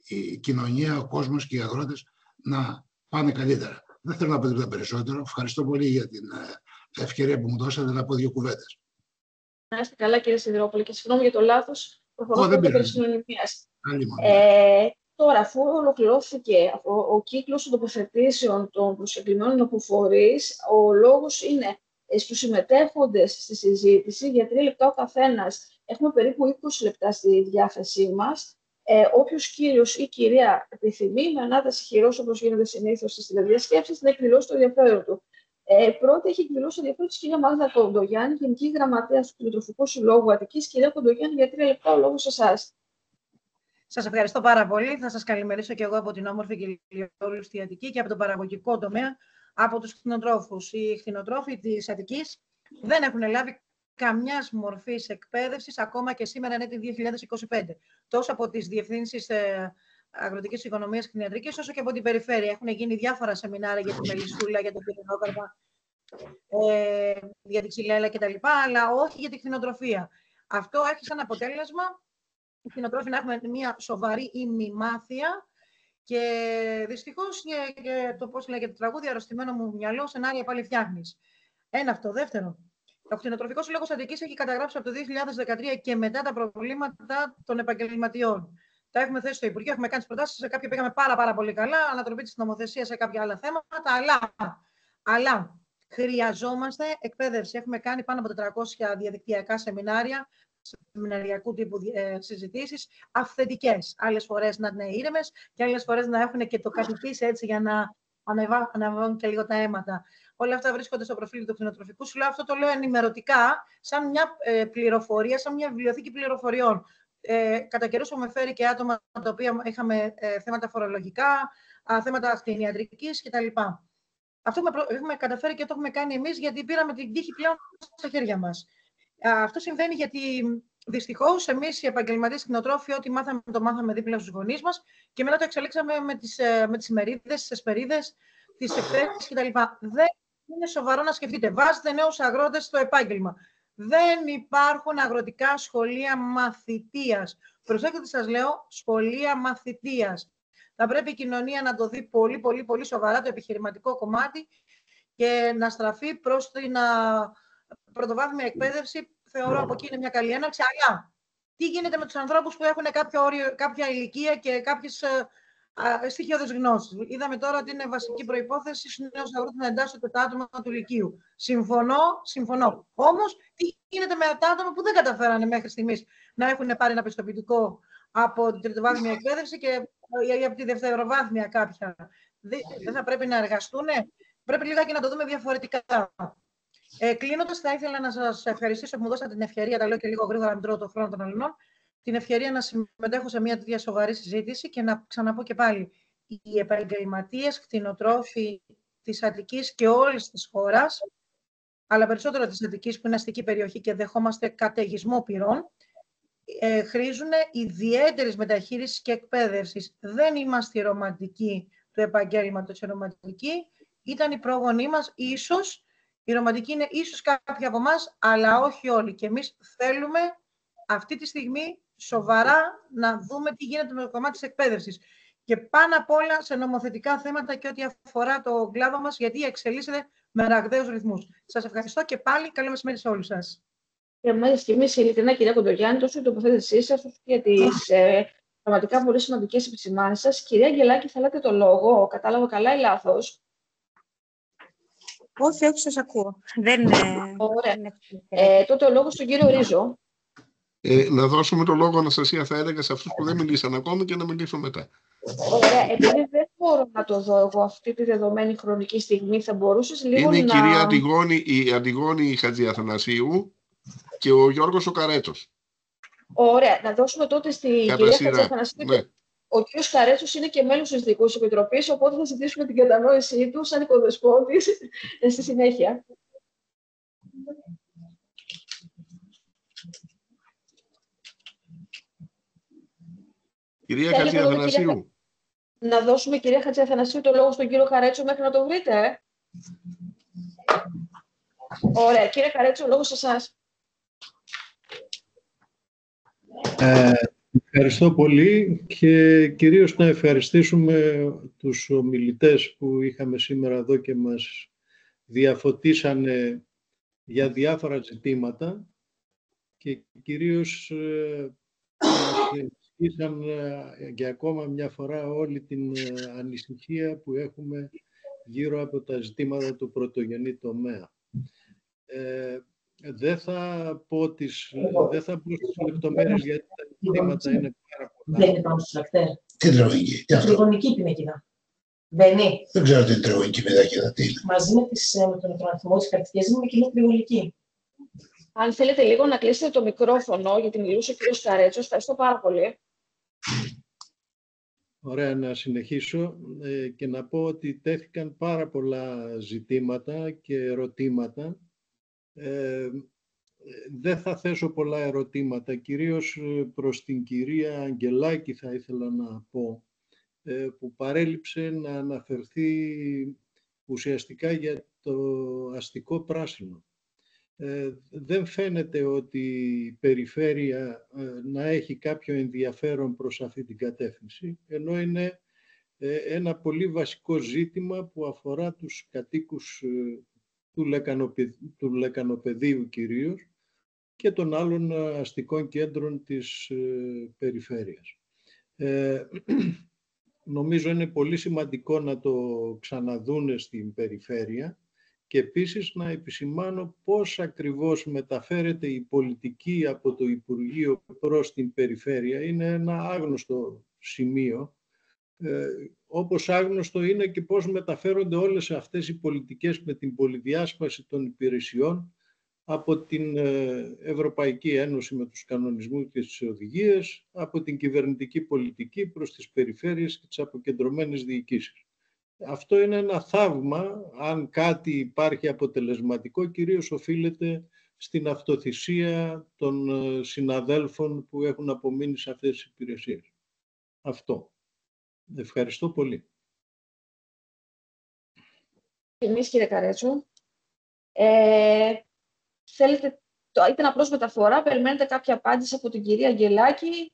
η κοινωνία, ο κόσμος και οι αγρότες να πάνε καλύτερα. Δεν θέλω να πω τίποτα περισσότερο. Ευχαριστώ πολύ για την ευκαιρία που μου δώσατε να πω 2 κουβέντες. Να είστε καλά, κύριε Σιδηρόπουλε, και συγγνώμη για το λάθος. Προφανώς δεν πήρε συνωνυμίας. Τώρα, αφού ολοκληρώθηκε ο κύκλος των τοποθετήσεων των προσκεκλημένων από φορείς, ο λόγος είναι στους συμμετέχοντες στη συζήτηση για 3 λεπτά ο καθένας. Έχουμε περίπου 20 λεπτά στη διάθεσή μας. Όποιος κύριος ή κυρία επιθυμεί, με ανάταση χειρός, όπως γίνεται συνήθως στις τηλεδιασκέψεις, να εκδηλώσει το ενδιαφέρον του. Πρώτη έχει εκδηλώσει το ενδιαφέρον της κυρία Μάγδα Κοντογιάννη, Γενική Γραμματέα του Κτηνοτροφικού Συλλόγου Αττικής. Κυρία Κοντογιάννη, για 3 λεπτά ο λόγος σε εσάς. Σας ευχαριστώ πάρα πολύ. Θα σας καλημερίσω και εγώ από την όμορφη και ηλιόλουστη Αττική και από τον παραγωγικό τομέα, από τους κτηνοτρόφους. Οι κτηνοτρόφοι της Αττικής δεν έχουν λάβει καμιά μορφή εκπαίδευσης ακόμα και σήμερα, είναι το 2025. Τόσο από τις διευθύνσεις αγροτικής οικονομίας και κτηνιατρικής, όσο και από την περιφέρεια. Έχουν γίνει διάφορα σεμινάρια για τη μελισσούλα, για το πυρηνόκαρπα, για την ξυλέλα κτλ. Αλλά όχι για τη κτηνοτροφία. Αυτό έχει σαν αποτέλεσμα οι κτηνοτρόφοι να έχουμε μια σοβαρή ημιμάθεια. Και δυστυχώς, το πώς λέγεται το τραγούδι, αρρωστημένο μου μυαλό, σενάρια πάλι φτιάχνεις. Ένα αυτό. Δεύτερο, ο Κτηνοτροφικός Σύλλογος Αττικής έχει καταγράψει από το 2013 και μετά τα προβλήματα των επαγγελματιών. Τα έχουμε θέσει στο Υπουργείο, έχουμε κάνει τις προτάσεις, σε κάποια πήγαμε πάρα πολύ καλά, ανατροπή της νομοθεσίας σε κάποια άλλα θέματα, αλλά χρειαζόμαστε εκπαίδευση. Έχουμε κάνει πάνω από 400 διαδικτυακά σεμινάρια, σεμιναριακού τύπου συζητήσεις, αυθεντικές. Άλλες φορές να είναι ήρεμες και άλλες φορές να έχουν και το κατοικήσει έτσι για να αναβάλουν και λίγο τα αίματα. Όλα αυτά βρίσκονται στο προφίλ του Κτηνοτροφικού Συλλόγου. Αυτό το λέω ενημερωτικά, σαν μια πληροφορία, σαν μια βιβλιοθήκη πληροφοριών. Κατά καιρούς έχουμε φέρει και άτομα τα οποία είχαμε θέματα φορολογικά, θέματα κτηνιατρικής κτλ. Αυτό έχουμε καταφέρει και το έχουμε κάνει εμείς, γιατί πήραμε την τύχη πλέον στα χέρια μας. Αυτό συμβαίνει γιατί δυστυχώς εμείς οι επαγγελματίες κτηνοτρόφοι, ό,τι μάθαμε, το μάθαμε δίπλα στους γονείς μας και μετά το εξελίξαμε με τις ημερίδες, τις εσπερίδες, τις εκθέσεις κτλ. Δεν είναι σοβαρό να σκεφτείτε. Βάζετε νέους αγρότες στο επάγγελμα. Δεν υπάρχουν αγροτικά σχολεία μαθητείας. Προσέξτε τι σας λέω, σχολεία μαθητείας. Θα πρέπει η κοινωνία να το δει πολύ σοβαρά το επιχειρηματικό κομμάτι και να στραφεί προς την πρωτοβάθμια εκπαίδευση. Θεωρώ από εκεί είναι μια καλή έναρξη, αλλά Τι γίνεται με τους ανθρώπους που έχουν κάποια ηλικία και κάποιες στοιχειώδες γνώσεις. Είδαμε τώρα ότι είναι βασική προϋπόθεση στους νέους αγρότες να εντάσσονται τα άτομα του Λυκείου. Συμφωνώ. Όμως, τι γίνεται με τα άτομα που δεν καταφέρανε μέχρι στιγμής να έχουν πάρει ένα πιστοποιητικό από την τριτοβάθμια εκπαίδευση ή από τη δευτεροβάθμια κάποια. Δεν θα πρέπει να εργαστούν. Πρέπει λίγα και να το δούμε διαφορετικά. Κλείνοντας, θα ήθελα να σας ευχαριστήσω που μου δώσατε την ευκαιρία, τα λέω και λίγο γρήγορα, να μην τρώω το χρόνο των αλληνών, την ευκαιρία να συμμετέχω σε μια τέτοια σοβαρή συζήτηση και να ξαναπώ και πάλι, οι επαγγελματίες κτηνοτρόφοι της Αττικής και όλης της χώρας, αλλά περισσότερο της Αττικής που είναι αστική περιοχή και δεχόμαστε καταιγισμό πυρών, χρήζουν ιδιαίτερης μεταχείρισης και εκπαίδευσης. Δεν είμαστε οι ρομαντικοί του επαγγέλματος. Οι ρομαντικοί ήταν οι πρόγονοί μας, ίσως. Η ρομαντική είναι ίσως κάποιοι από εμάς, αλλά όχι όλοι. Και εμείς θέλουμε αυτή τη στιγμή σοβαρά να δούμε τι γίνεται με το κομμάτι της εκπαίδευσης. Και πάνω απ' όλα σε νομοθετικά θέματα και ό,τι αφορά το κλάδο μας, γιατί εξελίσσεται με ραγδαίους ρυθμούς. Σας ευχαριστώ και πάλι καλό μεσημέρι σε όλους σας. Και εμείς ειλικρινά, κυρία Κοντογιάννη, τόσο για την τοποθέτησή σας, όσο για τις πραγματικά πολύ σημαντικές επισημάνσεις σας. Κυρία Αγγελάκη, θέλατε το λόγο, κατάλαβα καλά ή λάθος? Όχι, σας ακούω. Ωραία. Τότε ο λόγος στον κύριο Ρίζο. Να δώσουμε το λόγο, Αναστασία, θα έλεγα, σε αυτούς που δεν μιλήσαν ακόμη και να μιλήσω μετά. Ωραία. Επειδή δεν μπορώ να το δω εγώ αυτή τη δεδομένη χρονική στιγμή, θα μπορούσες λίγο είναι να... η κυρία Αντιγόνη Χατζιαθανασίου και ο Γιώργος ο Καρέτσος. Ωραία. Να δώσουμε τότε στην κυρία Χατζιαθανασίου. Ναι. Ο κ. Καρέτσος είναι και μέλος της Δικής Επιτροπής, οπότε θα ζητήσουμε την κατανόησή του σαν οικοδεσπότης στη συνέχεια. Κυρία Χατζιαθανασίου. Να δώσουμε, κυρία Χατζιαθανασίου, το λόγο στον κύριο Καρέτσο μέχρι να το βρείτε. Ωραία. Κύριε Καρέτσο, ο λόγος σε εσάς. Ευχαριστώ πολύ και κυρίως να ευχαριστήσουμε τους ομιλητές που είχαμε σήμερα εδώ και μας διαφωτίσανε για διάφορα ζητήματα και κυρίως μας ενισχύσαν για ακόμα μια φορά όλη την ανησυχία που έχουμε γύρω από τα ζητήματα του πρωτογενή τομέα. Δεν θα πω στις λεπτομέρειες γιατί τα ζητήματα είναι πάρα πολλά. Δεν είναι πάνω στους λακτέρ. Τι τριγωνική, τι αυτό. Τριγωνική πινακίδα. Δεν είναι. Δεν ξέρω τι είναι τριγωνική πινακίδα, τι είναι. Μαζί με τον αριθμό της καρτικής είναι και είναι τριγωνική. Αν θέλετε λίγο να κλείσετε το μικρόφωνο, γιατί μιλούσε ο κ. Καρέτσος, ευχαριστώ πάρα πολύ. Ωραία, να συνεχίσω και να πω ότι τέθηκαν πάρα πολλά ζητήματα και ερωτήματα. Δεν θα θέσω πολλά ερωτήματα, κυρίως προς την κυρία Αγγελάκη θα ήθελα να πω, που παρέλειψε να αναφερθεί ουσιαστικά για το αστικό πράσινο. Δεν φαίνεται ότι η περιφέρεια να έχει κάποιο ενδιαφέρον προς αυτή την κατεύθυνση, ενώ είναι ένα πολύ βασικό ζήτημα που αφορά τους κατοίκους του Λεκανοπεδίου κυρίως και των άλλων αστικών κέντρων της περιφέρειας. Νομίζω είναι πολύ σημαντικό να το ξαναδούνε στην περιφέρεια και επίσης να επισημάνω πώς ακριβώς μεταφέρεται η πολιτική από το Υπουργείο προς την περιφέρεια. Είναι ένα άγνωστο σημείο. Όπως άγνωστο είναι και πώς μεταφέρονται όλες αυτές οι πολιτικές με την πολυδιάσπαση των υπηρεσιών από την Ευρωπαϊκή Ένωση με τους κανονισμούς και τις οδηγίες, από την κυβερνητική πολιτική προς τις περιφέρειες και τις αποκεντρωμένες διοικήσεις. Αυτό είναι ένα θαύμα. Αν κάτι υπάρχει αποτελεσματικό, κυρίως οφείλεται στην αυτοθυσία των συναδέλφων που έχουν απομείνει σε αυτές τις υπηρεσίες. Αυτό. Ευχαριστώ πολύ. Εμείς, κύριε Καρέτσο, ήταν απλώς μεταφορά, περιμένετε κάποια απάντηση από την κυρία Αγγελάκη.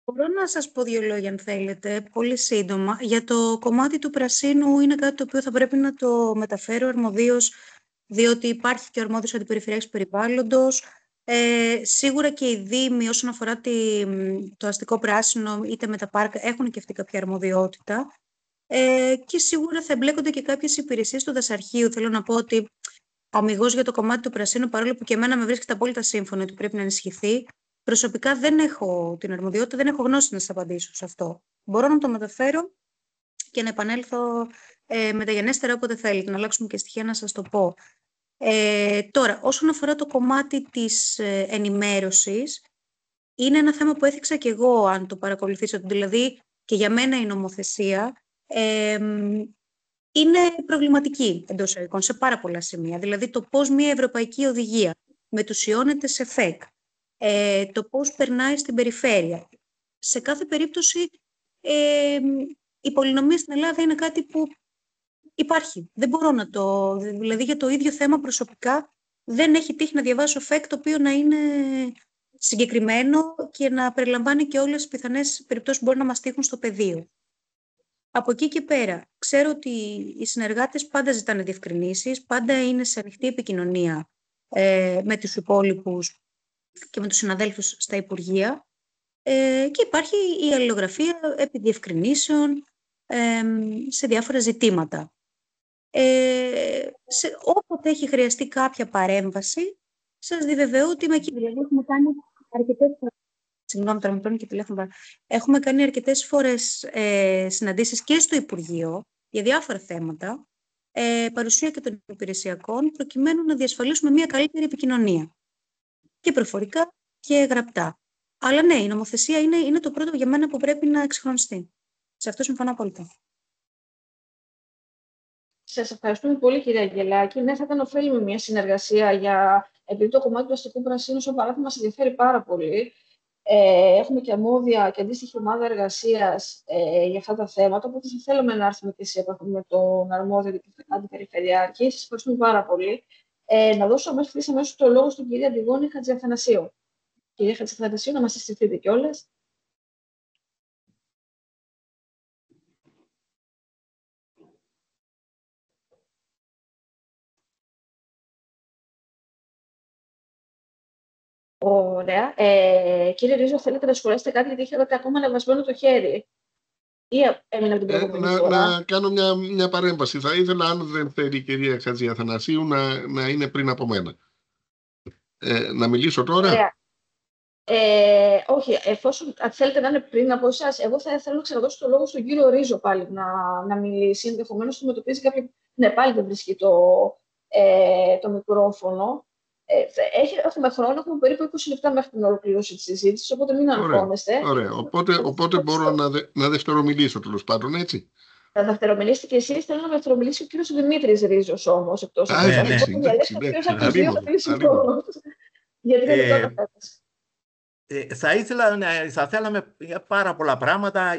Μπορώ να σας πω δύο λόγια, αν θέλετε, πολύ σύντομα. Για το κομμάτι του πρασίνου είναι κάτι το οποίο θα πρέπει να το μεταφέρω αρμοδίως, διότι υπάρχει και ο αρμόδιος αντιπεριφερειάρχης περιβάλλοντος. Σίγουρα και οι Δήμοι όσον αφορά το αστικό πράσινο είτε με τα πάρκα έχουν και αυτή κάποια αρμοδιότητα. Και σίγουρα θα εμπλέκονται και κάποιες υπηρεσίες του δασαρχείου. Θέλω να πω ότι αμιγώς για το κομμάτι του πρασίνου, παρόλο που και εμένα με βρίσκεται απόλυτα σύμφωνο ότι πρέπει να ενισχυθεί, προσωπικά δεν έχω την αρμοδιότητα, δεν έχω γνώση να σας απαντήσω σε αυτό. Μπορώ να το μεταφέρω και να επανέλθω μεταγενέστερα όποτε θέλετε, να αλλάξουμε και στοιχεία να σας το πω. Τώρα, όσον αφορά το κομμάτι της ενημέρωσης, είναι ένα θέμα που έθιξα και εγώ, αν το παρακολουθήσατε. Δηλαδή, και για μένα η νομοθεσία είναι προβληματική εντός εισαγωγικών σε πάρα πολλά σημεία. Δηλαδή, το πώς μια ευρωπαϊκή οδηγία μετουσιώνεται σε ΦΕΚ, το πώς περνάει στην περιφέρεια. Σε κάθε περίπτωση, η πολυνομία στην Ελλάδα είναι κάτι που υπάρχει. Δεν μπορώ να το... Δηλαδή, για το ίδιο θέμα προσωπικά δεν έχει τύχει να διαβάσω ΦΕΚ το οποίο να είναι συγκεκριμένο και να περιλαμβάνει και όλες τις πιθανές περιπτώσεις που μπορεί να μας τύχουν στο πεδίο. Από εκεί και πέρα, ξέρω ότι οι συνεργάτες πάντα ζητάνε διευκρινήσεις, πάντα είναι σε ανοιχτή επικοινωνία με τους υπόλοιπους και με τους συναδέλφους στα Υπουργεία και υπάρχει η αλληλογραφία επί διευκρινήσεων σε διάφορα ζητήματα. Όποτε έχει χρειαστεί κάποια παρέμβαση, σας διαβεβαιώ ότι είμαι εκεί. Δηλαδή, έχουμε κάνει αρκετές φορές. Συγγνώμη, τώρα με παίρνει και τηλέφωνο. Έχουμε κάνει αρκετές φορές συναντήσεις και στο Υπουργείο για διάφορα θέματα, παρουσία και των υπηρεσιακών, προκειμένου να διασφαλίσουμε μια καλύτερη επικοινωνία. Και προφορικά και γραπτά. Αλλά ναι, η νομοθεσία είναι το πρώτο για μένα που πρέπει να εξυγχρονιστεί. Σε αυτό συμφωνώ απόλυτα. Σας ευχαριστούμε πολύ, κυρία Αγγελάκη. Ναι, θα ήταν ωφέλιμη μια συνεργασία επειδή το κομμάτι του αστικού πρασίνου, σαν παράδειγμα, μας ενδιαφέρει πάρα πολύ. Έχουμε και αρμόδια και αντίστοιχη ομάδα εργασίας για αυτά τα θέματα, οπότε θα θέλαμε να έρθουμε και σε επαφή με τον αρμόδιο αντιπεριφερειάρχη. Σας ευχαριστούμε πάρα πολύ. Να δώσω αμέσως το λόγο στην κυρία Αντιγόνη Χατζιαθανασίου. Κυρία Χατζιαθανασίου, να μας συστηθείτε κιόλας. Ωραία. Κύριε Ρίζο, θέλετε να σχολιάσετε κάτι, γιατί είχατε ακόμα ανεβασμένο το χέρι. Ή έμεινε από την προηγούμενη φορά. Να κάνω μια παρέμβαση. Θα ήθελα, αν δεν θέλει η κυρία Χατζιαθανασίου, να είναι πριν από μένα. Να μιλήσω τώρα. Ωραία. Όχι, εφόσον θέλετε να είναι πριν από εσάς, εγώ θα ήθελα να ξαναδώσω το λόγο στον κύριο Ρίζο πάλι να μιλήσει. Ενδεχομένως αντιμετωπίζει κάποιο. Ναι, πάλι δεν βρίσκει το μικρόφωνο. Έχουμε χρόνο, έχουμε περίπου 20 λεπτά μέχρι την ολοκλήρωση της συζήτησης, οπότε μην αγχώνεστε. Ωραία. Οπότε μπορώ να δευτερομιλήσω, τέλος πάντων, έτσι. Θα δευτερομιλήσετε και εσείς, θέλω να δευτερομιλήσει ο κύριος Δημήτρης Ρίζος όμως, εκτός από αυτό. Γιατί δεν είναι το θα θέλαμε πάρα πολλά πράγματα.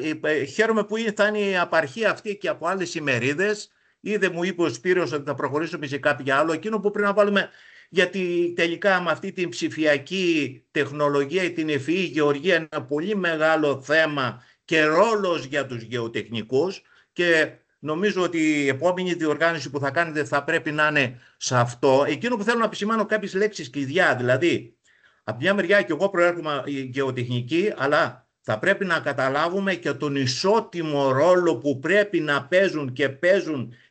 Χαίρομαι που θα είναι η απαρχή αυτή και από άλλες ημερίδες. Ήδη μου είπε ο Σπύρος ότι θα προχωρήσουμε σε κάποιο άλλο. Εκείνο που πρέπει να βάλουμε, γιατί τελικά με αυτή την ψηφιακή τεχνολογία ή την ευφυή γεωργία είναι ένα πολύ μεγάλο θέμα και ρόλος για τους γεωτεχνικούς, και νομίζω ότι η επόμενη διοργάνωση που θα κάνετε θα πρέπει να είναι σε αυτό. Εκείνο που θέλω να επισημάνω κάποιες λέξεις κλειδιά, δηλαδή από μια μεριά και εγώ προέρχομαι γεωτεχνική, αλλά θα πρέπει να καταλάβουμε και τον ισότιμο ρόλο που πρέπει να παίζουν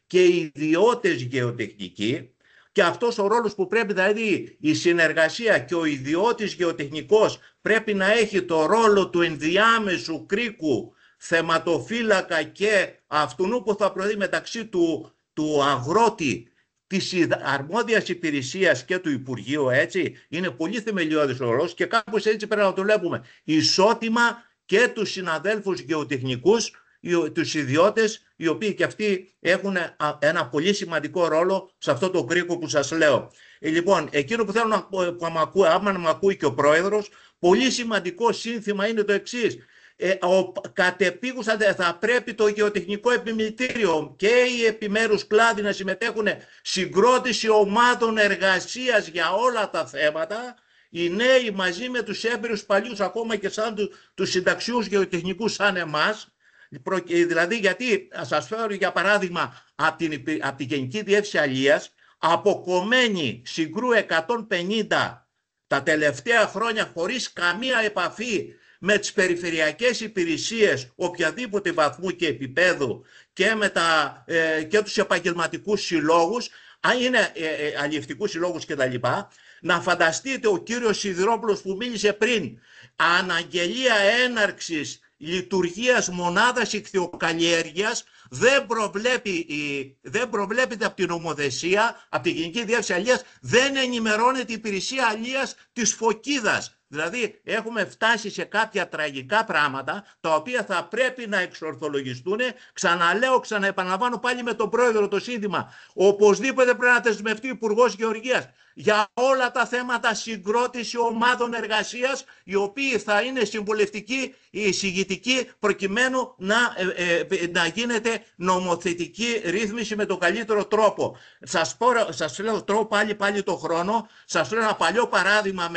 και οι ιδιώτες γεωτεχνικοί, και αυτός ο ρόλος που πρέπει, δηλαδή η συνεργασία, και ο ιδιώτης γεωτεχνικός πρέπει να έχει το ρόλο του ενδιάμεσου κρίκου, θεματοφύλακα και αυτού που θα προωθεί μεταξύ του αγρότη, της αρμόδιας υπηρεσίας και του Υπουργείου, έτσι. Είναι πολύ θεμελιώδης ο ρόλος και κάπως έτσι πρέπει να το βλέπουμε. Ισότιμα και τους συναδέλφους γεωτεχνικούς, τους ιδιώτες, οι οποίοι και αυτοί έχουν ένα πολύ σημαντικό ρόλο σε αυτό το κρίκο που σας λέω. Λοιπόν, εκείνο που θέλω άμα να μ' ακούει και ο Πρόεδρος, πολύ σημαντικό σύνθημα είναι το εξής. Κατεπίγουσα θα πρέπει το γεωτεχνικό επιμελητήριο και οι επιμέρους κλάδοι να συμμετέχουν, συγκρότηση ομάδων εργασίας για όλα τα θέματα, οι νέοι μαζί με τους έμπειρους παλιούς, ακόμα και σαν τους συνταξιούς γεωτεχνικούς σαν εμάς. Δηλαδή, γιατί σας φέρω για παράδειγμα από τη Γενική Διεύθυνση Αλίας, αποκομμένη Συγκρού 150 τα τελευταία χρόνια χωρίς καμία επαφή με τις περιφερειακές υπηρεσίες οποιαδήποτε βαθμού και επίπεδου και τους επαγγελματικούς συλλόγους, αν είναι αλλιευτικούς συλλόγους κτλ. Να φανταστείτε ο κύριος Σιδηρόπουλος που μίλησε πριν, αναγγελία έναρξης λειτουργίας μονάδας ιχθυοκαλλιέργειας δεν προβλέπεται από την νομοθεσία, από την Γενική Διεύθυνση Αλίας, δεν ενημερώνεται η υπηρεσία αλίας της Φωκίδας. Δηλαδή έχουμε φτάσει σε κάποια τραγικά πράγματα τα οποία θα πρέπει να εξορθολογιστούν. Ξαναλέω, ξαναεπαναλαμβάνω πάλι με τον πρόεδρο το σύνθημα. Οπωσδήποτε πρέπει να δεσμευτεί ο Υπουργός Γεωργίας για όλα τα θέματα συγκρότηση ομάδων εργασίας, οι οποίοι θα είναι συμβουλευτικοί ή εισηγητικοί, προκειμένου να γίνεται νομοθετική ρύθμιση με τον καλύτερο τρόπο. Σας λέω, τρώω πάλι το χρόνο. Σας λέω ένα παλιό παράδειγμα,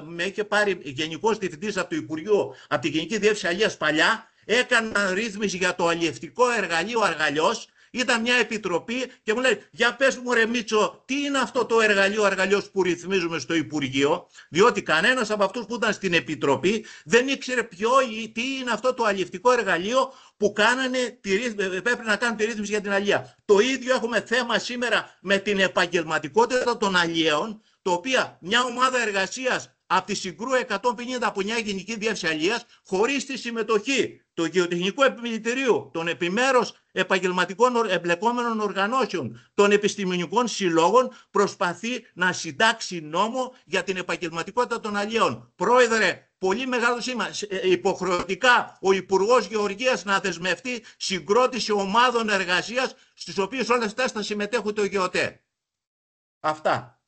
με είχε πάρει γενικός διευθυντής από το Υπουργείο, από τη Γενική Διεύθυνση Αλίας παλιά, έκανα ρύθμιση για το αλλιευτικό εργαλείο Αργαλιός. Ήταν μια επιτροπή και μου λέει, για πες μου ρε Μίτσο, τι είναι αυτό το εργαλείο Αργαλιός που ρυθμίζουμε στο Υπουργείο, διότι κανένας από αυτούς που ήταν στην επιτροπή δεν ήξερε τι είναι αυτό το αλλιευτικό εργαλείο που πρέπει να κάνουν τη ρύθμιση για την αλία. Το ίδιο έχουμε θέμα σήμερα με την επαγγελματικότητα των αλλιέων, το οποίο μια ομάδα εργασίας από τη Συγκρού 150 από μια Γενική Διεύθυνση Αλίας, χωρίς τη συμμετοχή του Γεωτεχνικού Επιμελητηρίου, των επιμέρους επαγγελματικών εμπλεκόμενων οργανώσεων, των επιστημονικών συλλόγων, προσπαθεί να συντάξει νόμο για την επαγγελματικότητα των αλλιέων. Πρόεδρε, πολύ μεγάλο σήμα. Υποχρεωτικά ο Υπουργός Γεωργίας να δεσμευτεί συγκρότηση ομάδων εργασίας, στις οποίες όλες αυτές θα συμμετέχουν το ΓΕΟΤΕ. Αυτά.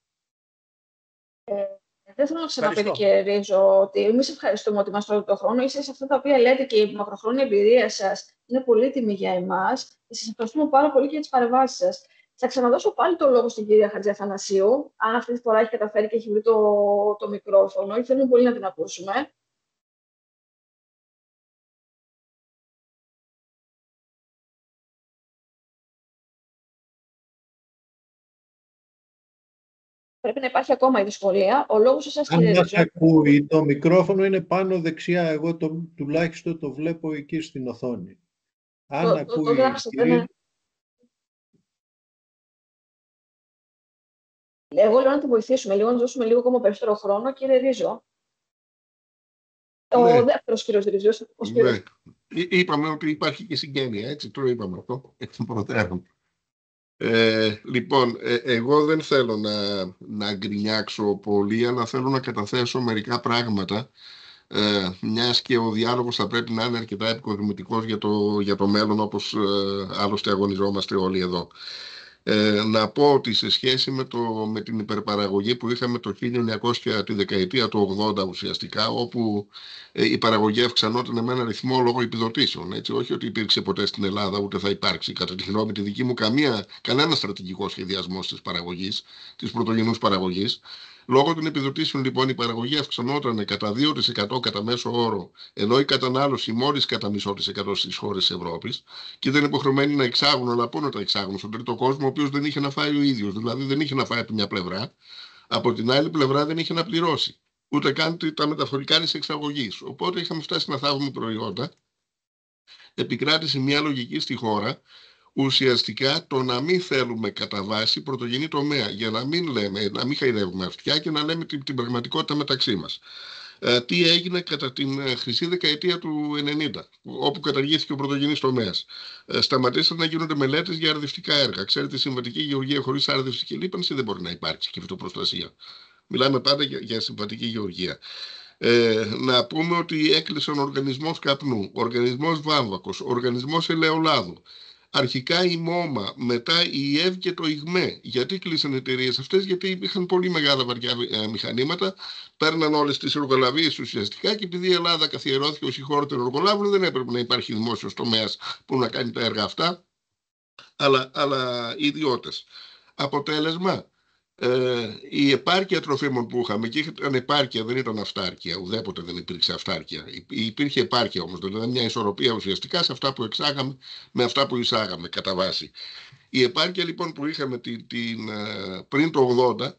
Δεν θέλω να ξαναπείτε, κύριε Ρίζο, ότι εμείς ευχαριστούμε ότι μας τρώτε τον χρόνο. Ίσως αυτά τα οποία λέτε και η μακροχρόνια εμπειρία σας είναι πολύτιμη για εμάς. Και σας ευχαριστούμε πάρα πολύ για τις παρεμβάσεις σας. Θα ξαναδώσω πάλι το λόγο στην κυρία Χατζιαθανασίου, αν αυτή τη φορά έχει καταφέρει και έχει βρει το μικρόφωνο, ή θέλουμε πολύ να την ακούσουμε. Πρέπει να υπάρχει ακόμα η δυσκολία. Ο λόγος σας, κύριε Ρίζο. Αν μας ακούει, το μικρόφωνο είναι πάνω δεξιά. Εγώ τουλάχιστον το βλέπω εκεί στην οθόνη. Αν ακούει ναι. Εγώ λέω να τη βοηθήσουμε λίγο, να δώσουμε λίγο ακόμα περισσότερο χρόνο. Κύριε Ρίζο. Ναι. Ο δεύτερος κύριος Ρίζος. Ναι. Είπαμε ότι υπάρχει και συγγένεια, έτσι το είπαμε αυτό, εκ των προτέρων. Λοιπόν, εγώ δεν θέλω να γκρινιάξω πολύ, αλλά θέλω να καταθέσω μερικά πράγματα, μιας και ο διάλογος θα πρέπει να είναι αρκετά επικοδομητικός για το μέλλον, όπως άλλωστε αγωνιζόμαστε όλοι εδώ. Να πω ότι σε σχέση με την υπερπαραγωγή που είχαμε το 1900, τη δεκαετία του 80 ουσιαστικά, όπου η παραγωγή αυξανόταν με έναν ρυθμό λόγω επιδοτήσεων. Έτσι, όχι ότι υπήρξε ποτέ στην Ελλάδα, ούτε θα υπάρξει κατά τη γνώμη τη δική μου κανένα στρατηγικό σχεδιασμός της παραγωγής, της πρωτογενούς παραγωγής. Λόγω των επιδοτήσεων, λοιπόν, η παραγωγή αυξανόταν κατά 2% κατά μέσο όρο, ενώ η κατανάλωση μόλις κατά 0,5% στις χώρες της Ευρώπης, και ήταν υποχρεωμένοι να εξάγουν, αλλά πού να τα εξάγουν, στον τρίτο κόσμο, ο οποίος δεν είχε να φάει ο ίδιος. Δηλαδή δεν είχε να φάει από μια πλευρά, από την άλλη πλευρά δεν είχε να πληρώσει. Ούτε καν τα μεταφορικά της εξαγωγής. Οπότε είχαμε φτάσει να θάβουμε προϊόντα. Επικράτησε μια λογική στη χώρα. Ουσιαστικά το να μην θέλουμε κατά βάση πρωτογενή τομέα, για να μην χαϊδεύουμε αυτιά και να λέμε την πραγματικότητα μεταξύ μας. Τι έγινε κατά την χρυσή δεκαετία του 90, όπου καταργήθηκε ο πρωτογενής τομέας. Σταματήσαν να γίνονται μελέτες για αρδευτικά έργα. Ξέρετε, η συμβατική γεωργία χωρίς άρδευση και λίπανση δεν μπορεί να υπάρξει και φυτοπροστασία. Μιλάμε πάντα για συμβατική γεωργία. Να πούμε ότι έκλεισαν ο οργανισμός καπνού, ο οργανισμός βάμβακος, ο οργανισμός ελαιολάδου. Αρχικά η ΜΟΜΑ, μετά η ΕΒ και το ΙΓΜΕ. Γιατί κλείσαν οι εταιρείες αυτές? Γιατί είχαν πολύ μεγάλα βαριά μηχανήματα, παίρναν όλες τις εργολαβίες ουσιαστικά, και επειδή η Ελλάδα καθιερώθηκε ως η χώρα των εργολάβων, δεν έπρεπε να υπάρχει δημόσιος τομέας που να κάνει τα έργα αυτά, αλλά ιδιώτες. Αποτέλεσμα, η επάρκεια τροφίμων που είχαμε, και ήταν επάρκεια, δεν ήταν αυτάρκεια, ουδέποτε δεν υπήρξε αυτάρκεια. Υπήρχε επάρκεια όμως, δηλαδή μια ισορροπία ουσιαστικά σε αυτά που εξάγαμε με αυτά που εισάγαμε κατά βάση. Η επάρκεια λοιπόν που είχαμε πριν το 80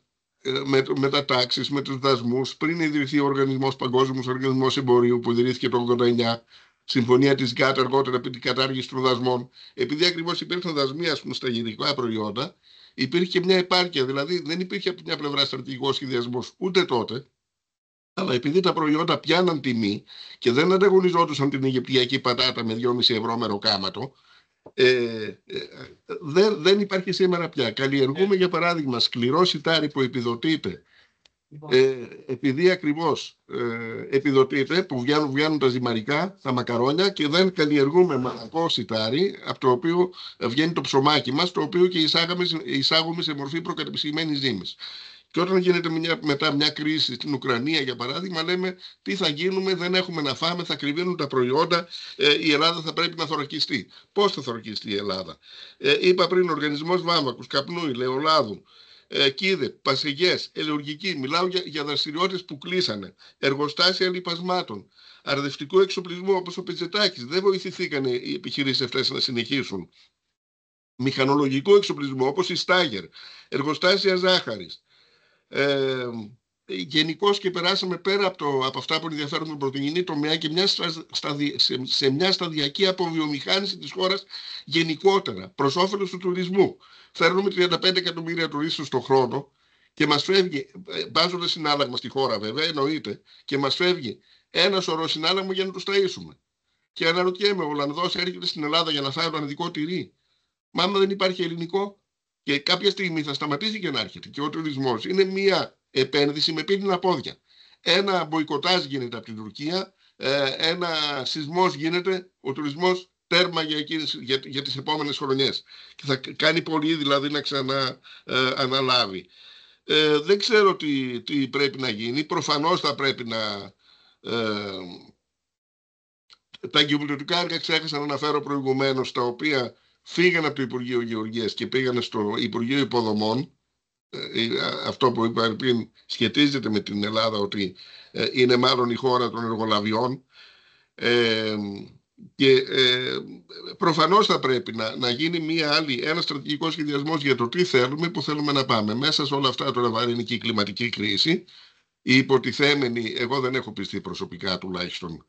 με τα τάξεις, με τους δασμούς, πριν ιδρυθεί ο Παγκόσμιος Οργανισμός Εμπορίου που ιδρύθηκε το 1989, συμφωνία της ΓΚΑΤ αργότερα επί την κατάργηση των δασμών, επειδή ακριβώς υπήρχαν δασμοί στα γεωργικά προϊόντα, υπήρχε και μια επάρκεια. Δηλαδή δεν υπήρχε από μια πλευρά στρατηγικός σχεδιασμός ούτε τότε, αλλά επειδή τα προϊόντα πιάναν τιμή και δεν ανταγωνιζόντουσαν την Αιγυπτιακή πατάτα με 2,5 ευρώ μεροκάματο, δεν υπάρχει σήμερα πια. Καλλιεργούμε για παράδειγμα σκληρό σιτάρι που επιδοτείται, επειδή ακριβώς επιδοτείται, που βγαίνουν τα ζυμαρικά, τα μακαρόνια, και δεν καλλιεργούμε μαλακό σιτάρι από το οποίο βγαίνει το ψωμάκι μας, το οποίο και εισάγουμε σε μορφή προκατεψυγμένης ζύμης. Και όταν γίνεται μετά μια κρίση στην Ουκρανία, για παράδειγμα, λέμε τι θα γίνουμε, δεν έχουμε να φάμε, θα κρυβαίνουν τα προϊόντα, η Ελλάδα θα πρέπει να θωρακιστεί. Πώς θα θωρακιστεί η Ελλάδα? Είπα πριν, οργανισμός βάμβακους, καπνού, ελαιολάδου, κίδε, πασεγιές, ελαιουργική. Μιλάω για δραστηριότητες που κλείσανε. Εργοστάσια λιπασμάτων, αρδευτικού εξοπλισμού όπως ο Πετζετάκης. Δεν βοηθηθήκαν οι επιχειρήσεις αυτές να συνεχίσουν. Μηχανολογικό εξοπλισμό όπως η Στάγερ, εργοστάσια ζάχαρης. Γενικώς και περάσαμε πέρα από αυτά που ενδιαφέρουν τον πρωτογενή τομέα και σε μια σταδιακή αποβιομηχάνηση της χώρας γενικότερα, προς όφελος του τουρισμού. Φέρνουμε 35 εκατομμύρια τουρίστες το χρόνο και μας φεύγει, βάζοντας συνάλλαγμα στη χώρα βέβαια, εννοείται, και μας φεύγει ένα σωρό συνάλλαγμα για να τους ταΐσουμε. Και αναρωτιέμαι, ο Ολλανδός έρχεται στην Ελλάδα για να φάει ολλανδικό τυρί? Μα άμα δεν υπάρχει ελληνικό, και κάποια στιγμή θα σταματήσει και να έρχεται. Και ο τουρισμός είναι μια επένδυση με πύληνα πόδια. Ένα μποϊκοτάζ γίνεται από την Τουρκία, ένα σεισμός γίνεται, ο τουρισμός τέρμα για τις επόμενες χρονιές. Και θα κάνει πολύ δηλαδή να ξανααναλάβει. Δεν ξέρω τι πρέπει να γίνει. Προφανώς θα πρέπει να... τα εγκυβουλευτικά έργα ξέχασα να αναφέρω προηγουμένως, τα οποία φύγανε από το Υπουργείο Γεωργίας και πήγανε στο Υπουργείο Υποδομών. Αυτό που είπα πριν σχετίζεται με την Ελλάδα, ότι είναι μάλλον η χώρα των εργολαβιών, και προφανώς θα πρέπει να γίνει ένα στρατηγικός σχεδιασμός για το τι θέλουμε, που θέλουμε να πάμε. Μέσα σε όλα αυτά τώρα βαρύνει και η κλιματική κρίση, η υποτιθέμενη, εγώ δεν έχω πιστεί προσωπικά τουλάχιστον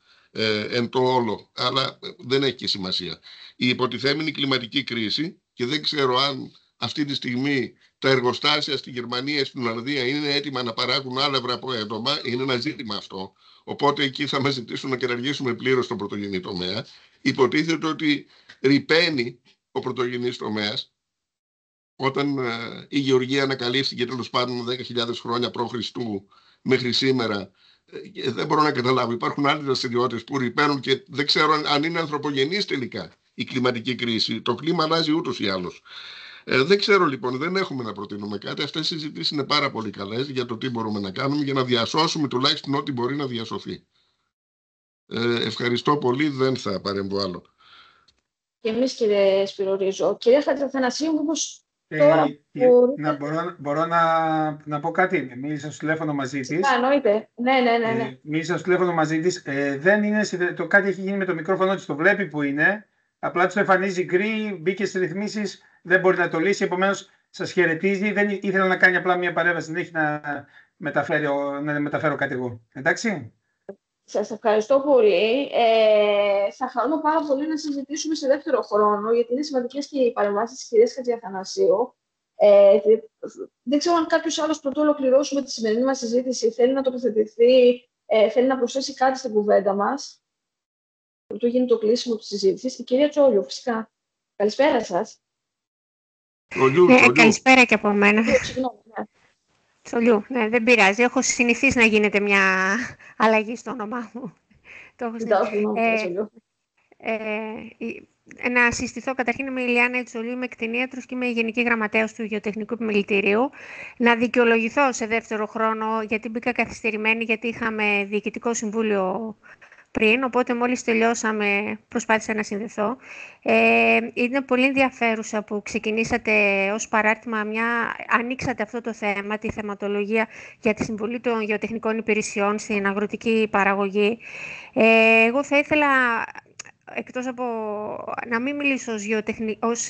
εν το όλο, αλλά δεν έχει και σημασία, η υποτιθέμενη κλιματική κρίση, και δεν ξέρω αν αυτή τη στιγμή τα εργοστάσια στη Γερμανία ή στην Ολλανδία είναι έτοιμα να παράγουν άλευρα από έντομα. Είναι ένα ζήτημα αυτό. Οπότε εκεί θα μας ζητήσουν να καλλιεργήσουμε πλήρως τον πρωτογενή τομέα. Υποτίθεται ότι ρυπαίνει ο πρωτογενής τομέας. Όταν η γεωργία ανακαλύφθηκε τέλος πάντων 10.000 χρόνια π.Χ. μέχρι σήμερα, δεν μπορώ να καταλάβω. Υπάρχουν άλλες δραστηριότητες που ρυπαίνουν και δεν ξέρω αν είναι ανθρωπογενής τελικά η κλιματική κρίση. Το κλίμα αλλάζει ούτως ή άλλως. Δεν ξέρω λοιπόν, δεν έχουμε να προτείνουμε κάτι. Αυτές οι συζητήσεις είναι πάρα πολύ καλές για το τι μπορούμε να κάνουμε για να διασώσουμε τουλάχιστον ό,τι μπορεί να διασωθεί. Ευχαριστώ πολύ, δεν θα παρέμβω άλλο. Και εμείς, κύριε Σπυρορίζο. Κυρία Χατζηθανασίου, μήπως τώρα μπορώ να πω κάτι? Μίλησα στο τηλέφωνο μαζί της. Εννοείται. Ναι. Μίλησα στο τηλέφωνο μαζί της. Δεν είναι, κάτι έχει γίνει με το μικρόφωνο της, το βλέπει που είναι. Απλά του εμφανίζει γκρι, μπήκε στις ρυθμίσεις, δεν μπορεί να το λύσει. Επομένως, σας χαιρετίζει. Δεν ήθελα να κάνει απλά μια παρέμβαση, δεν έχει να μεταφέρω κάτι εγώ. Εντάξει. Σας ευχαριστώ πολύ. Θα χαρώ πάρα πολύ να συζητήσουμε σε δεύτερο χρόνο, γιατί είναι σημαντικές και οι παρεμβάσεις της κυρίας Χατζηθανασίου. Δεν ξέρω αν κάποιος άλλος, πρωτού ολοκληρώσουμε τη σημερινή μας συζήτηση, θέλει να τοποθετηθεί, θέλει να προσθέσει κάτι στην κουβέντα μας. Πρωτού γίνει το κλείσιμο της συζήτησης. Η κυρία Τσόλιου, φυσικά. Καλησπέρα σας. Καλησπέρα και από μένα. Τσολιού, ναι, δεν πειράζει. Έχω συνηθίσει να γίνεται μια αλλαγή στο όνομά μου. Να συστηθώ καταρχήν, είμαι η Ηλιάνα Τσολιού, είμαι κτηνίατρος και είμαι η Γενική Γραμματέας του Γεωτεχνικού Επιμελητηρίου. Να δικαιολογηθώ σε δεύτερο χρόνο, γιατί μπήκα καθυστερημένη, γιατί είχαμε διοικητικό συμβούλιο πριν, οπότε μόλις τελειώσαμε προσπάθησα να συνδεθώ. Είναι πολύ ενδιαφέρουσα που ξεκινήσατε ως παράρτημα ανοίξατε αυτό το θέμα, τη θεματολογία για τη συμβολή των γεωτεχνικών υπηρεσιών στην αγροτική παραγωγή. Εγώ θα ήθελα, εκτός από να μην μιλήσω ως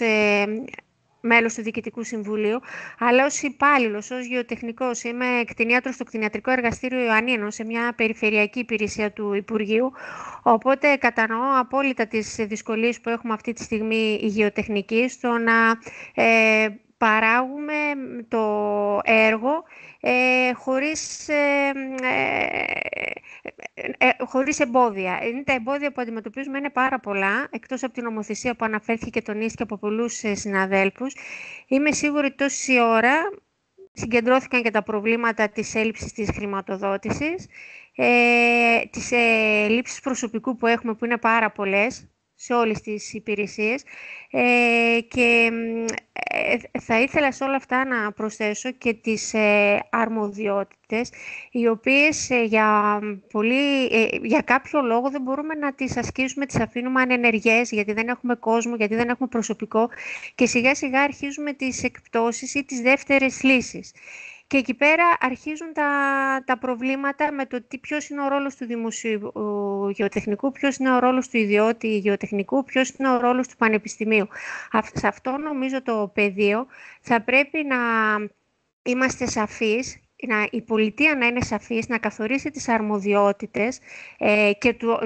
μέλος του Διοικητικού Συμβουλίου, αλλά ως υπάλληλος, ως γεωτεχνικός. Είμαι κτηνίατρος στο κτηνιατρικό εργαστήριο Ιωαννίνων, σε μια περιφερειακή υπηρεσία του Υπουργείου, οπότε κατανοώ απόλυτα τις δυσκολίες που έχουμε αυτή τη στιγμή οι γεωτεχνικοί στο να παράγουμε το έργο χωρίς εμπόδια. Τα εμπόδια που αντιμετωπίζουμε είναι πάρα πολλά, εκτός από την νομοθεσία που αναφέρθηκε και τονίστηκε από πολλούς συναδέλφους. Είμαι σίγουρη ότι τόση ώρα συγκεντρώθηκαν και τα προβλήματα της έλλειψης της χρηματοδότησης, της λήψης προσωπικού που έχουμε, που είναι πάρα πολλές σε όλες τις υπηρεσίες, και θα ήθελα σε όλα αυτά να προσθέσω και τις αρμοδιότητες, οι οποίες για κάποιο λόγο δεν μπορούμε να τις ασκήσουμε, τις αφήνουμε ανενεργές, γιατί δεν έχουμε κόσμο, γιατί δεν έχουμε προσωπικό, και σιγά σιγά αρχίζουμε τις εκπτώσεις ή τις δεύτερες λύσεις. Και εκεί πέρα αρχίζουν τα προβλήματα με το ποιος είναι ο ρόλος του δημοσίου γεωτεχνικού, ποιος είναι ο ρόλος του ιδιώτη γεωτεχνικού, ποιος είναι ο ρόλος του πανεπιστημίου. Σε αυτό νομίζω το πεδίο θα πρέπει να είμαστε σαφείς, η πολιτεία να είναι σαφής, να καθορίσει τις αρμοδιότητες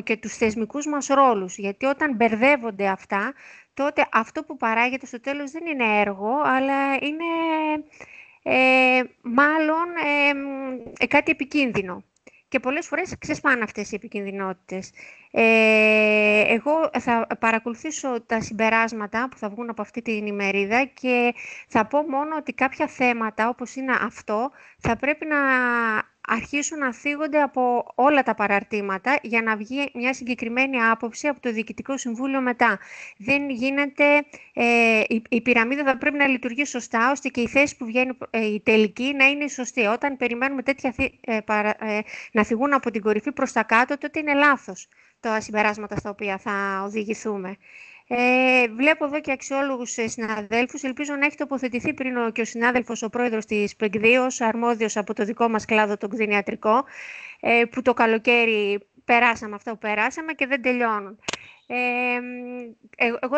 και τους θεσμικούς μας ρόλους. Γιατί όταν μπερδεύονται αυτά, τότε αυτό που παράγεται στο τέλος δεν είναι έργο, αλλά είναι μάλλον κάτι επικίνδυνο. Και πολλές φορές ξεσπάνε αυτές οι επικινδυνότητες. Εγώ θα παρακολουθήσω τα συμπεράσματα που θα βγουν από αυτή την ημερίδα και θα πω μόνο ότι κάποια θέματα, όπως είναι αυτό, θα πρέπει να αρχίσουν να θίγονται από όλα τα παραρτήματα για να βγει μια συγκεκριμένη άποψη από το Διοικητικό Συμβούλιο μετά. Δεν γίνεται, η πυραμίδα θα πρέπει να λειτουργεί σωστά, ώστε και η θέση που βγαίνει η τελική να είναι σωστή. Όταν περιμένουμε τέτοια να θυγούν από την κορυφή προς τα κάτω, τότε είναι λάθος τα συμπεράσματα στα οποία θα οδηγηθούμε. Βλέπω εδώ και αξιόλογους συναδέλφους. Ελπίζω να έχει τοποθετηθεί πριν και ο συνάδελφος, ο πρόεδρος της ΠΕΚΔΙ, αρμόδιος από το δικό μας κλάδο, τον κτηνιατρικό, που το περάσαμε αυτά που περάσαμε και δεν τελειώνουν. Εγώ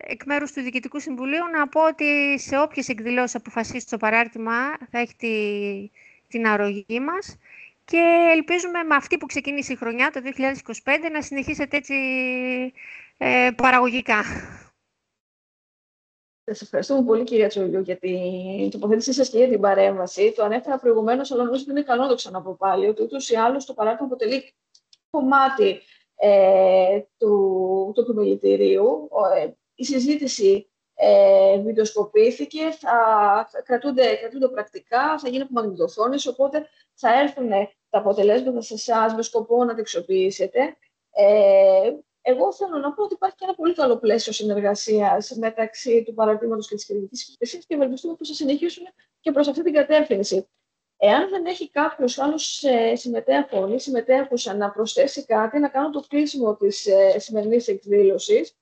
εκ μέρους του Διοικητικού Συμβουλίου να πω ότι σε όποιες εκδηλώσεις αποφασίσει το παράρτημα θα έχει την αρρωγή μας και ελπίζουμε με αυτή που ξεκίνησε η χρονιά το 2025 να συνεχίσετε έτσι παραγωγικά. Σας ευχαριστούμε πολύ, κυρία Τσολιού, για την τοποθέτησή σας και για την παρέμβαση. Το ανέφερα προηγουμένως, αλλά νομίζω ότι είναι καλό να το ξαναπώ πάλι, ότι ούτως ή άλλως το παράρτημα αποτελεί κομμάτι του επιμελητηρίου. Η συζήτηση βιντεοσκοπήθηκε, θα κρατούνται πρακτικά, θα γίνει από μαγνητοφώνες, οπότε θα έρθουν τα αποτελέσματα σε εσάς με σκοπό να τα αξιοποιήσετε. Εγώ θέλω να πω ότι υπάρχει και ένα πολύ καλό πλαίσιο συνεργασίας μεταξύ του παραρτήματος και της κριτικής υπηρεσίας και ευελπιστούμε πως θα συνεχίσουν και προς αυτή την κατεύθυνση. Εάν δεν έχει κάποιος άλλος συμμετέχον ή συμμετέχουσα να προσθέσει κάτι, να κάνω το κλείσιμο της σημερινής εκδήλωσης.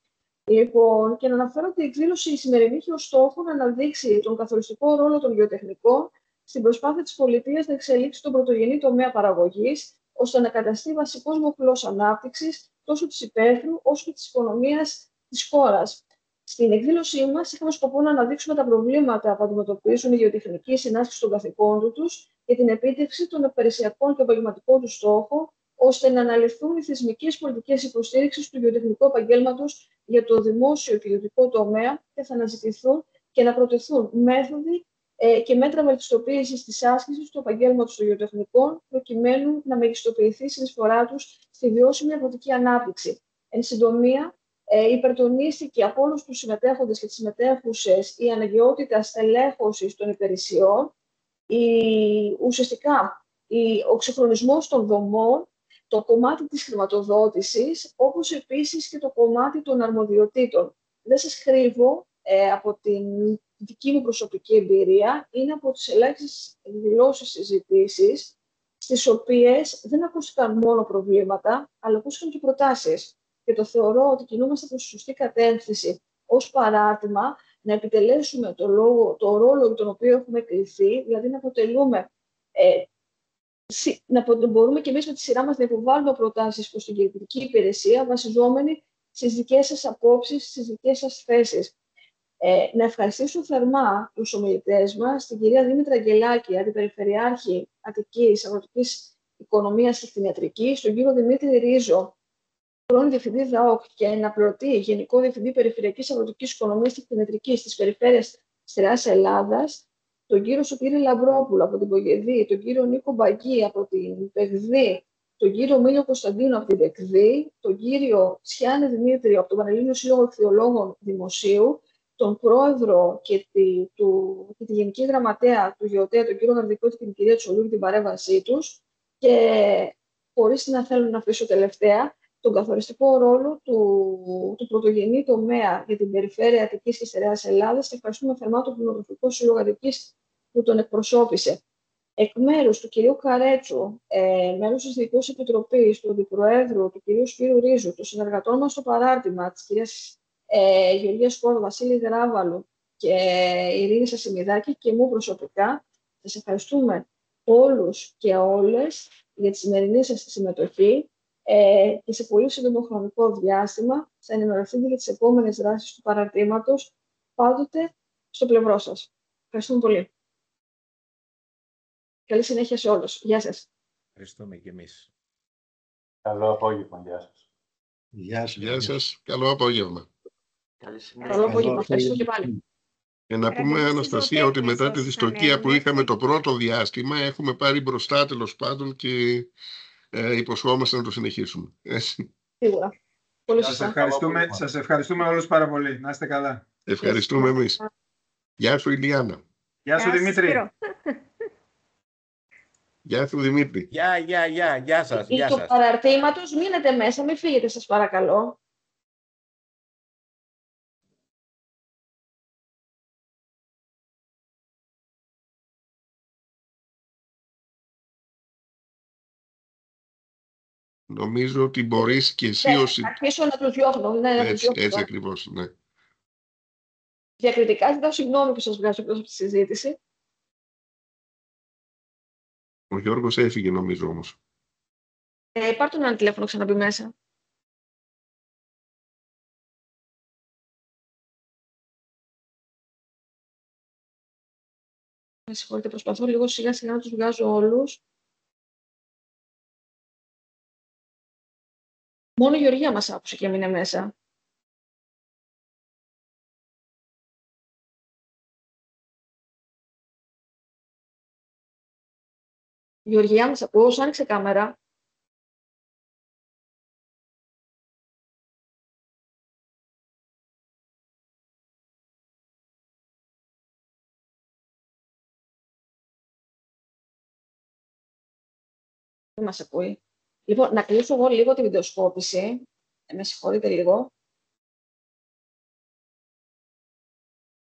Λοιπόν, και να αναφέρω ότι η εκδήλωση η σημερινή έχει ως στόχο να αναδείξει τον καθοριστικό ρόλο των γεωτεχνικών στην προσπάθεια της πολιτείας να εξελίξει τον πρωτογενή τομέα παραγωγής, ώστε να καταστεί βασικός μοχλός ανάπτυξης τόσο της υπαίθρου όσο και της οικονομίας της χώρας. Στην εκδήλωσή μας είχαμε σκοπό να αναδείξουμε τα προβλήματα που αντιμετωπίζουν οι γεωτεχνικοί στην άσκηση των καθηκόντων τους για την επίτευξη των υπηρεσιακών και επαγγελματικών τους στόχων, ώστε να αναλυθούν οι θεσμικές πολιτικές υποστήριξης του γεωτεχνικού επαγγέλματος για το δημόσιο και ιδιωτικό τομέα και θα αναζητηθούν και να προτεθούν μέθοδοι και μέτρα βελτιστοποίησης της άσκησης του επαγγέλματος των γεωτεχνικών, προκειμένου να μεγιστοποιηθεί η συνεισφορά τους στη βιώσιμη αγροτική ανάπτυξη. Εν συντομία, υπερτονίστηκε από όλους τους συμμετέχοντες και τις συμμετέχουσες η αναγκαιότητα στελέχωσης των υπηρεσιών, ουσιαστικά ο ξεχρονισμός των δομών, το κομμάτι της χρηματοδότησης, όπως επίσης και το κομμάτι των αρμοδιοτήτων. Δεν σας κρύβω από την δική μου προσωπική εμπειρία, είναι από τις ελάχιστες εκδηλώσεις συζητήσεις, στις οποίες δεν ακούστηκαν μόνο προβλήματα, αλλά ακούστηκαν και προτάσεις. Και το θεωρώ ότι κινούμαστε προς τη σωστή κατεύθυνση ως παράρτημα να επιτελέσουμε το ρόλο για τον οποίο έχουμε κληθεί, δηλαδή να αποτελούμε, να μπορούμε και εμείς με τη σειρά μας να υποβάλουμε προτάσεις προς την κυβερνητική υπηρεσία, βασιζόμενοι στις δικές σας απόψεις, στις δικές σας θέσεις. Να ευχαριστήσω θερμά τους ομιλητές μας, την κυρία Δήμητρα Αγγελάκη, Αντιπεριφερειάρχη Αττικής Αγροτικής Οικονομίας και Κτηνιατρικής, τον κύριο Δημήτρη Ρίζο, πρώην Διευθυντή ΔΑΟΚ και αναπληρωτή Γενικό Διευθυντή Περιφερειακής Αγροτικής Οικονομίας και Κτηνιατρικής της Περιφέρειας Στερεάς Ελλάδας, τον κύριο Σωτήρη Λαμπρόπουλο από την Πογεδή, τον κύριο Νίκο Μπαγκή από την Πεγδή, τον κύριο Μίλιο Κωνσταντίνο από την Πεγδή, τον κύριο Σιάννη Δημήτριο από τον Πανελλήνιο Σύλλογο Εκθεολόγων Δημοσίου, τον πρόεδρο και τη Γενική Γραμματέα του ΓΕΟΤΕ, τον κύριο Γαρδικότη και την κυρία Τσολού για την παρέμβασή τους, και χωρίς να θέλω να αφήσω τελευταία, τον καθοριστικό ρόλο του πρωτογενή τομέα για την περιφέρεια Αττικής και Στερεάς Ελλάδας, και ευχαριστούμε θερμά τον Κτηνοτροφικό Σύλλογο Αττικής που τον εκπροσώπησε. Εκ μέρους του κυρίου Καρέτσου, μέλους της Διοικητικής Επιτροπής, του Αντιπροέδρου, του κυρίου Σπύρου Ρίζου, των συνεργατών μας στο παράρτημα, της κυρίας Γεωργίας Κόρδου, Βασίλη Γράβαλου και Ειρήνη Σασιμιδάκη, και μου προσωπικά, σας ευχαριστούμε όλους και όλες για τη σημερινή σας συμμετοχή και σε πολύ σύντομο χρονικό διάστημα θα ενημερωθείτε για τις επόμενες δράσεις του παραρτήματος, πάντοτε στο πλευρό σας. Ευχαριστούμε πολύ. Καλή συνέχεια σε όλους. Γεια σας. Ευχαριστούμε και εμείς. Καλό απόγευμα. Γεια σας. Γεια σας. Καλό απόγευμα. Καλό απόγευμα. Ευχαριστώ και πάλι. Και να πούμε, Αναστασία, ότι μετά τη δυστοκία που είχαμε το πρώτο διάστημα, έχουμε πάρει μπροστά τέλος πάντων και υποσχόμαστε να το συνεχίσουμε. Σίγουρα. Σας ευχαριστούμε όλους πάρα πολύ. Να είστε καλά. Ευχαριστούμε εμείς. Γεια σου, Ηλιάνα. Γεια σου, Δημήτρη. Γεια σου, Δημήτρη. Γεια σας. Το παραρτήματος, μείνετε μέσα, μην φύγετε σας παρακαλώ. Νομίζω ότι μπορείς και εσύ αρχίσω να τους διώχνω. Έτσι ακριβώς, ναι. Διακριτικά ζητάω συγγνώμη που σας βγάζω εκτός από τη συζήτηση. Ο Γιώργος έφυγε, νομίζω όμως. Πάρτε ένα τηλέφωνο, ξαναμπεί μέσα. Με συγχωρείτε, προσπαθώ λίγο σιγά σιγά να τους βγάζω όλους. Μόνο η Γεωργία μας άκουσε και έμεινε μέσα. Η Γεωργία μας ακούω, άνοιξε κάμερα. Δεν μας ακούει. Λοιπόν, να κλείσω εγώ λίγο τη βιντεοσκόπηση. Με συγχωρείτε λίγο.